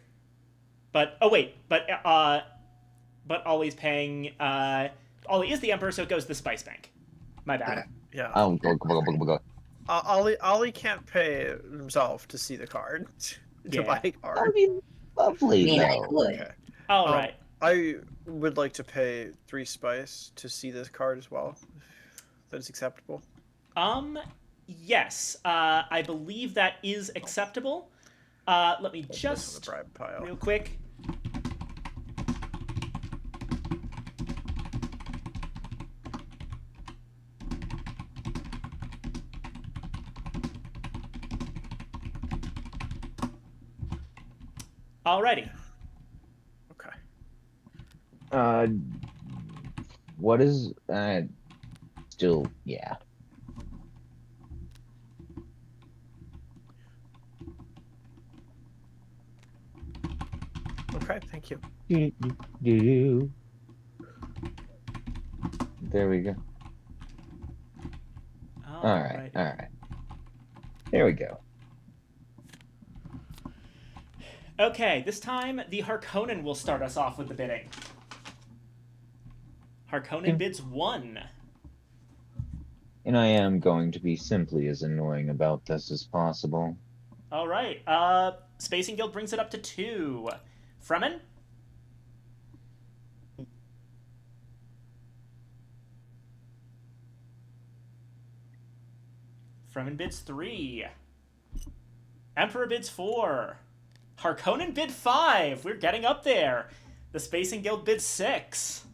But, oh wait, but Ollie's paying, Ollie is the Emperor, so it goes to the Spice Bank. My bad. Okay. Yeah. Oh, go. Ollie can't pay himself to see the card. To Yeah. buy a That card. would be lovely, I mean, I though. could. Okay. Alright. I would like to pay 3 spice to see this card as well. If that is acceptable. Yes. I believe that is acceptable. Let me This on the just, bribe pile. real quick. Alrighty. Okay. What is still yeah. Okay, thank you. There we go. All right. There we go. Okay, this time the Harkonnen will start us off with the bidding. Harkonnen bids 1. And I am going to be simply as annoying about this as possible. Alright, Spacing Guild brings it up to 2. Fremen? Fremen bids 3. Emperor bids 4. Harkonnen bid 5. We're getting up there. The Spacing Guild bids 6.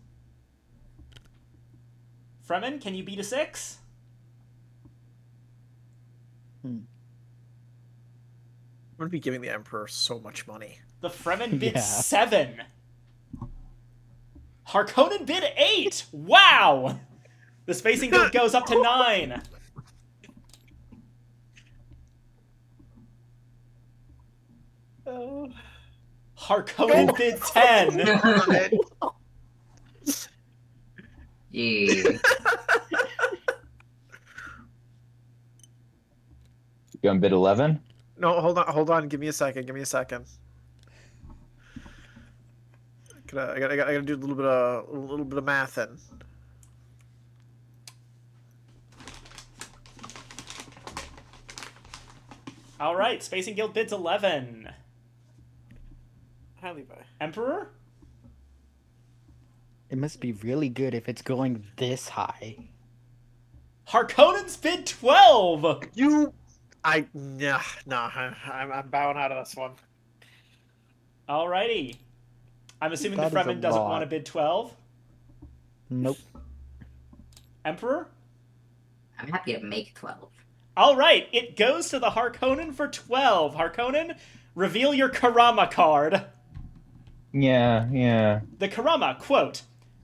Fremen, can you beat a 6? I'm gonna be giving the Emperor so much money. The Fremen bid Yeah. 7. Harkonnen bid 8. Wow. The Spacing Guild goes up to 9. Harkonnen bid 10. Gee. You on bid 11? No, hold on. Give me a second. I gotta do a little bit of math in. All right, Spacing Guild bids 11. Hi, Levi. Emperor? It must be really good if it's going this high. Harkonnen's bid 12. You I'm bowing out of this one. Alrighty. I'm assuming the That is a Fremen doesn't want to lot. bid 12. Nope. Emperor? I'm happy to make 12. Alright, it goes to the Harkonnen for 12. Harkonnen, reveal your Karama card. Yeah. The Karama, quote,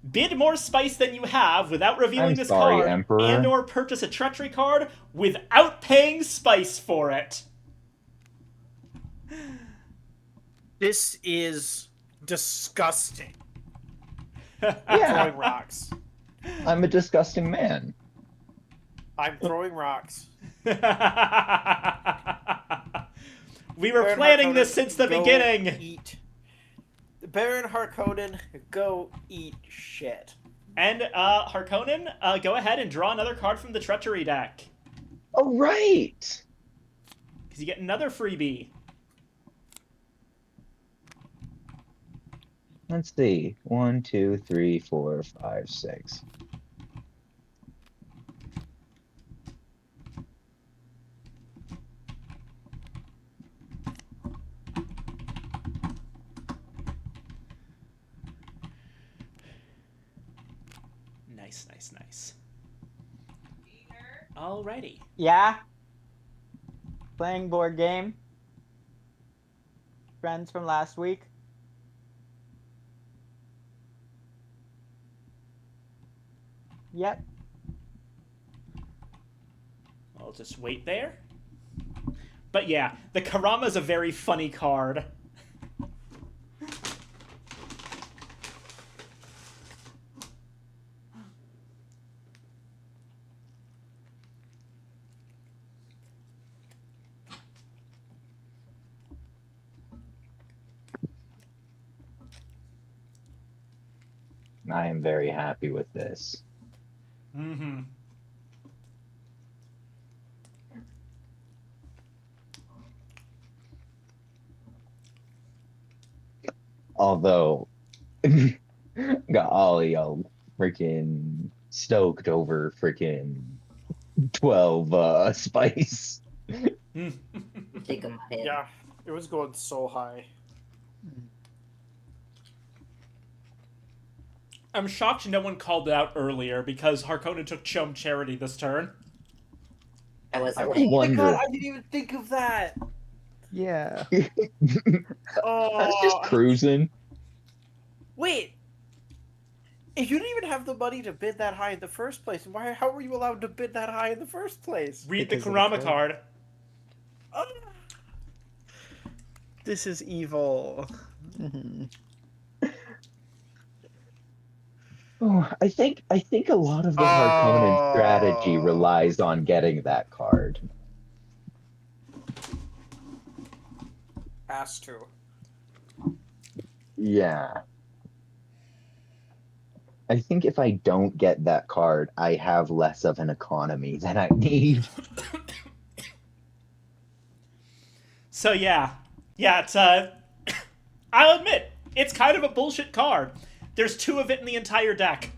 bid more spice than you have without revealing I'm this sorry, card, Emperor. and or purchase a treachery card without paying spice for it. This is disgusting. Yeah. Throwing rocks. I'm a disgusting man. I'm throwing rocks. We were Baron planning Harkonnen, this since the go beginning. Eat. Baron Harkonnen, go eat shit. And Harkonnen, go ahead and draw another card from the treachery deck. Oh, right. Because you get another freebie. Let's see. 1, 2, 3, 4, 5, 6. Nice. Alrighty. Yeah. Playing board game. Friends from last week. Yep. I'll just wait there. But yeah, the Karama's a very funny card. I am very happy with this. Mm-hmm. Although, got all of y'all freaking stoked over freaking 12 spice. Think of my head. Yeah, it was going so high. I'm shocked no one called it out earlier because Harkonnen took Chum Charity this turn. I was I late. Oh my wonder. god, I didn't even think of that. Yeah. Oh, I was just cruising. Wait. If you didn't even have the money to bid that high in the first place, how were you allowed to bid that high in the first place? Read Because the of the Karama card. card. Ah. This is evil. Mhm. Oh, I think a lot of the Harkonnen strategy relies on getting that card. Has to. Yeah. I think if I don't get that card, I have less of an economy than I need. So yeah, it's I'll admit it's kind of a bullshit card. There's 2 of it in the entire deck.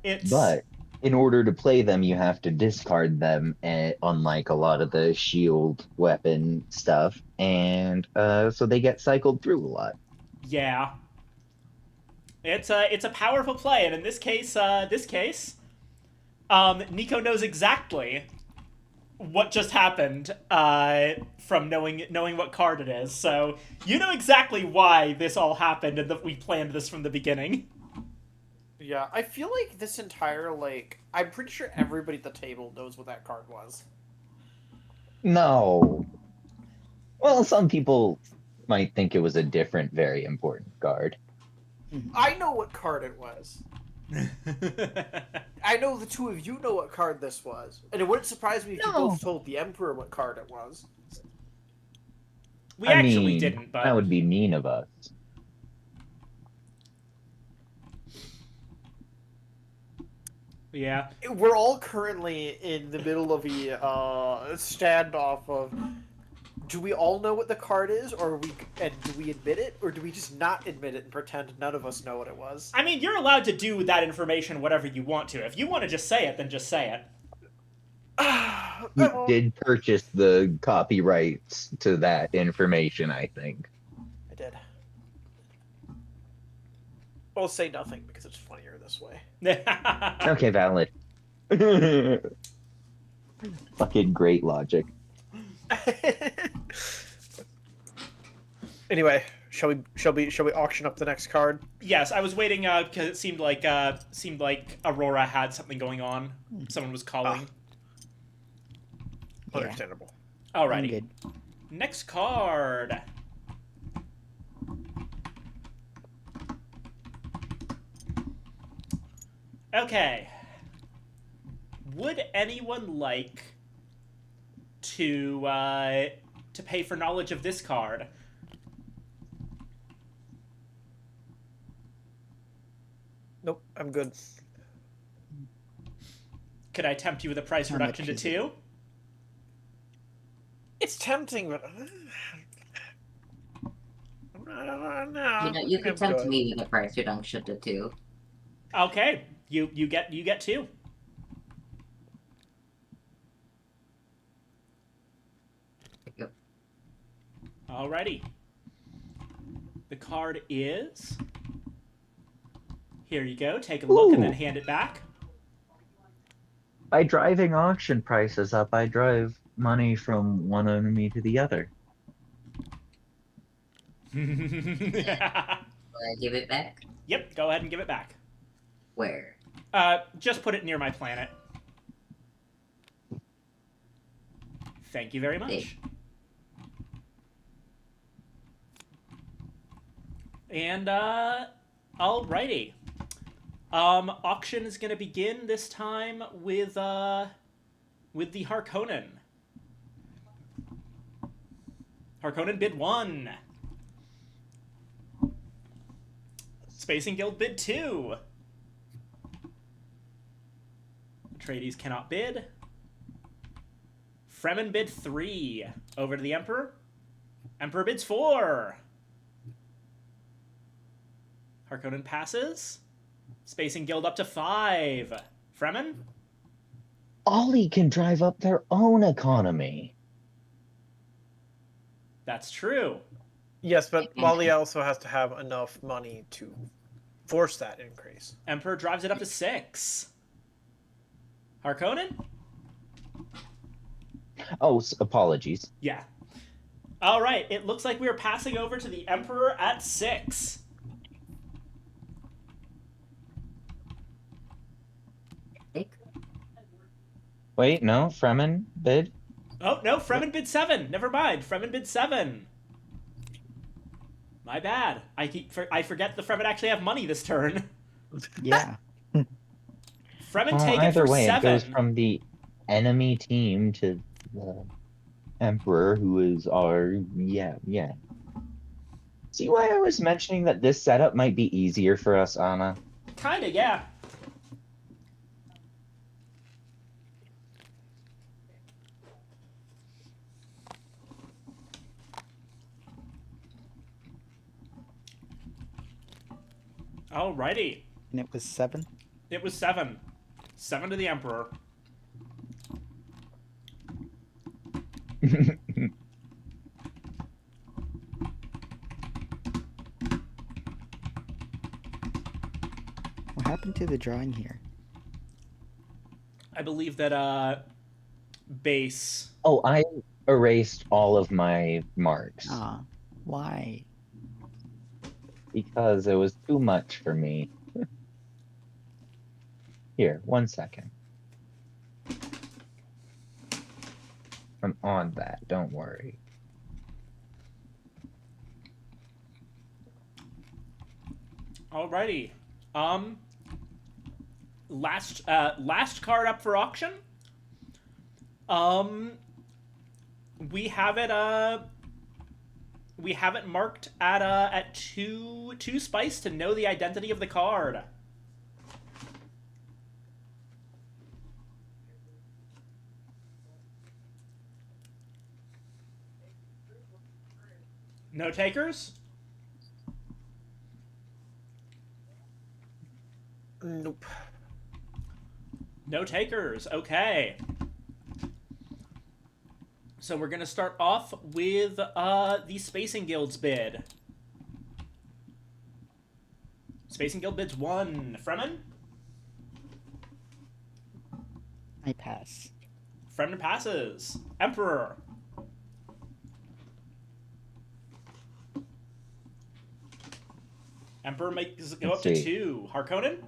It's But in order to play them, you have to discard them, unlike a lot of the shield weapon stuff, and so they get cycled through a lot. yeah. It's a powerful play, and in this case, Nico knows exactly what just happened from knowing what card it is. So you know exactly why this all happened and that we planned this from the beginning. Yeah, I feel like this entire, I'm pretty sure everybody at the table knows what that card was. No. Well, some people might think it was a different, very important card. I know what card it was. I know the 2 of you know what card this was. And it wouldn't surprise me if you both told the Emperor what card it was. We I actually mean, didn't, but that would be mean of us. yeah. We're all currently in the middle of a standoff of do we all know what the card is, or do we admit it, or do we just not admit it and pretend none of us know what it was? I mean, you're allowed to do with that information whatever you want to. If you want to just say it, then just say it. You did purchase the copyrights to that information, I think. I did. I'll say nothing because it's funnier this way. Okay, valid. Fucking great logic. Anyway, shall we auction up the next card? Yes, I was waiting because it seemed like Aurora had something going on. Someone was calling. Yeah. Understandable. I'm Alrighty. good. Next card. Okay. Would anyone like to pay for knowledge of this card? Nope, I'm good. Could I tempt you with a price How reduction much to is it? 2? It's tempting, but no. You know, you I'm could tempt good. me with a price reduction to 2. Okay, you get 2. Yep. Alrighty. The card is. Here you go. Take a look and then Ooh. hand it back. By driving auction prices up, I drive money from one enemy to the other. Will I give it back? Yep, go ahead and give it back. Where? Just put it near my planet. Thank you very much. And, alrighty. Auction is gonna begin this time with the Harkonnen. Harkonnen bid 1. Spacing Guild bid 2. Atreides cannot bid. Fremen bid 3. Over to the Emperor. Emperor bids 4. Harkonnen passes. Spacing Guild up to 5. Fremen? Ollie can drive up their own economy. That's true. Yes, but Wally also has to have enough money to force that increase. Emperor drives it up to 6. Harkonnen? Oh, apologies. Yeah. Alright, it looks like we are passing over to the Emperor at 6. Wait, no, Fremen bid? Oh, no, Fremen bid 7. Never mind. Fremen bid 7. My bad. I forget the Fremen actually have money this turn. Yeah. Fremen Well, take it either for way, 7. it goes from the enemy team to the Emperor, who is our... Yeah. See why I was mentioning that this setup might be easier for us, Anna? Kinda, yeah. Alrighty. And it was 7. It was 7. 7 to the Emperor. What happened to the drawing here? I believe that, base... Oh, I erased all of my marks Ah, why? because it was too much for me. Here, 1 second. I'm on that, don't worry. Alrighty. Last card up for auction. We have it marked at 2 spice to know the identity of the card. No takers? Nope. No takers. Okay. So we're going to start off with the Spacing Guild's bid. Spacing Guild bids 1. Fremen? I pass. Fremen passes. Emperor? Emperor makes it go up to 2. Harkonnen?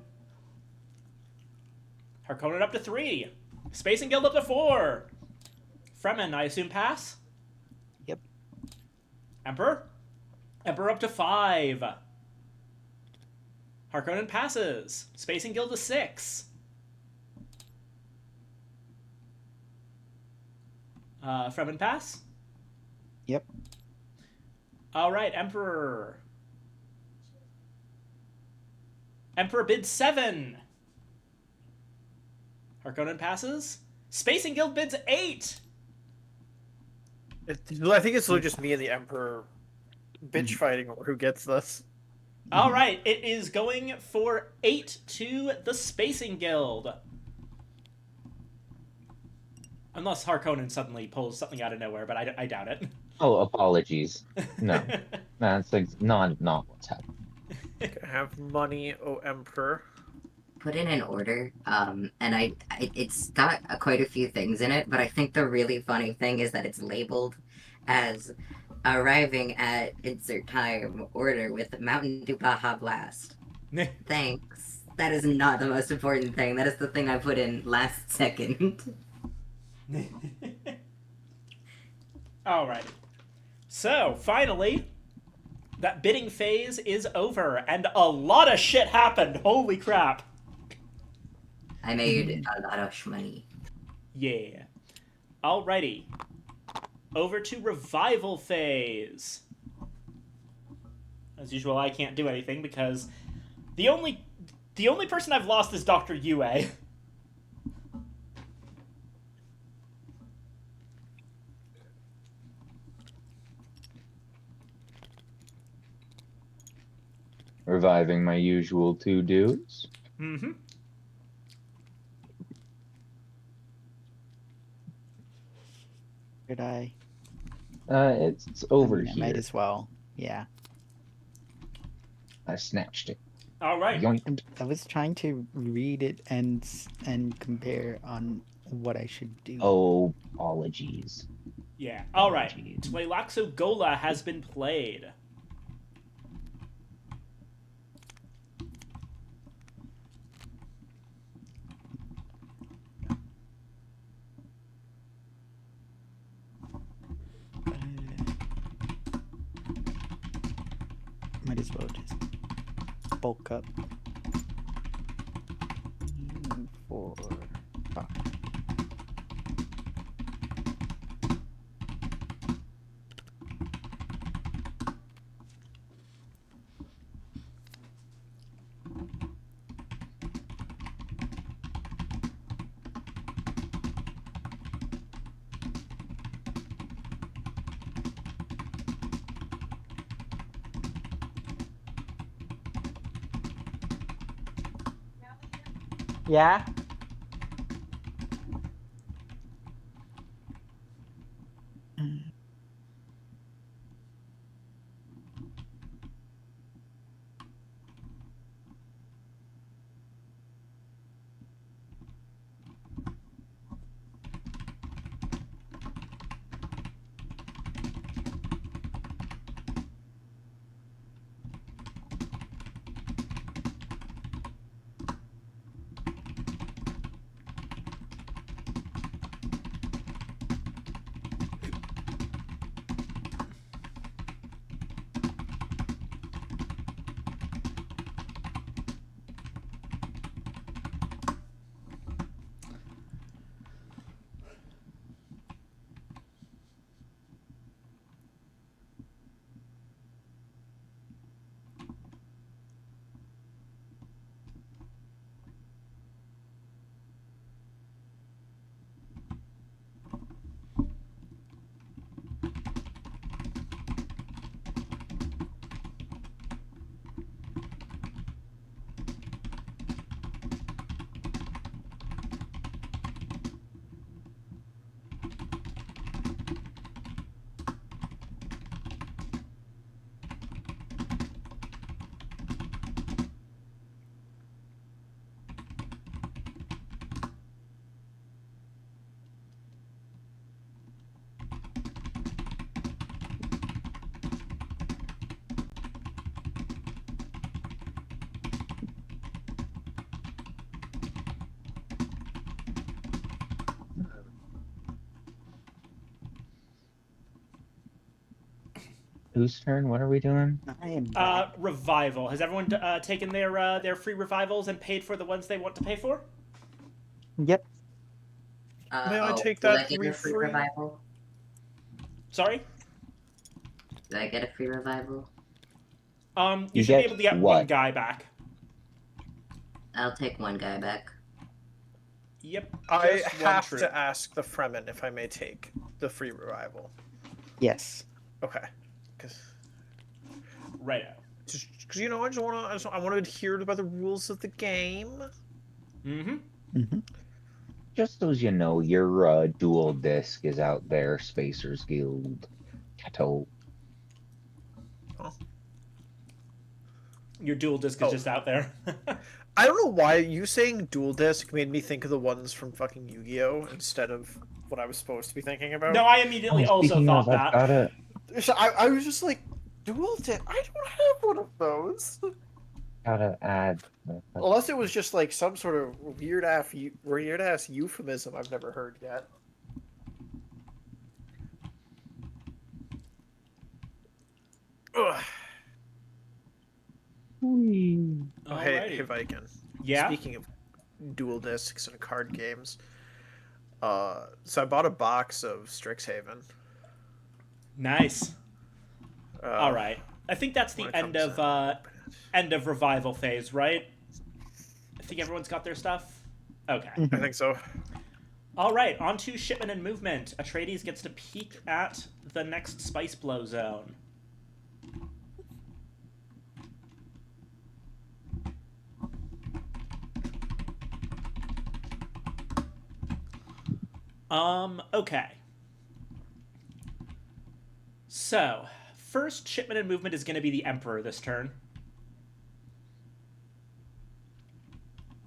Harkonnen up to 3. Spacing Guild up to 4. Fremen, I assume pass? Yep. Emperor? Emperor up to 5. Harkonnen passes. Spacing Guild to 6. Fremen pass? Yep. All right, Emperor. Emperor bids 7. Harkonnen passes. Spacing Guild bids 8. I think it's literally just me and the Emperor bitch fighting over who gets this. All right, it is going for 8 to the Spacing Guild. Unless Harkonnen suddenly pulls something out of nowhere, but I doubt it. Oh, apologies. No, that's like not what's happening. Have money, oh Emperor. Put in an order, and it's got quite a few things in it, but I think the really funny thing is that it's labeled as arriving at insert time order with Mountain Dew Baja Blast. Thanks. That is not the most important thing. That is the thing I put in last second. Alrighty. So, finally, that bidding phase is over, and a lot of shit happened. Holy crap. I made a lot of money. Yeah. Alrighty. Over to revival phase. As usual, I can't do anything because the only person I've lost is Dr. Yue. Reviving my usual 2 dudes. Mm-hmm. Did I? It's over I mean, I here. might as well. Yeah. I snatched it. All right. Yoink. I was trying to read it and compare on what I should do. Oh, apologies. Yeah. All right. Tleilaxo Gola has been played. Might as well just bulk up. 4, 5. Yeah. Whose turn? What are we doing? I am back. Revival. Has everyone taken their free revivals and paid for the ones they want to pay for? Yep. May I take will that I get a free free? revival? Sorry. Do I get a free revival? You You should be get able to get what? one guy back. I'll take one guy back. Yep. I just one have troop. to ask the Fremen if I may take the free revival. Yes. Okay. Because Righto. you know, I want to adhere by the rules of the game. Mm-hmm. Mm-hmm. Just so you know, your dual disc is out there, Spacers Guild. Cato. Your dual disc is Oh. just out there. I don't know why you saying dual disc made me think of the ones from fucking Yu-Gi-Oh instead of what I was supposed to be thinking about. No, I immediately also Speaking thought of, I've that. gotta So I was just like, dual disc? I don't have one of those. add. Unless it was just like some sort of weird ass euphemism I've never heard yet. Ugh. Oh, hey Alrighty. Viking. Yeah. Speaking of dual discs and card games, so I bought a box of Strixhaven. Nice. Uh, All right. I think that's the when it end comes of in. end of revival phase, right? I think everyone's got their stuff. Okay. I think so. All right. On to shipment and movement. Atreides gets to peek at the next spice blow zone. Okay. So, first shipment and movement is going to be the Emperor this turn.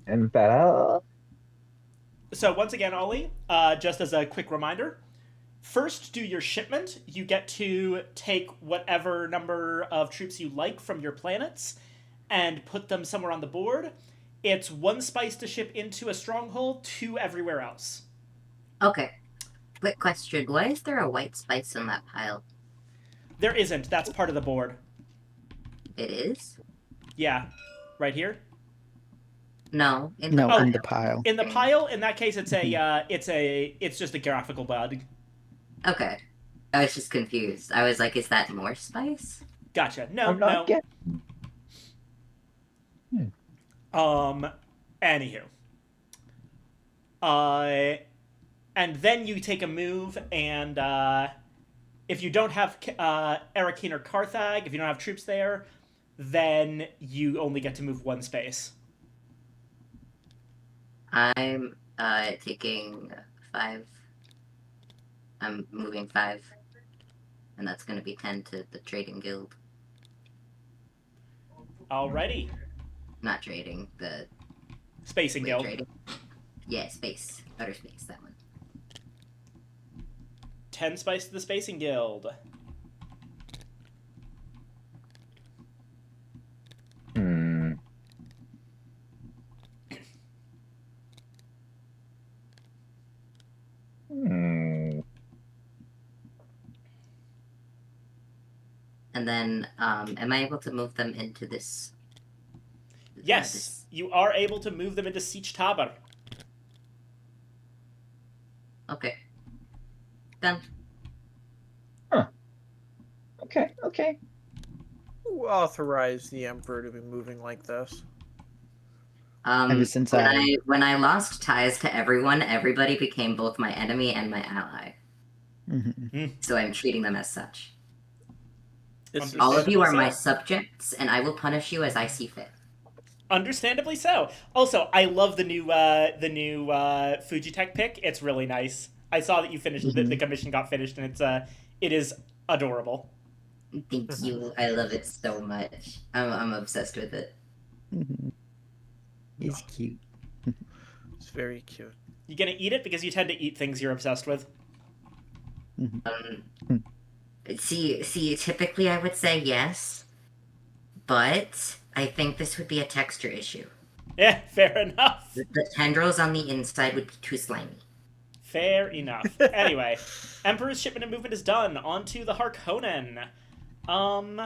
And better. So, once again, Ollie, just as a quick reminder, first do your shipment. You get to take whatever number of troops you like from your planets and put them somewhere on the board. It's 1 spice to ship into a stronghold, 2 everywhere else. Okay. Quick question. Why is there a white spice in that pile? There isn't. That's part of the board. It is? Yeah. Right here? No. In No, the in the pile. In the pile, in that case, it's just a graphical bug. Okay. I was just confused. I was like, is that more spice? Gotcha. No, I'm not no. getting. Anywho. And then you take a move, and if you don't have Erakeen or Carthag, if you don't have troops there, then you only get to move 1 space. I'm taking 5. I'm moving 5. And that's going to be 10 to the trading guild. Alrighty. Not trading, the Spacing Guild. trading. Yeah, space. Outer space, that one. 10 spice to the Spacing Guild. Hmm. Hmm. And then, am I able to move them into this? Yes, you are able to move them into Siege Taber. Okay. Done. Okay. Who authorized the Emperor to be moving like this? Ever since when I lost ties to everyone, everybody became both my enemy and my ally. Mm-hmm. So I'm treating them as such. This All of you are my so. subjects, and I will punish you as I see fit. Understandably so. Also, I love the new Fujitech pick. It's really nice. I saw that you finished the commission got finished, and it is adorable. Thank you. I love it so much. I'm obsessed with it. Mm-hmm. He's cute. It's very cute. You gonna eat it because you tend to eat things you're obsessed with. See, typically I would say yes, but I think this would be a texture issue. Yeah, fair enough. The tendrils on the inside would be too slimy. Fair enough. Anyway, Emperor's shipment and movement is done. On to the Harkonnen. Um.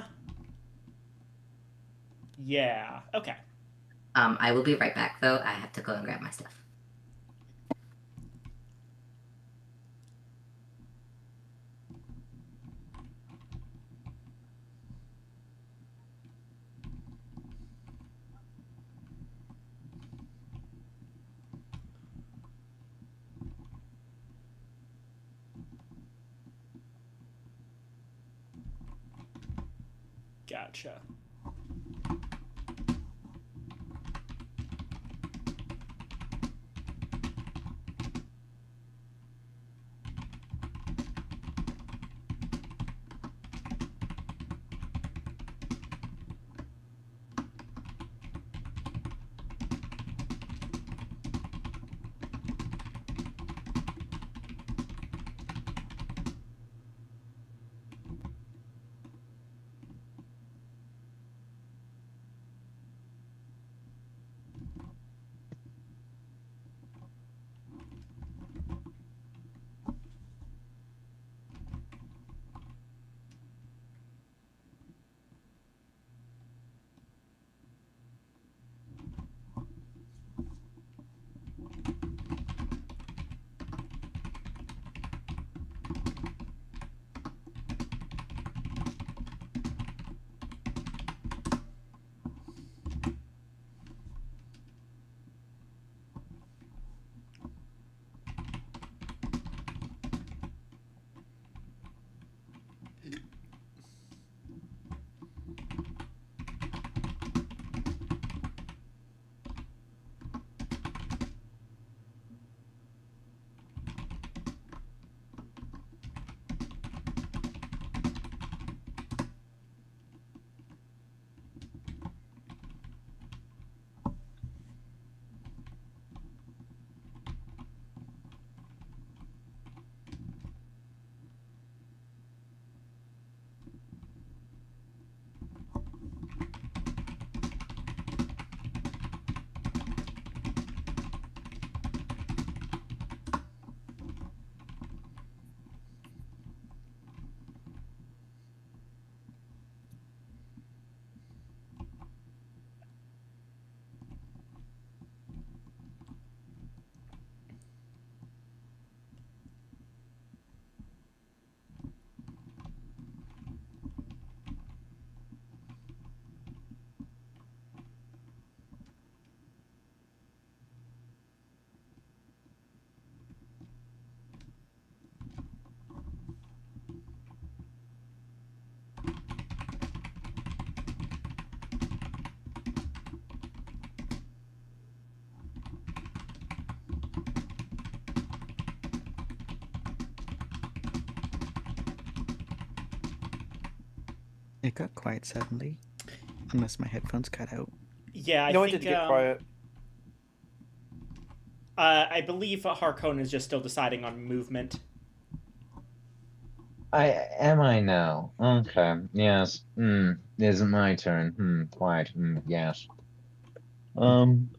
Yeah. Okay. I will be right back though. I have to go and grab my stuff. Gotcha. It got quiet suddenly, unless my headphones cut out. Yeah, I No, it think did get quiet. I believe Harkonnen is just still deciding on movement. I now? Okay. Yes. Is it my turn? Quiet. Yes. Um,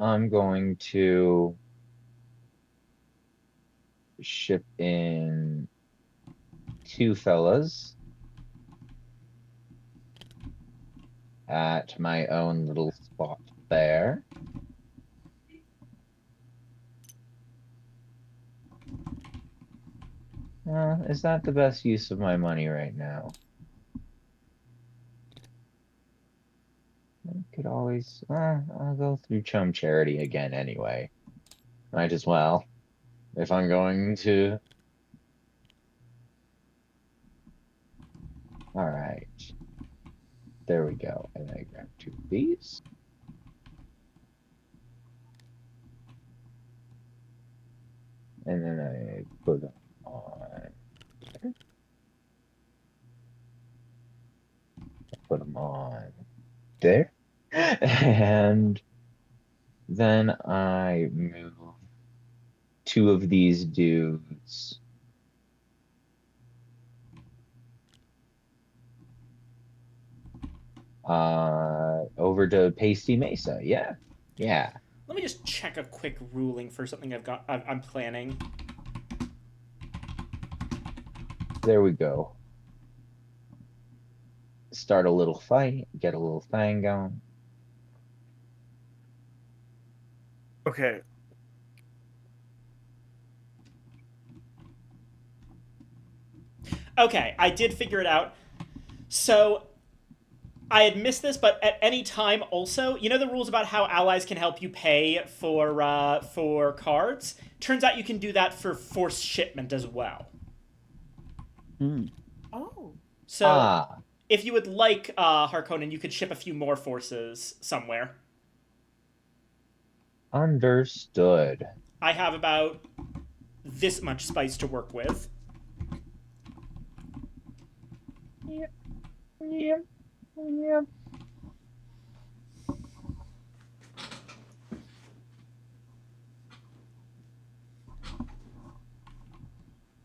I'm going to ship in two fellas at my own little spot there. Is that the best use of my money right now? I could always, I'll go through Chum Charity again anyway. Might as well. If I'm going to. All right. There we go. And I grab two of these. And then I put them on. Put them on there. And then I move two of these dudes over to Pasty Mesa. Yeah. Yeah. Let me just check a quick ruling for something I'm planning. There we go. Start a little fight, get a little thing going. Okay. Okay, I did figure it out. So I had missed this, but at any time, also, you know the rules about how allies can help you pay for cards. Turns out you can do that for forced shipment as well. Hmm. Oh. So Ah, if you would like, Harkonnen, you could ship a few more forces somewhere. understood. I have about this much spice to work with. Yep, yep, yep.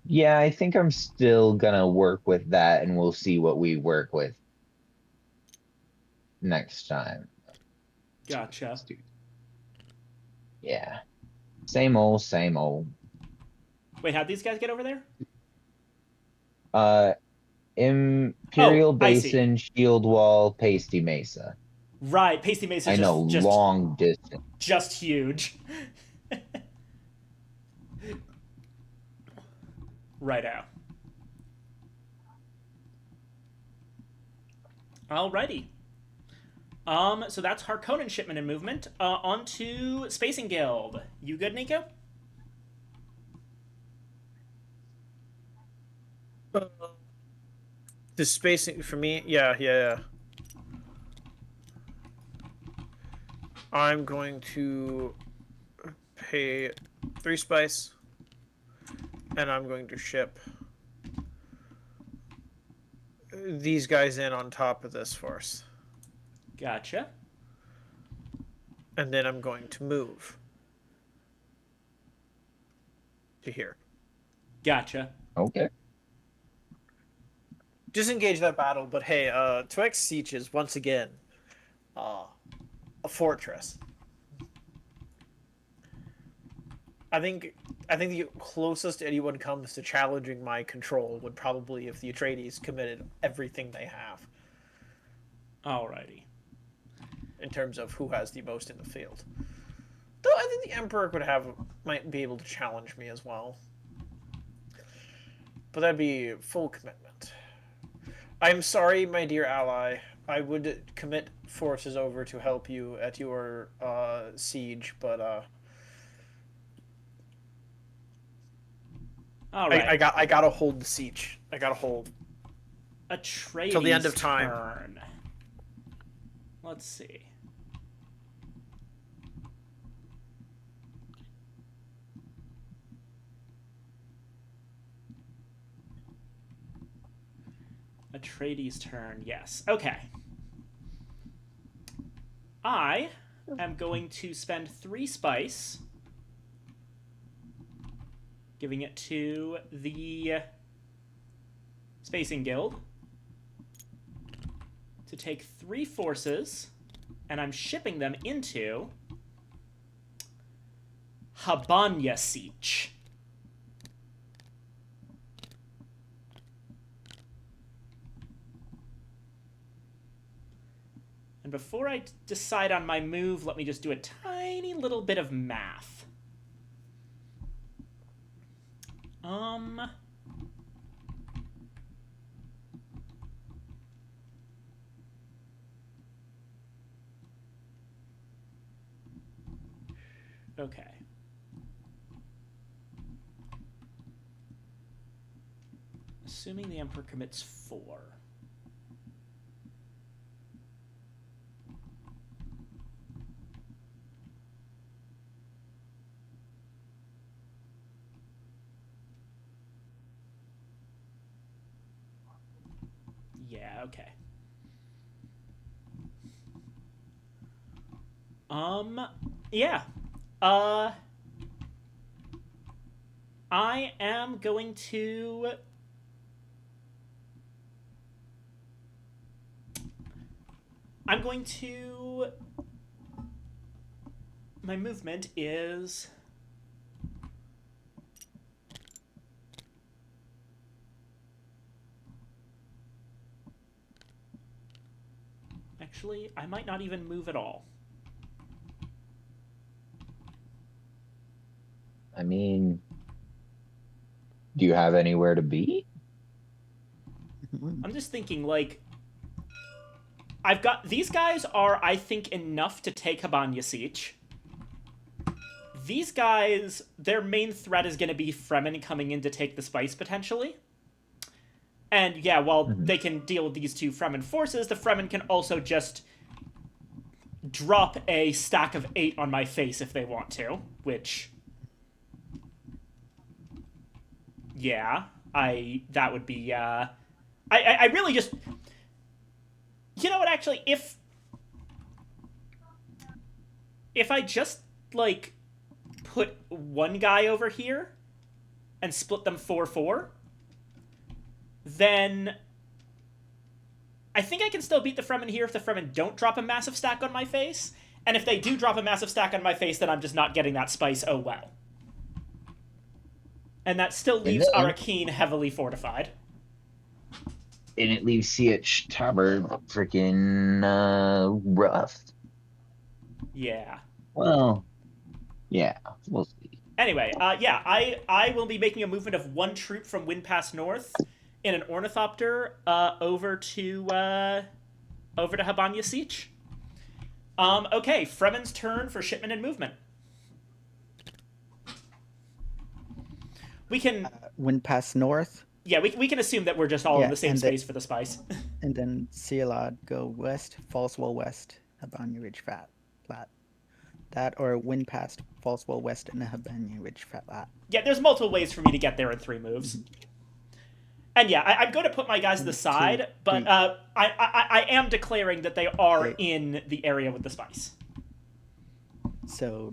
Yeah, I think I'm still gonna work with that, and we'll see what we work with next time. Gotcha. Yeah, same old, same old. Wait, how'd these guys get over there? Uh, Oh, Imperial I see. Basin, Shield Wall, Pasty Mesa. Right, Pasty Mesa I know, long distance. just huge. Right out. Alrighty. So that's Harkonnen shipment and movement. On to Spacing Guild. You good, Nico? The spacing for me, yeah. I'm going to pay 3 spice, and I'm going to ship these guys in on top of this force, Gotcha. and then I'm going to move to here. Gotcha. Okay. Disengage that battle, but hey, Twix Siege is once again uh, a fortress. I think the closest anyone comes to challenging my control would probably if the Atreides committed everything they have Alrighty. in terms of who has the most in the field. Though I think the Emperor might be able to challenge me as well. But that'd be full commitment. I'm sorry, my dear ally. I would commit forces over to help you at your siege, but Alright. I gotta hold the siege. I gotta hold Atreides till the end of time. turn. Let's see. Atreides turn, yes. Okay. I am going to spend 3 spice, giving it to the Spacing Guild, to take 3 forces, and I'm shipping them into Habanya Siege. And before I decide on my move, let me just do a tiny little bit of math. Okay. Assuming the Emperor commits 4. Yeah, okay. Yeah. I am going to my movement is... Actually, I might not even move at all. I mean, do you have anywhere to be? I'm just thinking, like... I've got... These guys are, I think, enough to take Habanya Siege. These guys, their main threat is going to be Fremen coming in to take the spice, potentially. And, yeah, while they can deal with these two Fremen forces, the Fremen can also just drop a stack of 8 on my face if they want to, which... Yeah, that would be, I really just... You know what, actually, if I just, like, put one guy over here and split them 4-4, then I think I can still beat the Fremen here if the Fremen don't drop a massive stack on my face. And if they do drop a massive stack on my face, then I'm just not getting that spice, oh well. And that still leaves Arakeen heavily fortified. And it leaves CH Tabard freaking rough. Yeah. Well, yeah, we'll see. Anyway, yeah, I will be making a movement of 1 troop from Windpass North in an Ornithopter over to Habanya Siege. Okay, Fremen's turn for shipment and movement. We can... Wind pass north. Yeah, we can assume that we're just all in the same and space for the spice. And then Cialad go west, Fallswell west, Habanya Ridge flat. That or wind past Fallswell west and Habanya Ridge flat. Yeah, there's multiple ways for me to get there in 3 moves. And yeah, I'm going to put my guys to the side, but I am declaring that they are in the area with the spice. So,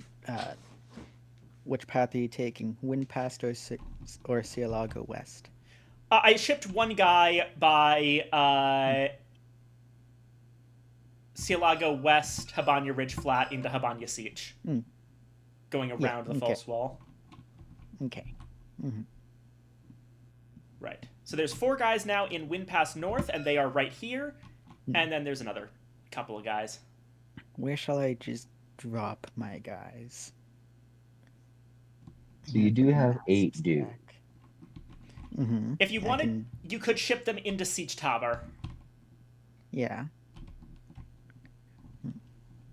which path are you taking? Wind past or Cialago west? I shipped one guy by Cialago West, Habanya Ridge Flat into Habanya Siege. Going around the false wall. Okay. Right. So there's 4 guys now in Windpass North, and they are right here. And then there's another couple of guys. Where shall I just drop my guys? So you do have 8 dudes. If you wanted, you could ship them into Siege Tower. Yeah.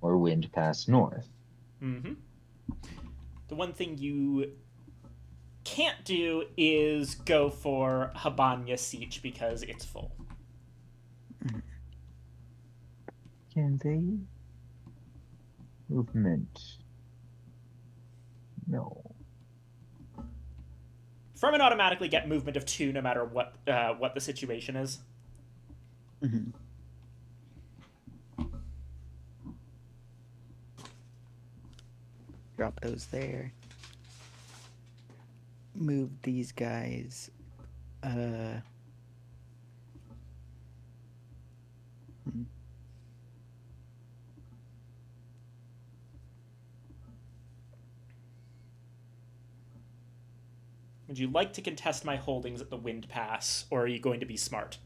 Or wind past north. The one thing you can't do is go for Habanya Siege because it's full. Can they? Movement. No. Fremen automatically get movement of 2 no matter what the situation is. Drop those there. Move these guys. Would you like to contest my holdings at the Wind Pass, or are you going to be smart?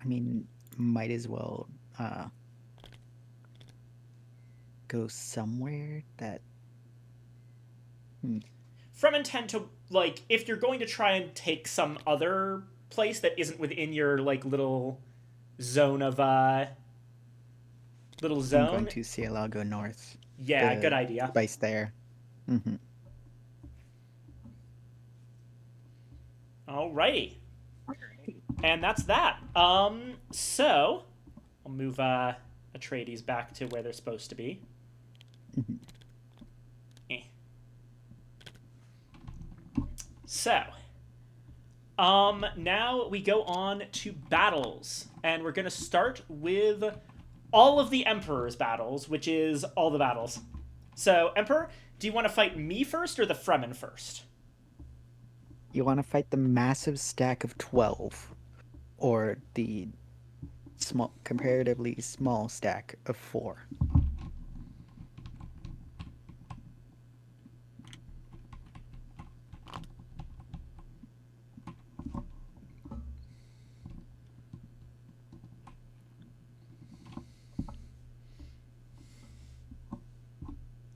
I mean, might as well go somewhere that... Fremen tend to, like, if you're going to try and take some other place that isn't within your, like, little zone of, little zone... I'm going to Cialago north. Yeah, good idea. Base there. Alrighty. And that's that. So, I'll move Atreides back to where they're supposed to be. So, now we go on to battles. And we're going to start with all of the Emperor's battles, which is all the battles. So, Emperor, do you want to fight me first or the Fremen first? You want to fight the massive stack of 12 or the small, comparatively small stack of 4?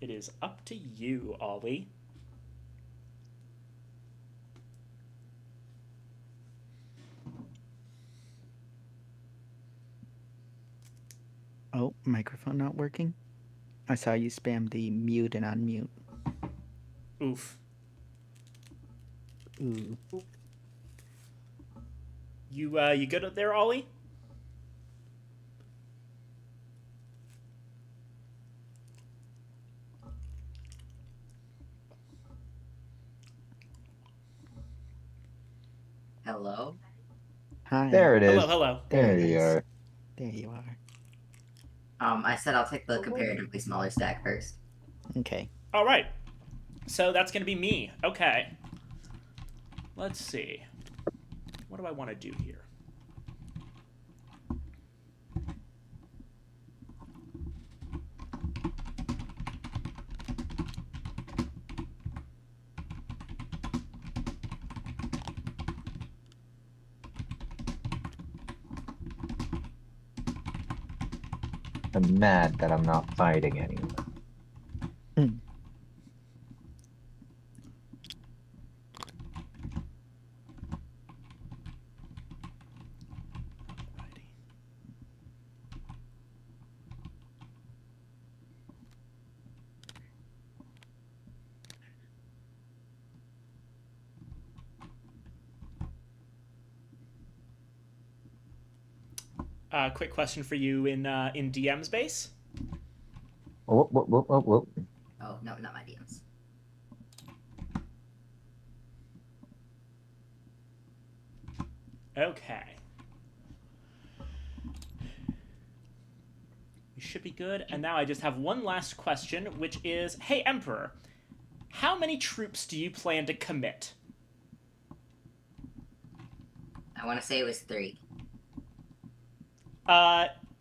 It is up to you, Ollie. Oh, microphone not working? I saw you spam the mute and unmute. Oof. Ooh. You good up there, Ollie? Hello? Hi. There it is. Hello, hello. There it you is. are. There you are. I said I'll take the comparatively smaller stack first. Okay. All right. So that's going to be me. Okay. Let's see. What do I want to do here? I'm mad that I'm not fighting anyone. Hmm. Alrighty. Quick question for you in DM space. Whoop, whoop, whoop, whoop, whoop. Oh, no, not my DMs. Okay. We should be good. And now I just have one last question, which is, hey, Emperor, how many troops do you plan to commit? I want to say it was 3.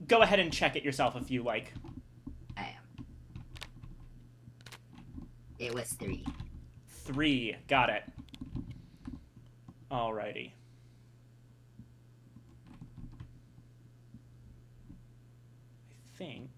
Go ahead and check it yourself if you like. I am. It was 3. 3. Got it. Alrighty. I think...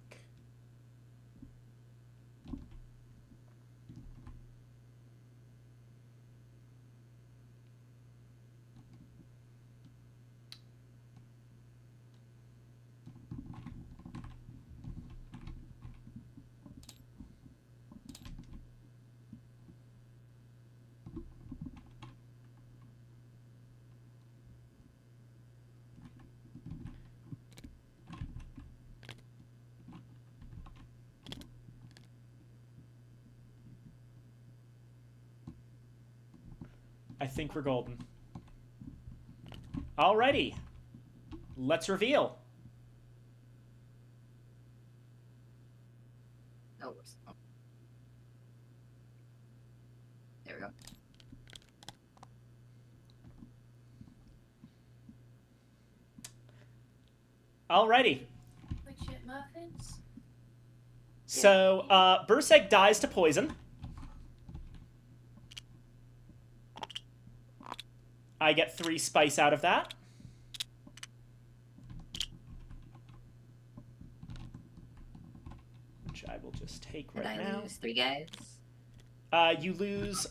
I think we're golden. Alrighty. Let's reveal. Oh, whoops. Oh. There we go. Alrighty. Legit muffins? So, Burseg dies to poison. I get 3 spice out of that. Which I will just take Did right I now. lose 3 guys? You lose...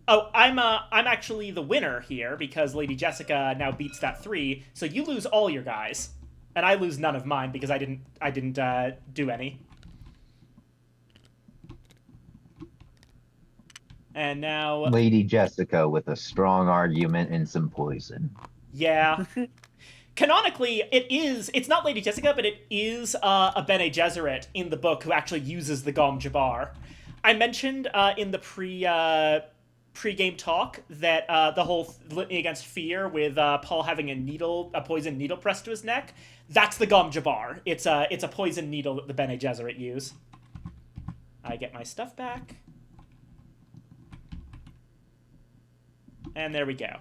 Oh, I'm actually the winner here because Lady Jessica now beats that 3, so you lose all your guys. And I lose none of mine because I didn't do any. And now... Lady Jessica with a strong argument and some poison. Yeah. Canonically, it's not Lady Jessica, but it is a Bene Gesserit in the book who actually uses the Gom Jabbar. I mentioned in the pre-game talk that the whole litany against fear with Paul having a poison needle pressed to his neck, that's the Gom Jabbar. It's a poison needle that the Bene Gesserit use. I get my stuff back. And there we go.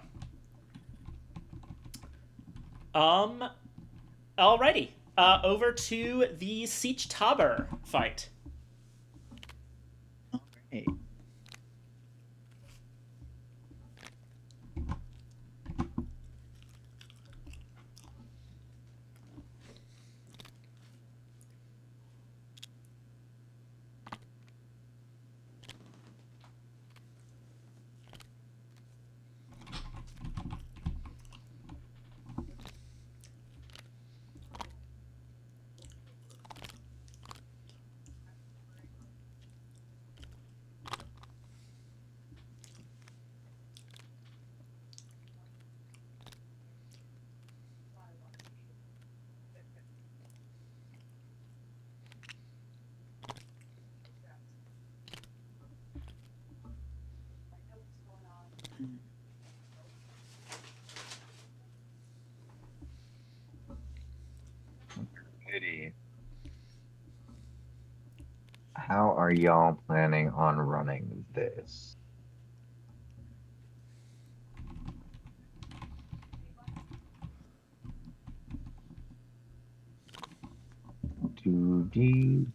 Alrighty. Over to the Siege Taber fight. Hey. Pity. How are y'all planning on running this? Two D.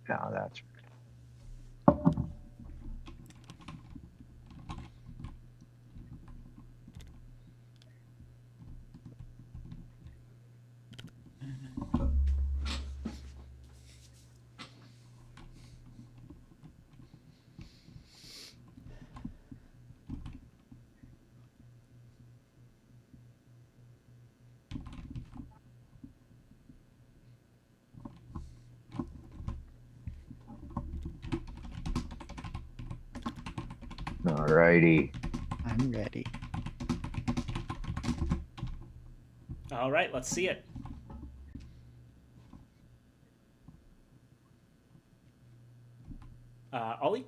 No, that's alrighty. I'm ready. All right, let's see it. Ollie?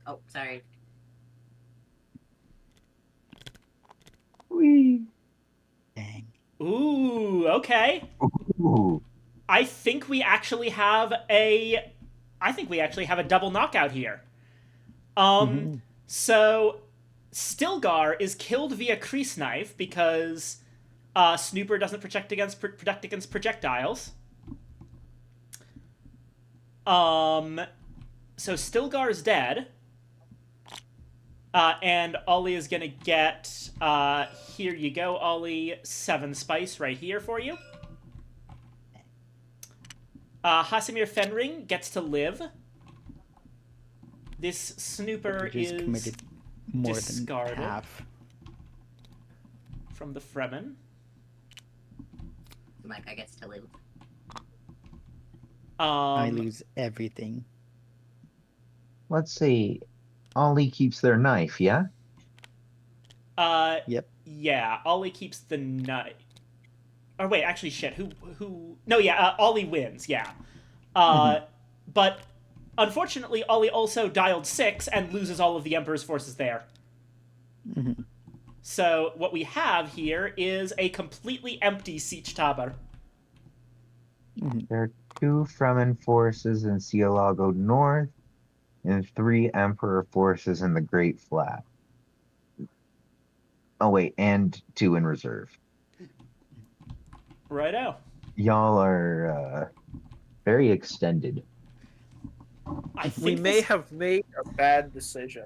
Oh, sorry. Whee. Dang. Ooh, okay. Ooh. I think we actually have a double knockout here. So Stilgar is killed via Crease Knife because Snooper doesn't protect against projectiles. So Stilgar is dead. And Ollie is gonna get, here you go, Ollie, 7 spice right here for you. Hasimir Fenring gets to live. This Snooper You just is committed more discarded than half. from the Fremen. Micah gets to live. I lose everything. Let's see. Ollie keeps their knife, yeah? Yep. Yeah, Ollie keeps the knife. Or wait, actually, shit. Who? No, yeah, Ollie wins. Yeah. But unfortunately, Ollie also dialed 6 and loses all of the Emperor's forces there. So what we have here is a completely empty Siege Taber. There are 2 Fremen forces in Cielago North and 3 Emperor forces in the Great Flat. Oh wait, and 2 in reserve. Righto. Y'all are very extended. I think We may this- have made a bad decision.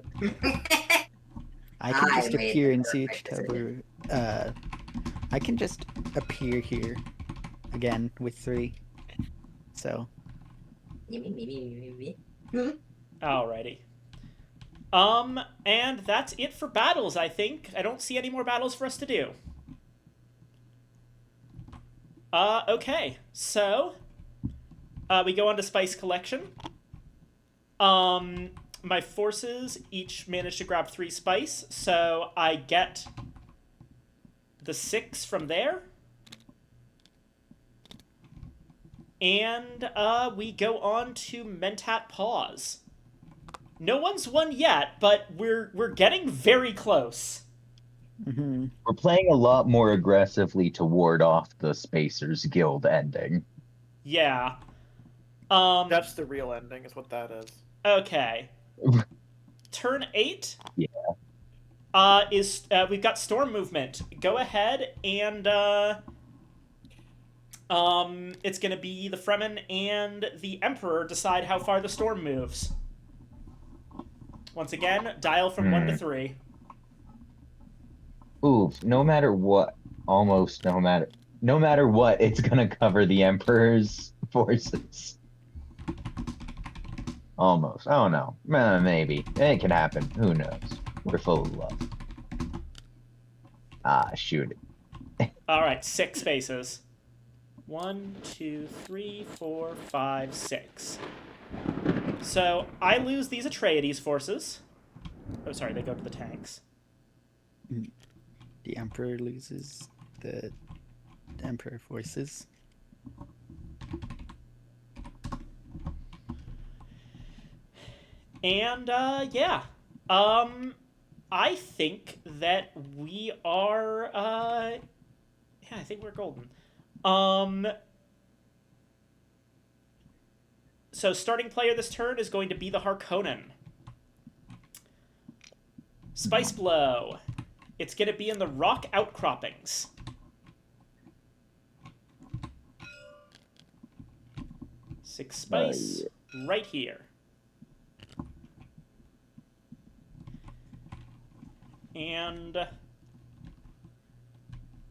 I can I just made appear the in perfect Siege Tower. I can just appear here again with 3. So Alrighty. And that's it for battles, I think. I don't see any more battles for us to do. Okay. So, we go on to Spice Collection. My forces each managed to grab 3 spice, so I get the 6 from there. And, we go on to Mentat Pause. No one's won yet, but we're getting very close. We're playing a lot more aggressively to ward off the Spacers Guild ending. Yeah. That's the real ending, is what that is. Okay. Turn 8. Yeah. we've got storm movement. Go ahead and it's gonna be the Fremen and the Emperor decide how far the storm moves. Once again, dial from 1 to 3. Ooh, no matter what, almost no matter what, it's gonna cover the Emperor's forces. Almost. Oh no. Maybe. It can happen. Who knows? We're full of love. Ah, shoot it. All right, 6 spaces. 1, 2, 3, 4, 5, 6. So I lose these Atreides forces. Oh, sorry, they go to the tanks. The Emperor loses the Emperor forces. And yeah, I think that we are. Yeah, I think we're golden. So starting player this turn is going to be the Harkonnen. Spice Blow. It's going to be in the rock outcroppings. Six spice right here. And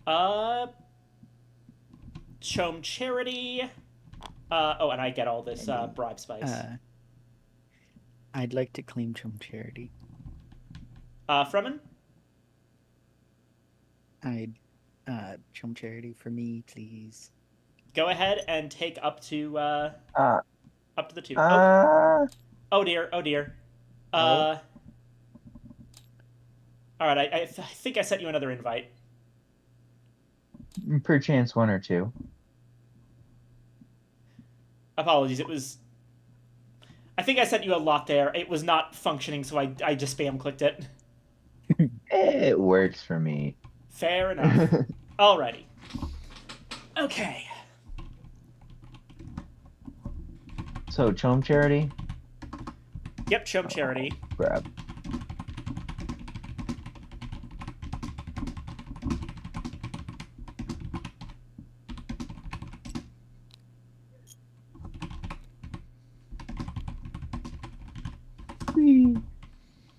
Chom Charity. Oh, and I get all this bribe spice. I'd like to claim Chum Charity. Fremen? I'd Chum Charity for me, please. Go ahead and take up to the 2. Oh dear, oh dear. All right, I think I sent you another invite. Perchance 1 or 2. Apologies, it was... I think I sent you a lot there. It was not functioning, so I just spam clicked it. It works for me. Fair enough. Alrighty. Okay. So, Chom Charity? Yep, Chom Charity. Grab.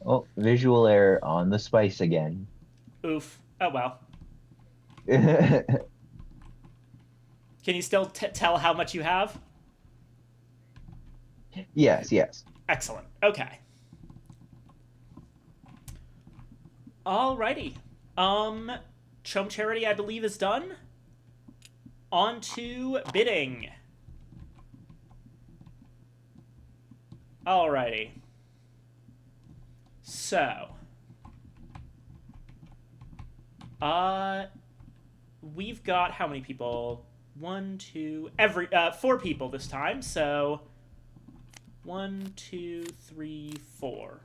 Oh, visual error on the spice again. Oof. Oh well. Can you still tell how much you have? Yes, yes. Excellent. Okay. Alrighty. Chom Charity, I believe, is done. On to bidding. Alrighty. So. We've got how many people? 1, 2, 4 people this time, so 1, 2, 3, 4.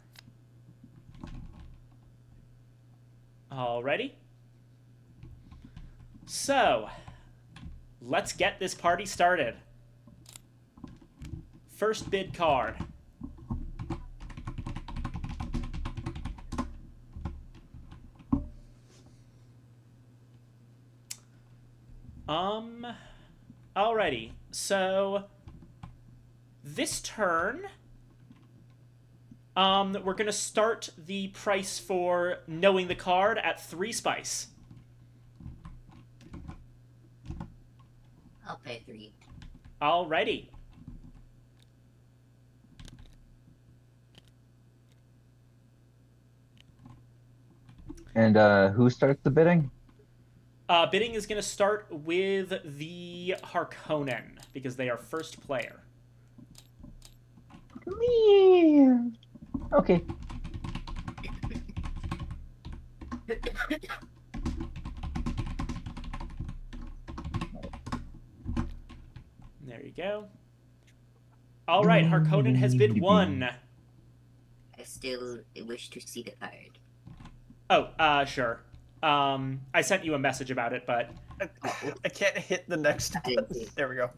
Alrighty. So, let's get this party started. First bid card. Alrighty. So, this turn, we're gonna start the price for knowing the card at 3 spice. I'll pay 3. Alrighty. And who starts the bidding? Bidding is going to start with the Harkonnen, because they are first player. Okay. There you go. All right, Harkonnen has bid 1. I still wish to see the card. Oh, sure. I sent you a message about it, but I can't hit the next button. There we go.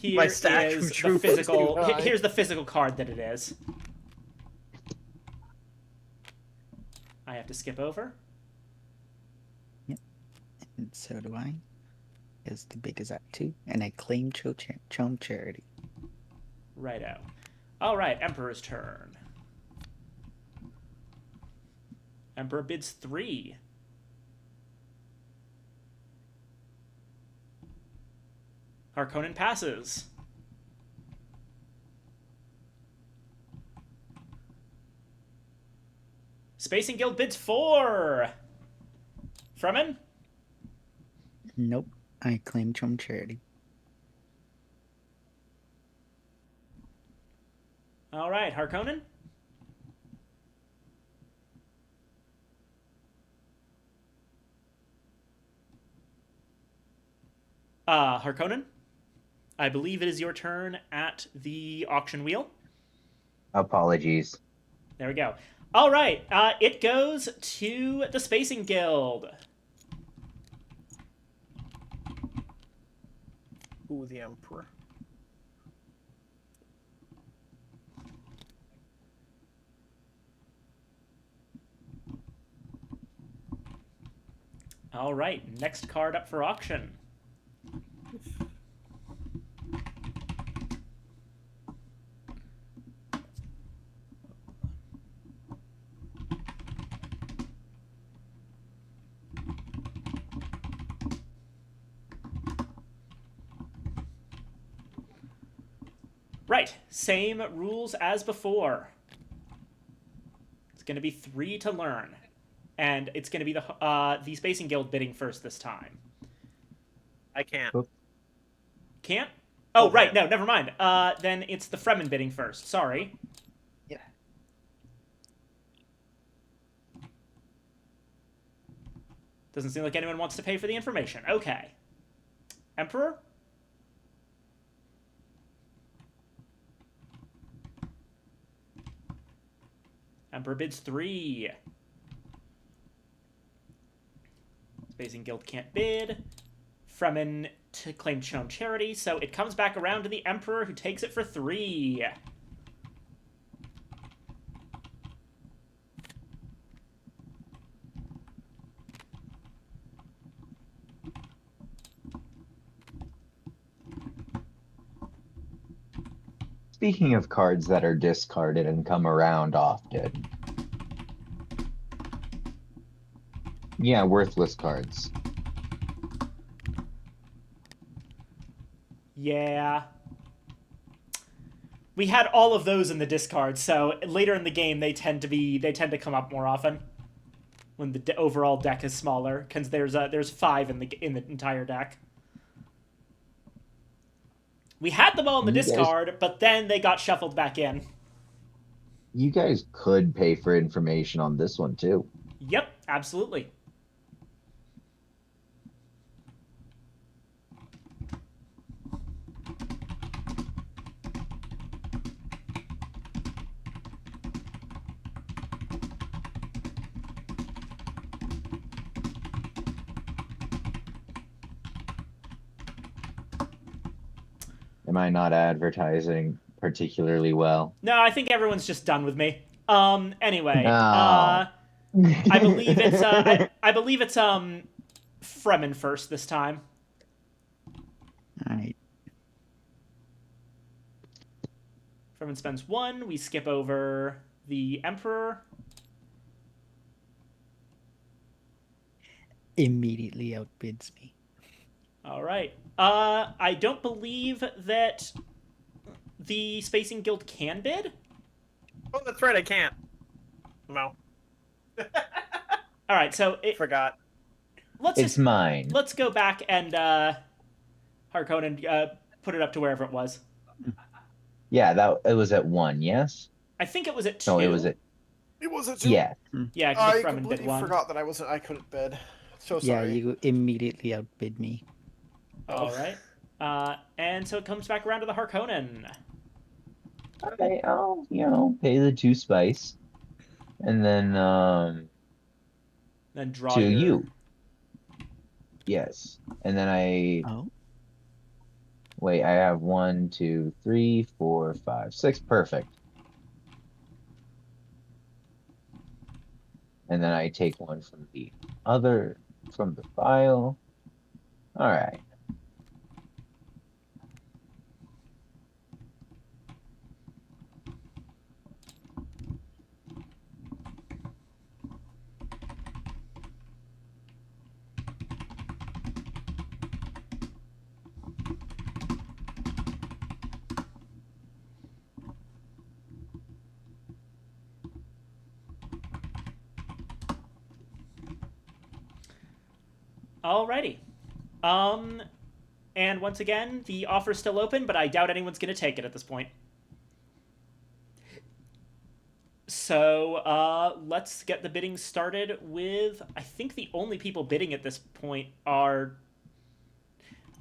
here My is stack of the troops physical. is too high. Here's the physical card that it is. I have to skip over. And so do I. Because the bid is at 2, and I claim Chum Charity. Righto. All right, Emperor's turn. Emperor bids 3. Harkonnen passes. Spacing Guild bids 4. Fremen? Nope. I claim Chum Charity. All right, Harkonnen? Harkonnen? I believe it is your turn at the auction wheel. Apologies. There we go. All right, it goes to the Spacing Guild. Ooh, the Emperor. All right, next card up for auction. Right, same rules as before. It's going to be 3 to learn. And it's going to be the Spacing Guild bidding first this time. I can't. Can't? Oh, right, Okay. no, never mind. Then it's the Fremen bidding first. Sorry. Yeah. Doesn't seem like anyone wants to pay for the information. Okay. Emperor? Emperor bids 3. Spacing Guild can't bid. Fremen to claim Chum Charity, so it comes back around to the Emperor, who takes it for 3. Speaking of cards that are discarded and come around often. Yeah, worthless cards. Yeah. We had all of those in the discard, so later in the game they tend to come up more often when the overall deck is smaller, because there's 5 in the entire deck. We had them all in the discard, but then they got shuffled back in. You guys could pay for information on this one too. Yep, absolutely. Am I not advertising particularly well? No, I think everyone's just done with me. Anyway, No. I believe it's I believe it's Fremen first this time. Alright. Fremen spends 1. We skip over the Emperor. Immediately outbids me. All right. I don't believe that the Spacing Guild can bid. Oh, that's right, I can't. No. All right, so Forgot. It's mine. Let's go back and Harkonnen put it up to wherever it was. Yeah, it was at 1, yes? I think it was at 2. No, it was at It wasn't too. yeah. Yeah, because I the Fremen bid completely 1. forgot that I couldn't bid. So Yeah, sorry. you immediately outbid me. All right. And so it comes back around to the Harkonnen. Okay, I'll, pay the 2 spice. And then Then draw to your... you. Yes. And then Oh. wait, I have 1, 2, 3, 4, 5, 6. Perfect. and then I take one from the other from the file. All right. Alrighty. And once again, the offer's still open, but I doubt anyone's going to take it at this point. So let's get the bidding started with. I think the only people bidding at this point are.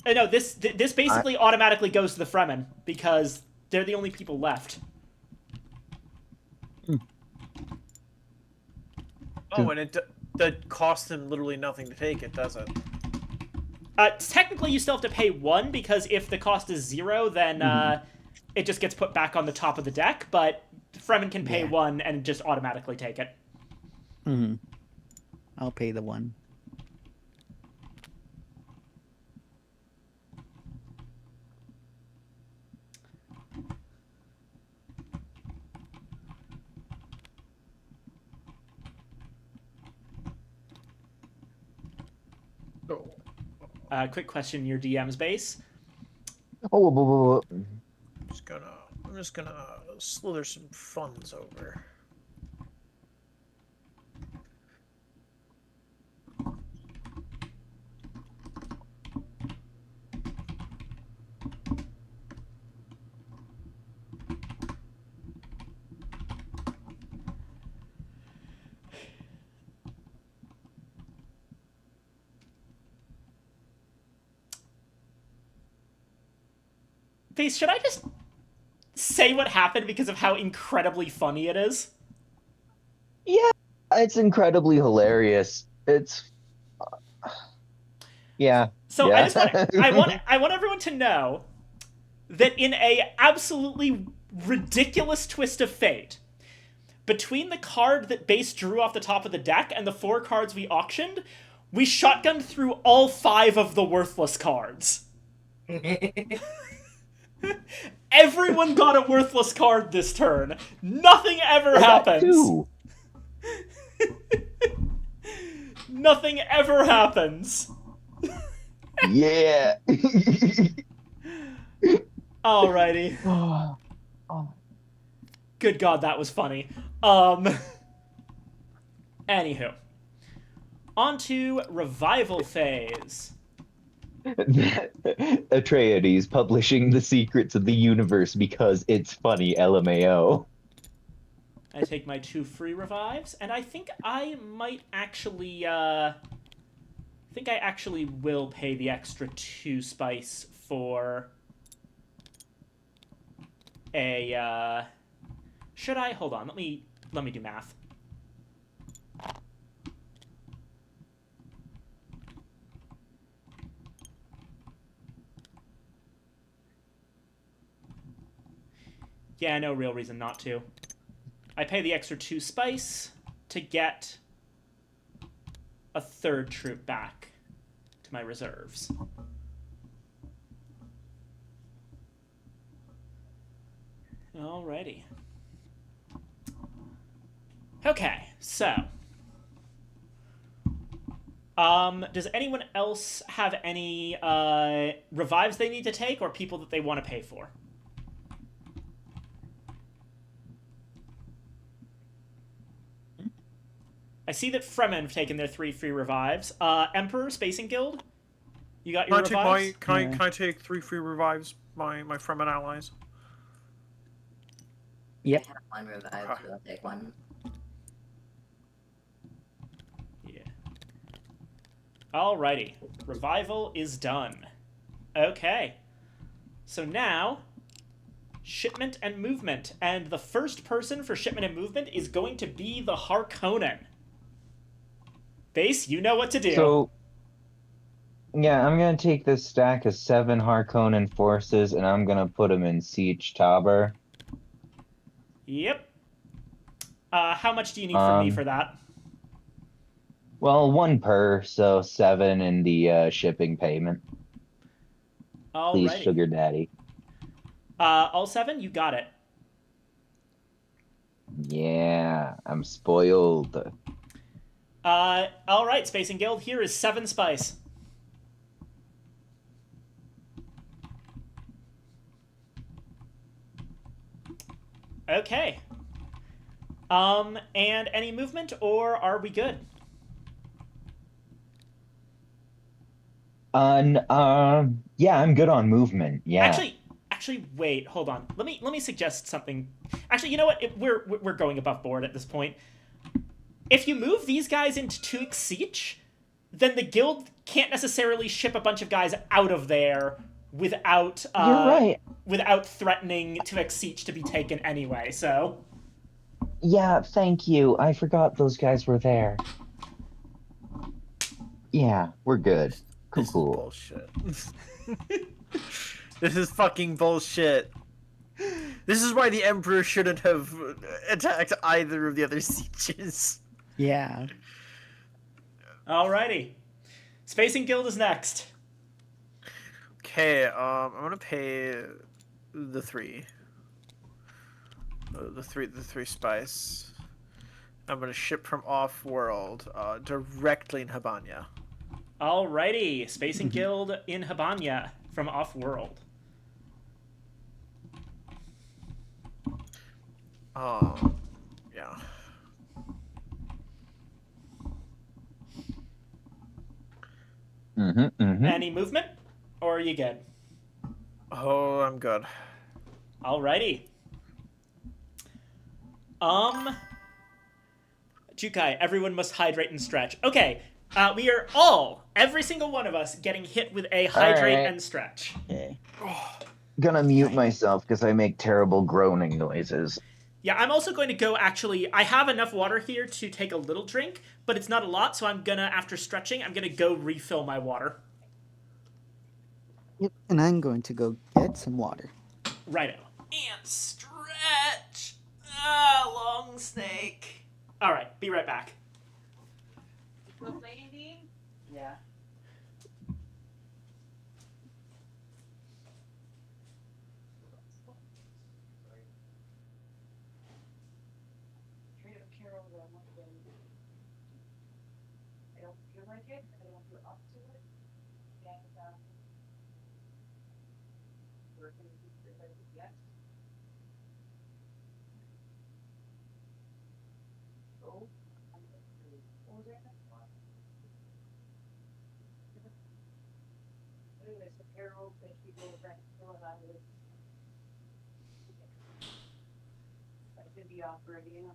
No, this basically automatically goes to the Fremen because they're the only people left. Oh, and that costs them literally nothing to take it, does it? Technically, you still have to pay one because if the cost is 0, then it just gets put back on the top of the deck. But Fremen can pay 1 and just automatically take it. Mm-hmm. I'll pay the 1. Quick question: your DM's base. Oh, I'm just gonna slither some funds over. Base, should I just say what happened because of how incredibly funny it is? yeah, it's incredibly hilarious. It's yeah. So yeah. I want everyone to know that in a absolutely ridiculous twist of fate, between the card that Base drew off the top of the deck and the 4 cards we auctioned, we shotgunned through all 5 of the worthless cards. Everyone got a worthless card this turn. Nothing ever happens. Nothing ever happens. Yeah. Alrighty. Oh. Good God, that was funny. Anywho. On to revival phase. Atreides publishing the secrets of the universe because it's funny, LMAO. I take my 2 free revives, and I think I might actually, I think I actually will pay the extra 2 spice for a, should I? Hold on, let me do math. Yeah, no real reason not to. I pay the extra 2 spice to get a 3rd troop back to my reserves. Alrighty. Okay, so. Does anyone else have any revives they need to take or people that they want to pay for? I see that Fremen have taken their 3 free revives. Emperor, Spacing Guild, you got your revives? Can I take 3 free revives, my Fremen allies? Yeah. I have 1 revive, so I'll take 1. Yeah. Alrighty. Revival is done. Okay. So now, shipment and movement. And the first person for shipment and movement is going to be the Harkonnen. Base, you know what to do. So, yeah, I'm gonna take this stack of 7 Harkonnen forces and I'm gonna put them in Siege Tabor. Yep. How much do you need from me for that? Well, one per, so 7 in the shipping payment. Please, Alrighty. sugar daddy. All 7, you got it. Yeah, I'm spoiled. All right, Space and Guild. Here is 7 spice. Okay. And any movement, or are we good? Yeah, I'm good on movement. Yeah. Actually, wait. Hold on. Let me suggest something. Actually, you know what? We're going above board at this point. If you move these guys into Tuik Siege, then the guild can't necessarily ship a bunch of guys out of there without You're right. without threatening Tuik Siege to be taken anyway. So Yeah, thank you. I forgot those guys were there. Yeah, we're good. Cool, This is cool. bullshit. This is fucking bullshit. This is why the Emperor shouldn't have attacked either of the other sieges. Yeah. alrighty, Space and Guild is next. Okay, I'm gonna pay the 3. The three spice. I'm gonna ship from off-world, directly in Habanya. Alrighty, Space and Guild in Habanya from off-world. Yeah. Any movement, or are you good? Oh, I'm good. Alrighty. Jukai, everyone must hydrate and stretch. Okay, we are every single one of us, getting hit with a hydrate Alright. and stretch. Okay. Gonna mute myself because I make terrible groaning noises. Yeah, I'm also going to go, actually, I have enough water here to take a little drink, but it's not a lot, so I'm gonna, after stretching, I'm gonna go refill my water. Yep. And I'm going to go get some water. Righto. And stretch! Ah, long snake. Alright, be right back. Yeah. I don't feel like it. I don't feel up to it. And we're going to do it like yes. So I'm going to order that one. Anyways, the Carol, thank you go back to what I was. I could be operating.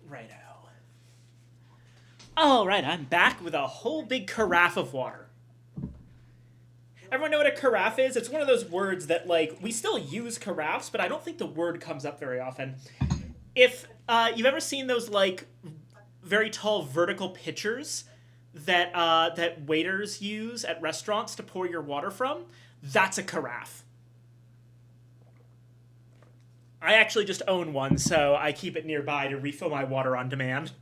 Righto. Alright, I'm back with a whole big carafe of water. Everyone know what a carafe is? It's one of those words that, like, we still use carafes, but I don't think the word comes up very often. If you've ever seen those, like, very tall vertical pitchers that that waiters use at restaurants to pour your water from, that's a carafe. I actually just own one, so I keep it nearby to refill my water on demand.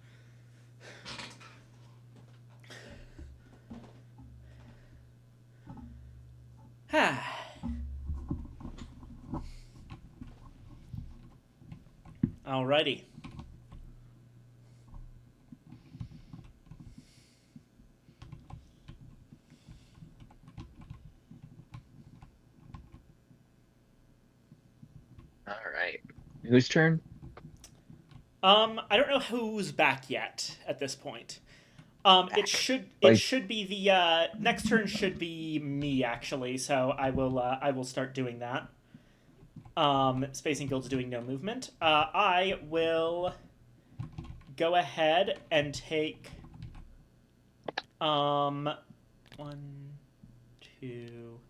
Alrighty. All right. Whose turn? I don't know who's back yet at this point. It should be the next turn should be me actually, so I will start doing that. Space and Guild's doing no movement. I will go ahead and take 1, 2,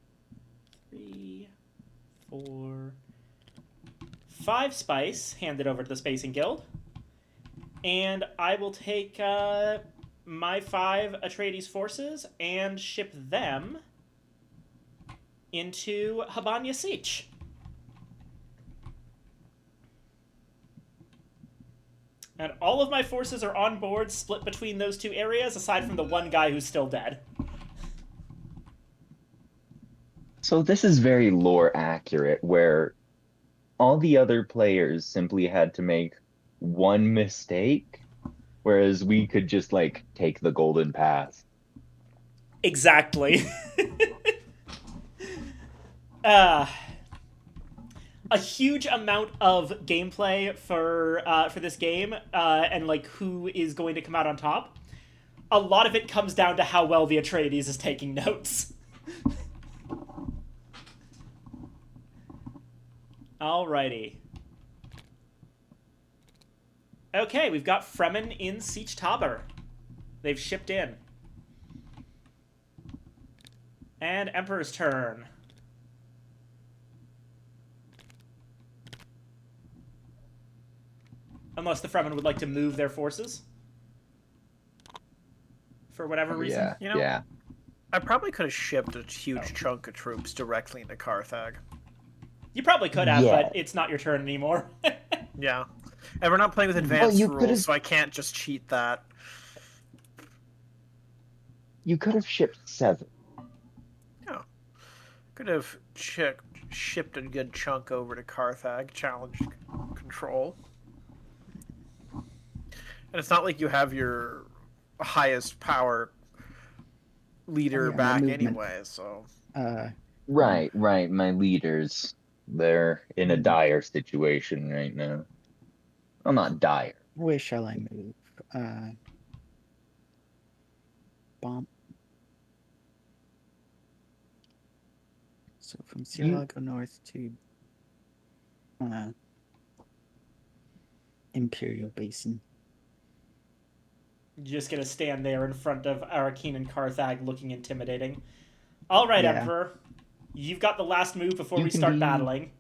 3, 4, 5 spice, hand it over to the Space and Guild. And I will take my 5 Atreides forces and ship them into Habanya Siege. And all of my forces are on board, split between those two areas, aside from the one guy who's still dead. So this is very lore accurate, where all the other players simply had to make one mistake, whereas we could just like take the golden path. Exactly. uh, a huge amount of gameplay for this game, and like who is going to come out on top. A lot of it comes down to how well the Atreides is taking notes. Alrighty. Okay, we've got Fremen in Siege Tabor. They've shipped in. And Emperor's turn. Unless the Fremen would like to move their forces. For whatever reason. Yeah, You know, yeah. I probably could have shipped a huge chunk of troops directly into Carthage. You probably could have, Yeah. but it's not your turn anymore. Yeah. And we're not playing with advanced you rules, could've- so I can't just cheat that. You could have shipped 7. Could have shipped a good chunk over to Carthage, challenged control. And it's not like you have your highest power leader Yeah, the back movement. anyway, so... Right, right. My leaders, they're in a dire situation right now. Well, not dire. Where shall I move? Bomb. So from Sierra, go north to Imperial Basin. You're just gonna stand there in front of Arakeen and Carthage looking intimidating. Alright, Yeah. Emperor. You've got the last move before You we can start be- battling.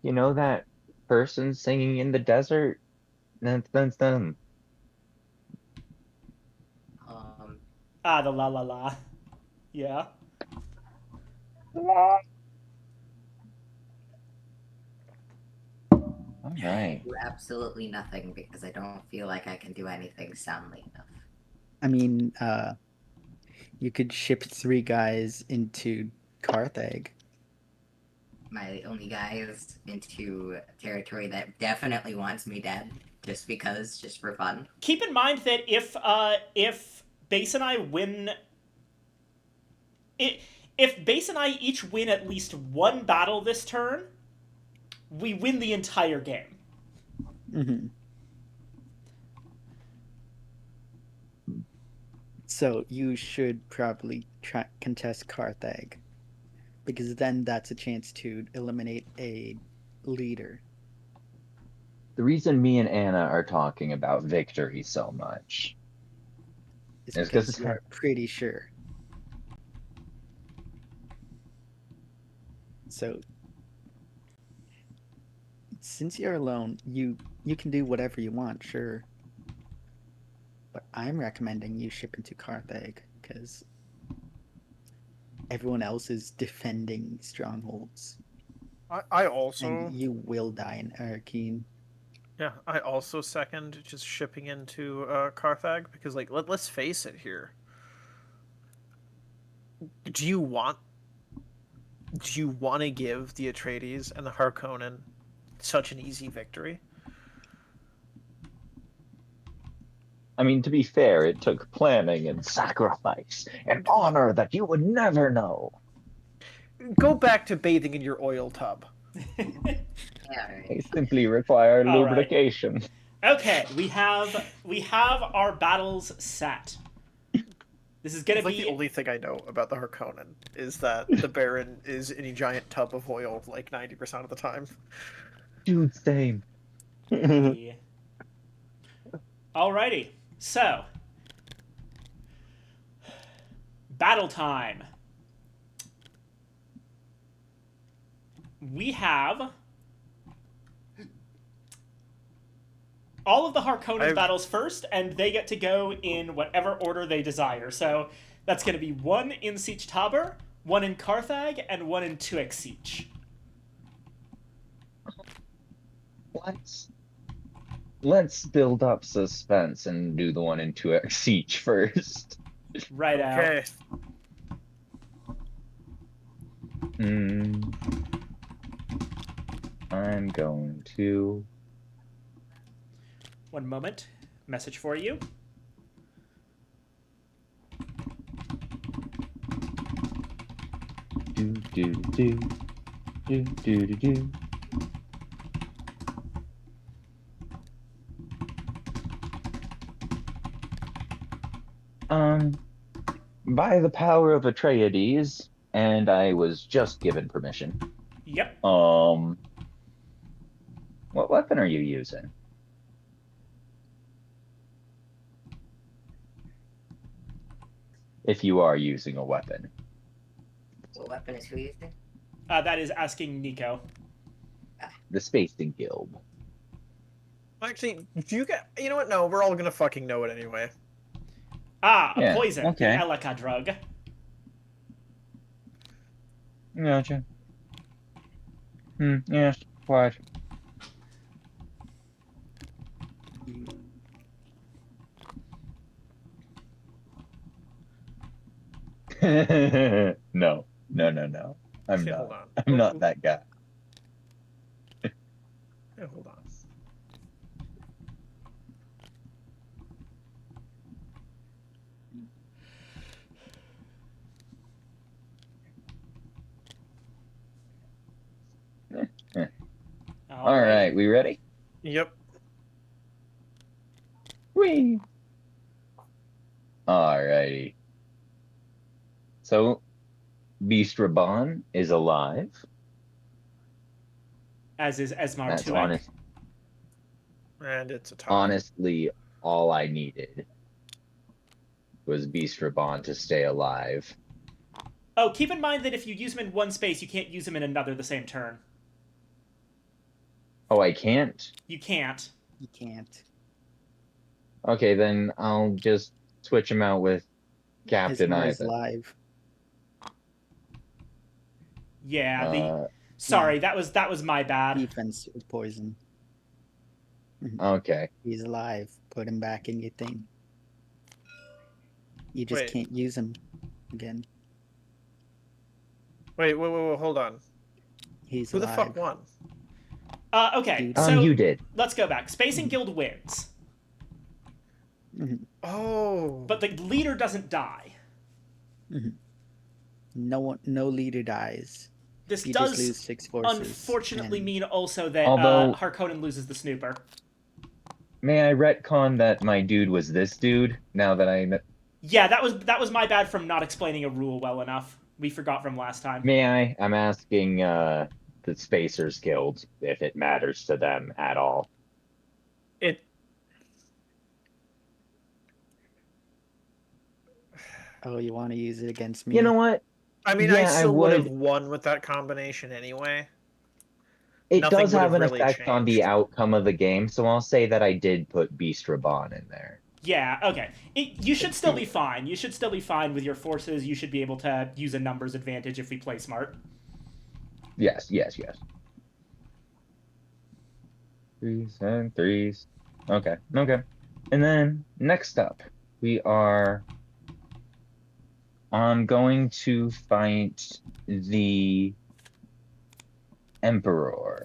You know that person singing in the desert? That's them. Ah, the la la la. Yeah. All right. Do absolutely nothing because I don't feel like I can do anything soundly enough. I mean, you could ship 3 guys into Carthage. My only guy is into territory that definitely wants me dead, just because, just for fun. Keep in mind that if Base and I win... If Base and I each win at least one battle this turn, we win the entire game. Mm-hmm. So you should probably contest Carthage, because then that's a chance to eliminate a leader. The reason me and Anna are talking about victory so much Is It's 'cause because it's you're pretty sure. So since you're alone, you can do whatever you want, sure. But I'm recommending you ship into Carthage because everyone else is defending strongholds, I also... and you will die in Arakeen. Yeah, I also second just shipping into Carthage, because, like, let's face it here. Do you want to give the Atreides and the Harkonnen such an easy victory? I mean, to be fair, it took planning and sacrifice and honor that you would never know. Go back to bathing in your oil tub. Yeah, They right. simply require All right. lubrication. Okay, we have our battles set. This is gonna It's like be the only thing I know about the Harkonnen is that the Baron is in a giant tub of oil like 90% of the time. Dude, same. Yeah. Alrighty, so battle time. We have all of the Harkonnen battles first, and they get to go in whatever order they desire. So that's going to be 1 in Siege Tabor, one in Carthag and one in Tuexeach. Let's build up suspense and do the one in 2x each first. Right out. Okay. I'm going to. One moment. Message for you. Do. By the power of Atreides, and I was just given permission. Yep. What weapon are you using? If you are using a weapon. What weapon is who using? That is asking Nico. The Spacing Guild. Actually, do you get? You know what? No, we're all gonna fucking know it anyway. Ah, a Yeah, poison. okay. The Elika drug. Gotcha. Yes, quite. No. I'm Okay, not. hold on. I'm not that guy. Yeah, hold on. All right, we ready? Yep. Whee! Alrighty. So, Beast Raban is alive. As is Esmar That's Tuek. And it's a tie. Honestly, all I needed was Beast Raban to stay alive. Oh, keep in mind that if you use him in one space, you can't use him in another the same turn. Oh, I can't? You can't. You can't. Okay, then I'll just switch him out with Captain Ismar is Ivan. live. Yeah, sorry, that was my bad. Defense with poison. Okay. He's alive. Put him back in your thing. You just Wait. can't use him again. Wait, hold on. He's Who alive. the fuck won? Okay, Dude. so You did. let's go back. Spacing Guild wins, Oh. but the leader doesn't die. No leader dies. This You just does lose 6 forces. unfortunately and mean also that Although- Harkonnen loses the snooper. May I retcon that my dude was this dude, now that I... Yeah, that was my bad from not explaining a rule well enough. We forgot from last time. May I? I'm asking the Spacers Guild if it matters to them at all. It. Oh, you want to use it against me? You know what? I mean, Yeah, I I still would have would. won with that combination anyway. It Nothing does would have have an really effect on the changed. outcome of the game, so I'll say that I did put Beast Raban in there. Yeah, okay. You should still be fine. You should still be fine with your forces. You should be able to use a numbers advantage if we play smart. Yes. 3s and 3s. Okay. And then next up, we are going to fight the Emperor.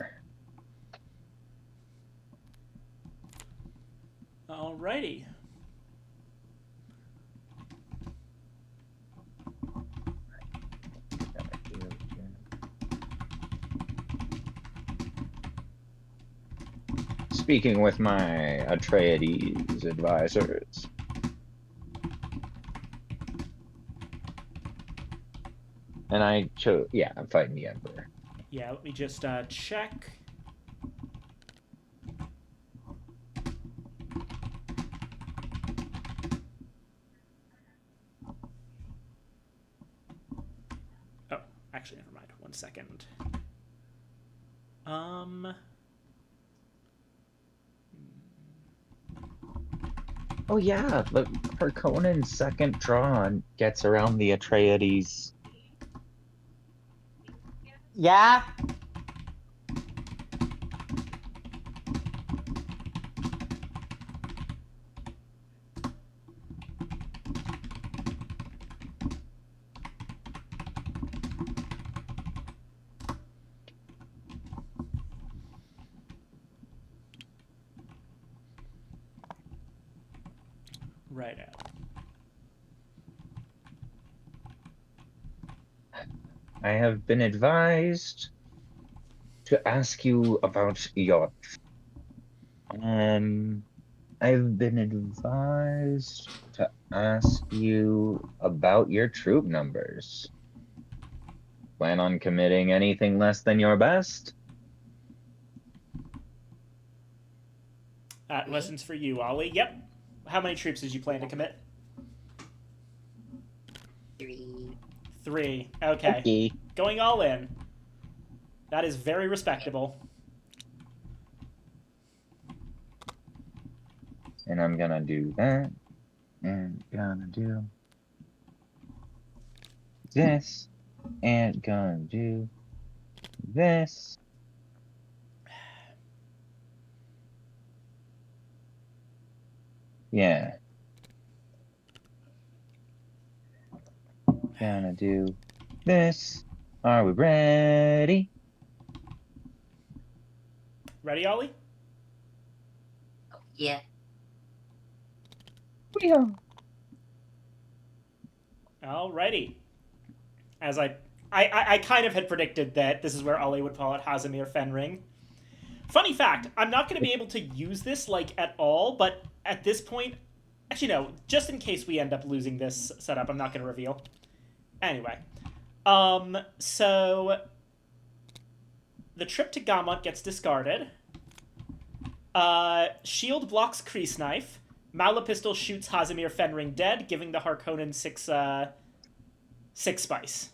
Alrighty. Speaking with my Atreides advisors. And I chose, yeah, I'm fighting the Emperor. Yeah, let me just check. Oh, actually, never mind. 1 second. Oh yeah, the Harkonnen's second draw gets around the Atreides Yeah? Right out. I have been advised to ask you about your. Um, I've been advised to ask you about your troop numbers. Plan on committing anything less than your best? Lessons for you, Ollie. Yep. How many troops did you plan to commit? 3. 3. Okay. Okay. Going all in. That is very respectable. And I'm gonna do that. And gonna do this. And gonna do this. Yeah. Gonna do this. Are we ready? Ready, Ollie? Yeah. We are. Alrighty. As I kind of had predicted that this is where Ollie would call it Hazimir Fenring. Funny fact, I'm not going to be able to use this, like, at all, but at this point... Actually, no. Just in case we end up losing this setup, I'm not going to reveal. Anyway. So... The trip to Gamut gets discarded. Shield blocks Crease Knife. Malapistol shoots Hazimir Fenring dead, giving the Harkonnen 6 spice.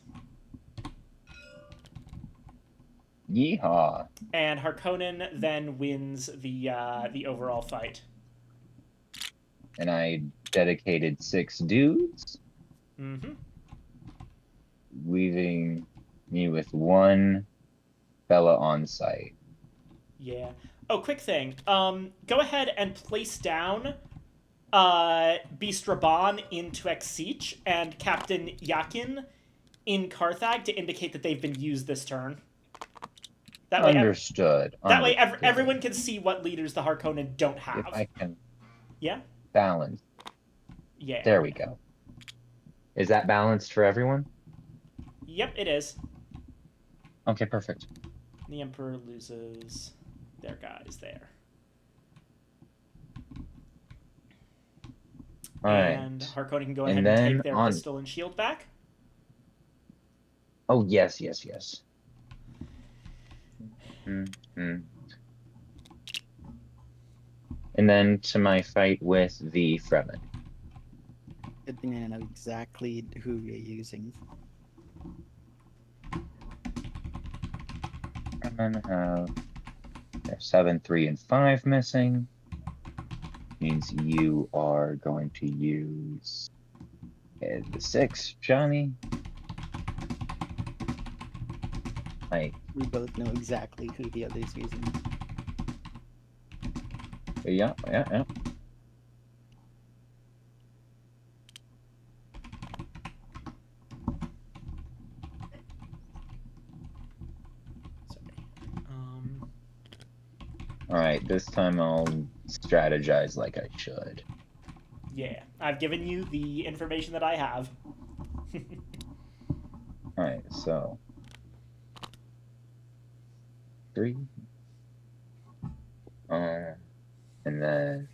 Yeehaw. And Harkonnen then wins the overall fight. And I dedicated 6 dudes, Mm-hmm. leaving me with 1 fella on site. Yeah. Oh, quick thing. Go ahead and place down Beast Raban in Tuek and Captain Yakin in Carthag to indicate that they've been used this turn. That way, Understood. Everyone can see what leaders the Harkonnen don't have. If I can Yeah? balance. Yeah. There we go. Is that balanced for everyone? Yep, it is. Okay, perfect. The Emperor loses their guys there. All and right. Harkonnen can go And ahead and then take their on- pistol and shield back. Oh, yes, yes, yes. Mm-hmm. And then to my fight with the Fremen. Good thing I know exactly who you're using. Fremen have their 7, 3, and 5 missing. Means you are going to use the 6, Johnny. Like, We both know exactly who the other's using. yeah. All right, this time I'll strategize like I should. Yeah, I've given you the information that I have. All right, so 3, and then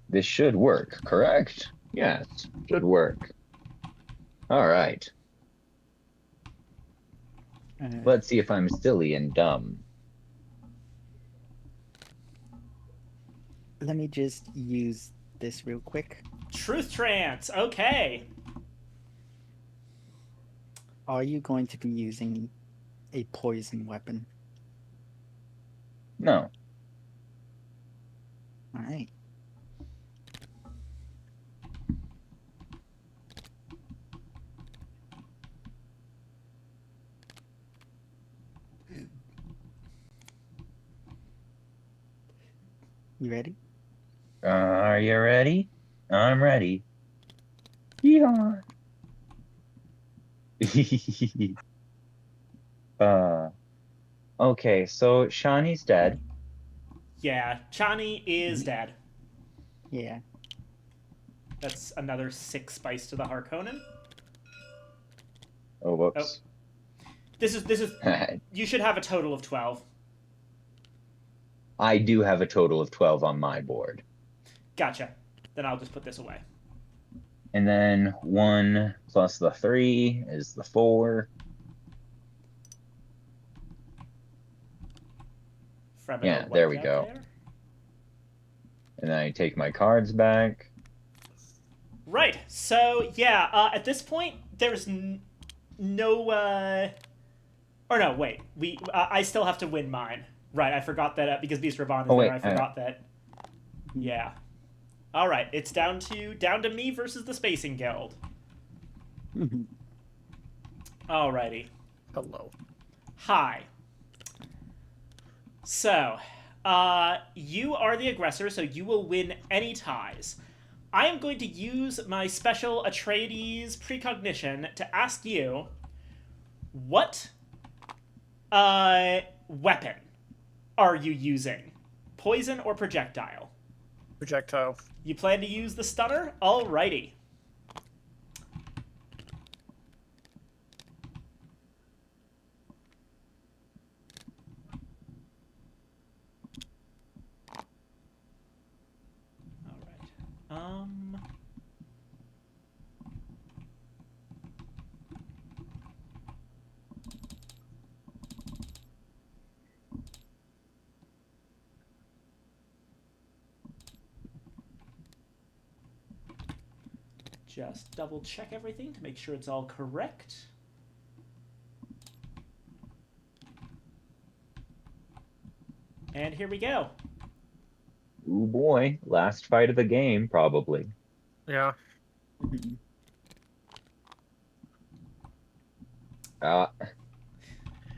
this should work, correct? Yes, should work. All right. Let's see if I'm silly and dumb. Let me just use this real quick. Truth trance. Okay. Are you going to be using a poison weapon? No. All right. You ready? Are you ready? I'm ready. Yeah. uh, okay, so Shawnee's dead. Yeah, Chani is dead. Yeah. That's another 6 spice to the Harkonnen. Oh, whoops. This is. You should have a total of 12. I do have a total of 12 on my board. Gotcha. Then I'll just put this away. And then 1 plus the 3 is the 4. Yeah, there we go. There. And then I take my cards back. Right. So yeah, at this point, there's no. Or no, wait. I still have to win mine. Right. I forgot that because Beast Raban is Oh, there. wait, I forgot that. Yeah. All right. It's down to me versus the Spacing Guild. Alrighty. Hello. Hi. So, you are the aggressor, so you will win any ties. I am going to use my special Atreides precognition to ask you, what weapon are you using? Poison or projectile? Projectile. You plan to use the stunner? Alrighty. Alright. Just double check everything to make sure it's all correct. And here we go. Ooh boy, last fight of the game, probably. Yeah.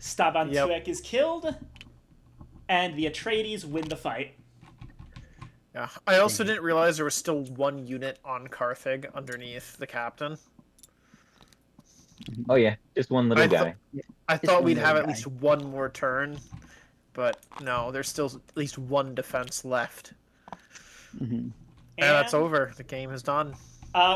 Staban Yep. Tuek is killed, and the Atreides win the fight. Yeah. I also didn't realize there was still 1 unit on Carthage underneath the captain. Oh yeah, just one little guy. I thought one we'd have little at guy. least 1 more turn, but no, there's still at least 1 defense left. Mm-hmm. And that's over. The game is done.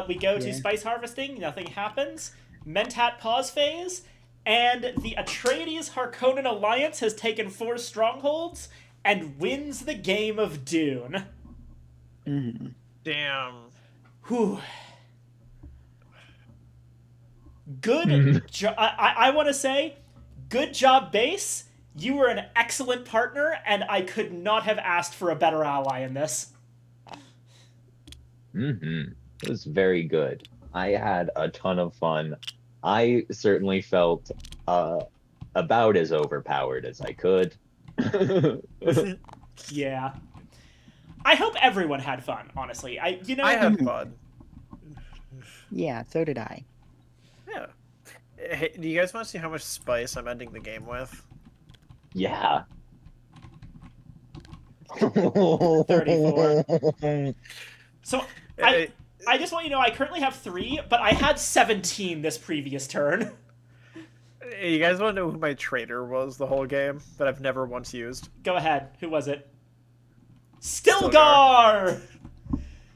We go to Yeah. spice harvesting. Nothing happens. Mentat pause phase, and the Atreides Harkonnen alliance has taken 4 strongholds and wins the game of Dune. Mm-hmm. Damn. Whew. Good job. I want to say, good job, Base. You were an excellent partner, and I could not have asked for a better ally in this. It was very good. I had a ton of fun. I certainly felt about as overpowered as I could. Yeah. I hope everyone had fun, honestly. I had fun. Yeah, so did I. Yeah. Hey, do you guys want to see how much spice I'm ending the game with? Yeah. 34. So, I just want you to know I currently have 3, but I had 17 this previous turn. You guys want to know who my traitor was the whole game that I've never once used? Go ahead. Who was it? Stilgar!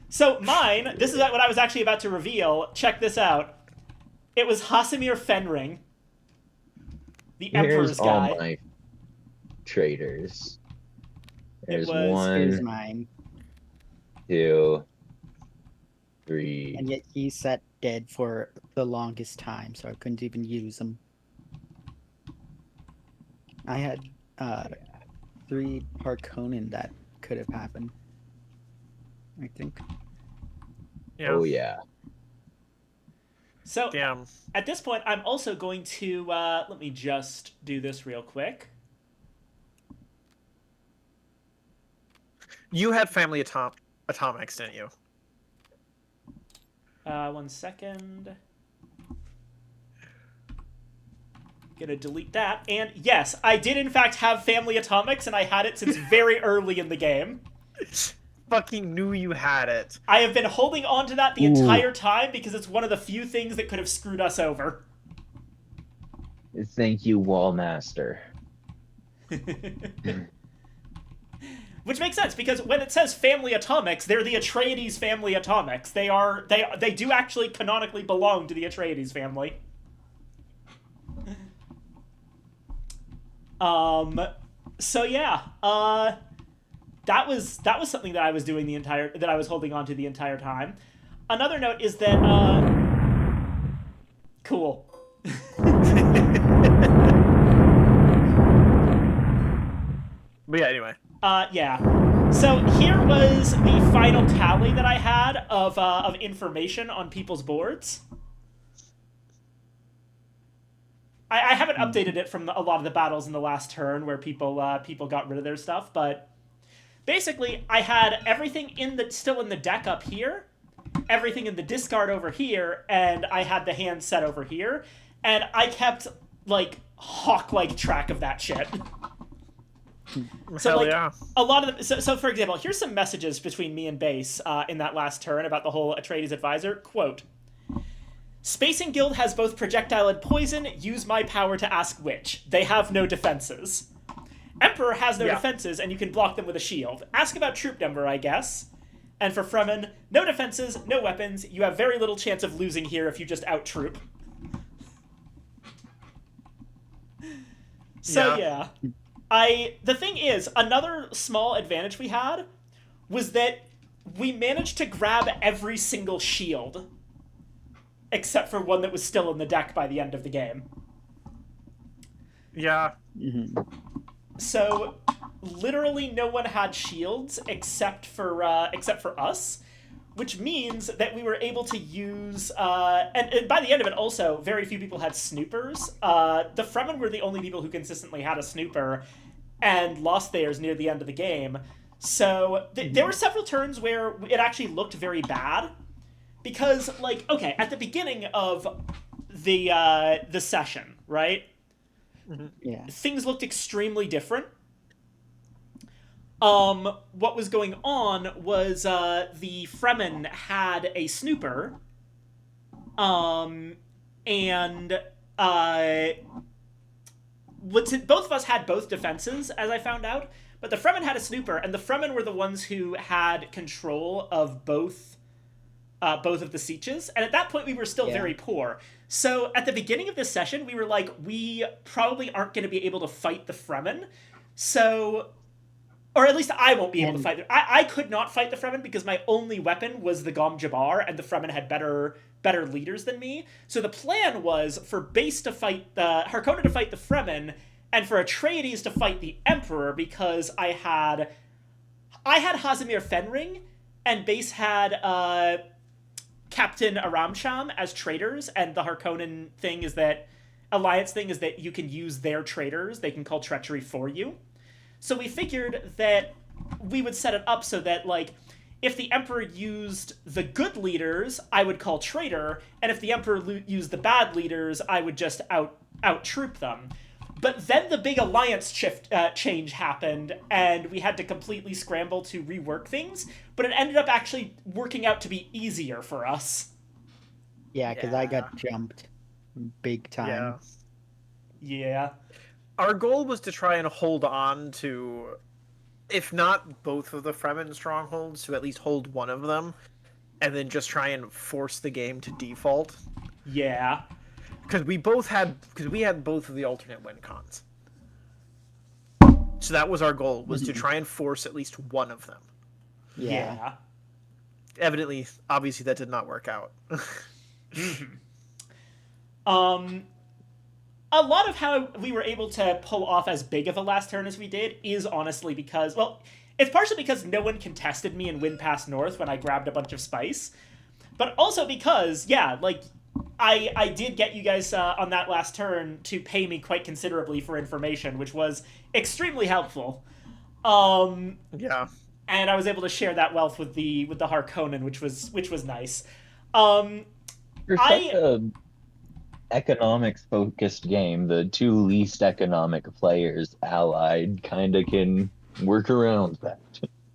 So mine, this is what I was actually about to reveal. Check this out. It was Hasimir Fenring, the Emperor's Here's all guy. my traders. There's was- Here's 1, mine. 2, 3. And yet he sat dead for the longest time, so I couldn't even use him. I had 3 Harkonnen that could have happened, I think. Yeah. Oh yeah. So Damn. at this point, I'm also going to let me just do this real quick. You had family atomics, didn't you? 1 second. Gonna delete that. And yes, I did in fact have family atomics, and I had it since very early in the game. Fucking knew you had it. I have been holding on to that the Ooh. entire time because it's one of the few things that could have screwed us over. Thank you, Wallmaster. Which makes sense because when it says family atomics, they're the Atreides family atomics. They do actually canonically belong to the Atreides family. So yeah, that was something that I was doing that I was holding on to the entire time. Another note is that cool. But yeah, anyway. Yeah. So here was the final tally that I had of information on people's boards. I haven't updated it from a lot of the battles in the last turn where people got rid of their stuff, but basically I had everything still in the deck up here, everything in the discard over here, and I had the hand set over here, and I kept like hawk-like track of that shit. So Hell like yeah. a lot of them. So for example, here's some messages between me and Base in that last turn about the whole Atreides advisor quote. Spacing Guild has both projectile and poison. Use my power to ask which. They have no defenses. Emperor has no defenses, and you can block them with a shield. Ask about troop number, I guess. And for Fremen, no defenses, no weapons. You have very little chance of losing here if you just out-troop. So yeah. The thing is, another small advantage we had was that we managed to grab every single shield except for one that was still in the deck by the end of the game. Yeah. Mm-hmm. So literally no one had shields except for us, which means that we were able to use and by the end of it also very few people had snoopers. The Fremen were the only people who consistently had a snooper and lost theirs near the end of the game. So there were several turns where it actually looked very bad. Because, like, okay, at the beginning of the session, right? Yeah. Things looked extremely different. What was going on was the Fremen had a snooper, and both of us had both defenses, as I found out, but the Fremen had a snooper, and the Fremen were the ones who had control of both of the sieges, and at that point we were still very poor. So at the beginning of this session, we were like, we probably aren't going to be able to fight the Fremen, so... Or at least I won't be able to fight them. I could not fight the Fremen because my only weapon was the Gom Jabbar, and the Fremen had better leaders than me. So the plan was for Base to fight Harkonnen to fight the Fremen, and for Atreides to fight the Emperor, because I had Hazimir Fenring, and Base had Captain Aramsham as traitors, and the Harkonnen thing is that alliance thing is that you can use their traitors. They can call treachery for you. So we figured that we would set it up so that, like, if the Emperor used the good leaders, I would call traitor, and if the Emperor used the bad leaders, I would just out-troop them. But then the big alliance change happened, and we had to completely scramble to rework things, but it ended up actually working out to be easier for us. Yeah, because I got jumped big time. Yeah. Our goal was to try and hold on to, if not both of the Fremen strongholds, to at least hold one of them, and then just try and force the game to default. Yeah. Because we had both of the alternate win cons. So that was our goal, was to try and force at least one of them. Yeah. Evidently, obviously that did not work out. A lot of how we were able to pull off as big of a last turn as we did is honestly because, well, it's partially because no one contested me in Wind Pass North when I grabbed a bunch of spice, but also because, yeah, like, I did get you guys on that last turn to pay me quite considerably for information, which was extremely helpful. Yeah. And I was able to share that wealth with the Harkonnen, which was nice. Um, For such I a economics focused game, the two least economic players allied kind of can work around that.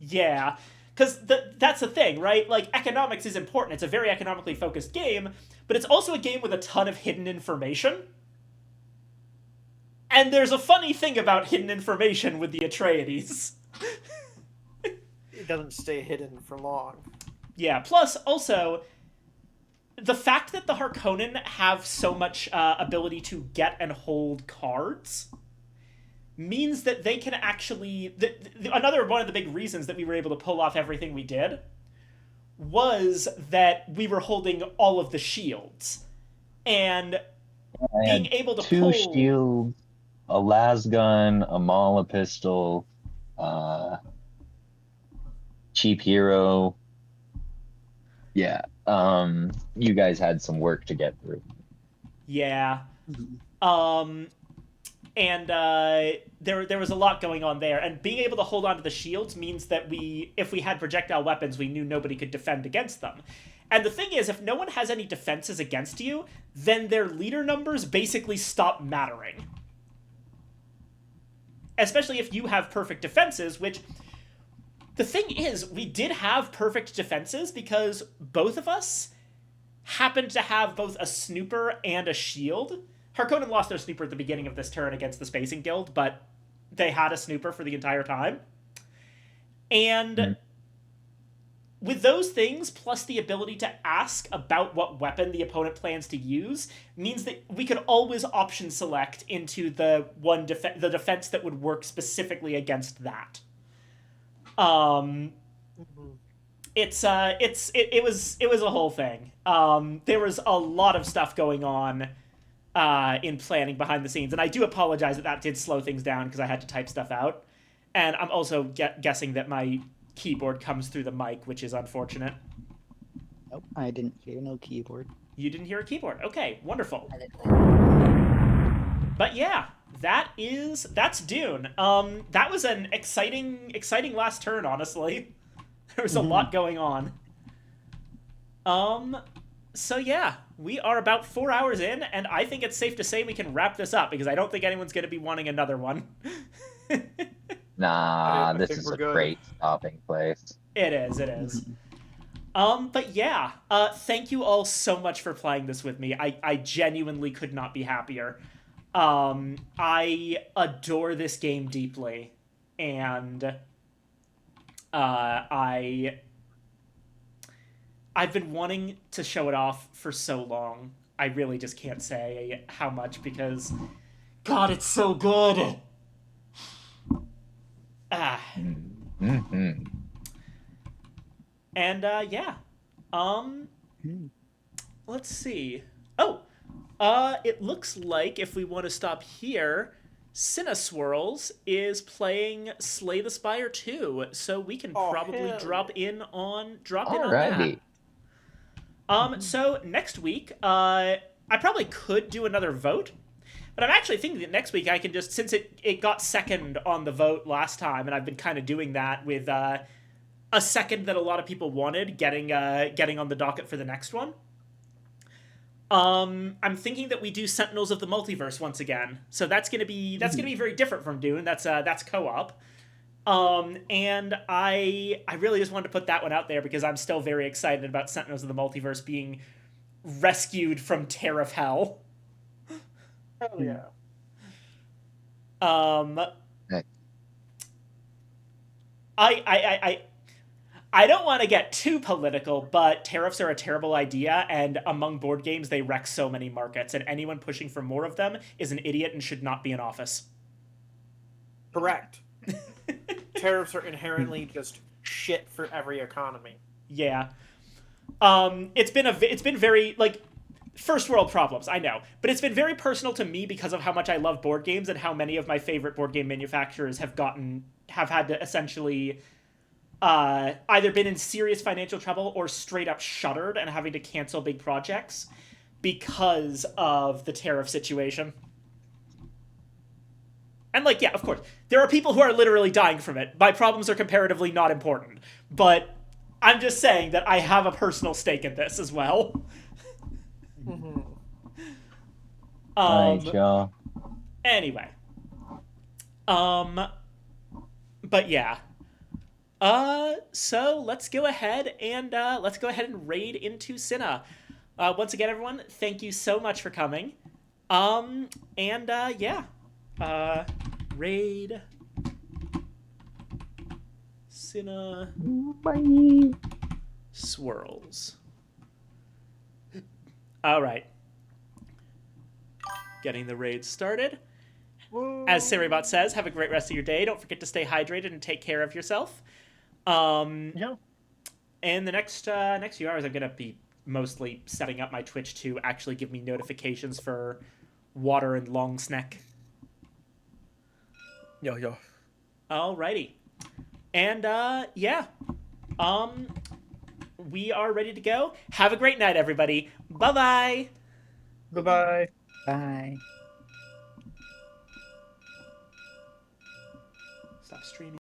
Yeah, because that's the thing, right? Like, economics is important. It's a very economically focused game, but it's also a game with a ton of hidden information. And there's a funny thing about hidden information with the Atreides. It doesn't stay hidden for long. Yeah, plus, also, the fact that the Harkonnen have so much ability to get and hold cards means that they can actually... another one of the big reasons that we were able to pull off everything we did was that we were holding all of the shields. And I being had able to two pull... shields, a las gun, a mala pistol, cheap hero. Yeah. You guys had some work to get through. Yeah. And there was a lot going on there, and being able to hold on to the shields means that if we had projectile weapons, we knew nobody could defend against them. And the thing is, if no one has any defenses against you, then their leader numbers basically stop mattering. Especially if you have perfect defenses, which... The thing is, we did have perfect defenses because both of us happened to have both a snooper and a shield. Harkonnen lost their snooper at the beginning of this turn against the Spacing Guild, but they had a snooper for the entire time. And with those things, plus the ability to ask about what weapon the opponent plans to use, means that we could always option select into the the defense that would work specifically against that. It was a whole thing. There was a lot of stuff going on in planning behind the scenes, and I do apologize that did slow things down because I had to type stuff out, and I'm also guessing that my keyboard comes through the mic, which is unfortunate. Nope, I didn't hear no keyboard. You didn't hear a keyboard. Okay, wonderful. I didn't- But yeah, that's Dune. That was an exciting last turn, honestly. There was a lot going on. So yeah, we are about 4 hours in, and I think it's safe to say we can wrap this up, because I don't think anyone's going to be wanting another one. Nah, I this think is we're a good. great stopping place. It is. But yeah, thank you all so much for playing this with me. I genuinely could not be happier. I adore this game deeply, and I've been wanting to show it off for so long. I really just can't say how much, because God, it's so good. Mm-hmm. And yeah. Let's see. Oh, it looks like if we want to stop here, Cineswirls is playing Slay the Spire 2, so we can probably hell drop in on Alrighty. that. So next week, I probably could do another vote, but I'm actually thinking that next week I can just, since it got second on the vote last time, and I've been kind of doing that with a second that a lot of people wanted, getting on the docket for the next one. I'm thinking that we do Sentinels of the Multiverse once again. So that's gonna be very different from Dune. That's co-op. And I really just wanted to put that one out there because I'm still very excited about Sentinels of the Multiverse being rescued from Tariff Hell. Hell yeah. Nice. I don't want to get too political, but tariffs are a terrible idea, and among board games, they wreck so many markets, and anyone pushing for more of them is an idiot and should not be in office. Correct. Tariffs are inherently just shit for every economy. Yeah. It's been very, like, first world problems, I know, but it's been very personal to me because of how much I love board games and how many of my favorite board game manufacturers have had to essentially either been in serious financial trouble or straight up shuttered and having to cancel big projects because of the tariff situation. And, like, yeah, of course, there are people who are literally dying from it. My problems are comparatively not important. But I'm just saying that I have a personal stake in this as well. Nice, y'all. Anyway. But yeah. So let's go ahead and raid into Cinna. Once again, everyone, thank you so much for coming. Yeah. Raid Cinna Bye. Swirls. Alright. Getting the raid started. As Saribot says, have a great rest of your day. Don't forget to stay hydrated and take care of yourself. Yeah. And the next few hours, I'm gonna be mostly setting up my Twitch to actually give me notifications for water and long snack. Yo. Alrighty. And yeah. We are ready to go. Have a great night, everybody. Bye-bye. Bye-bye. Bye. Stop streaming.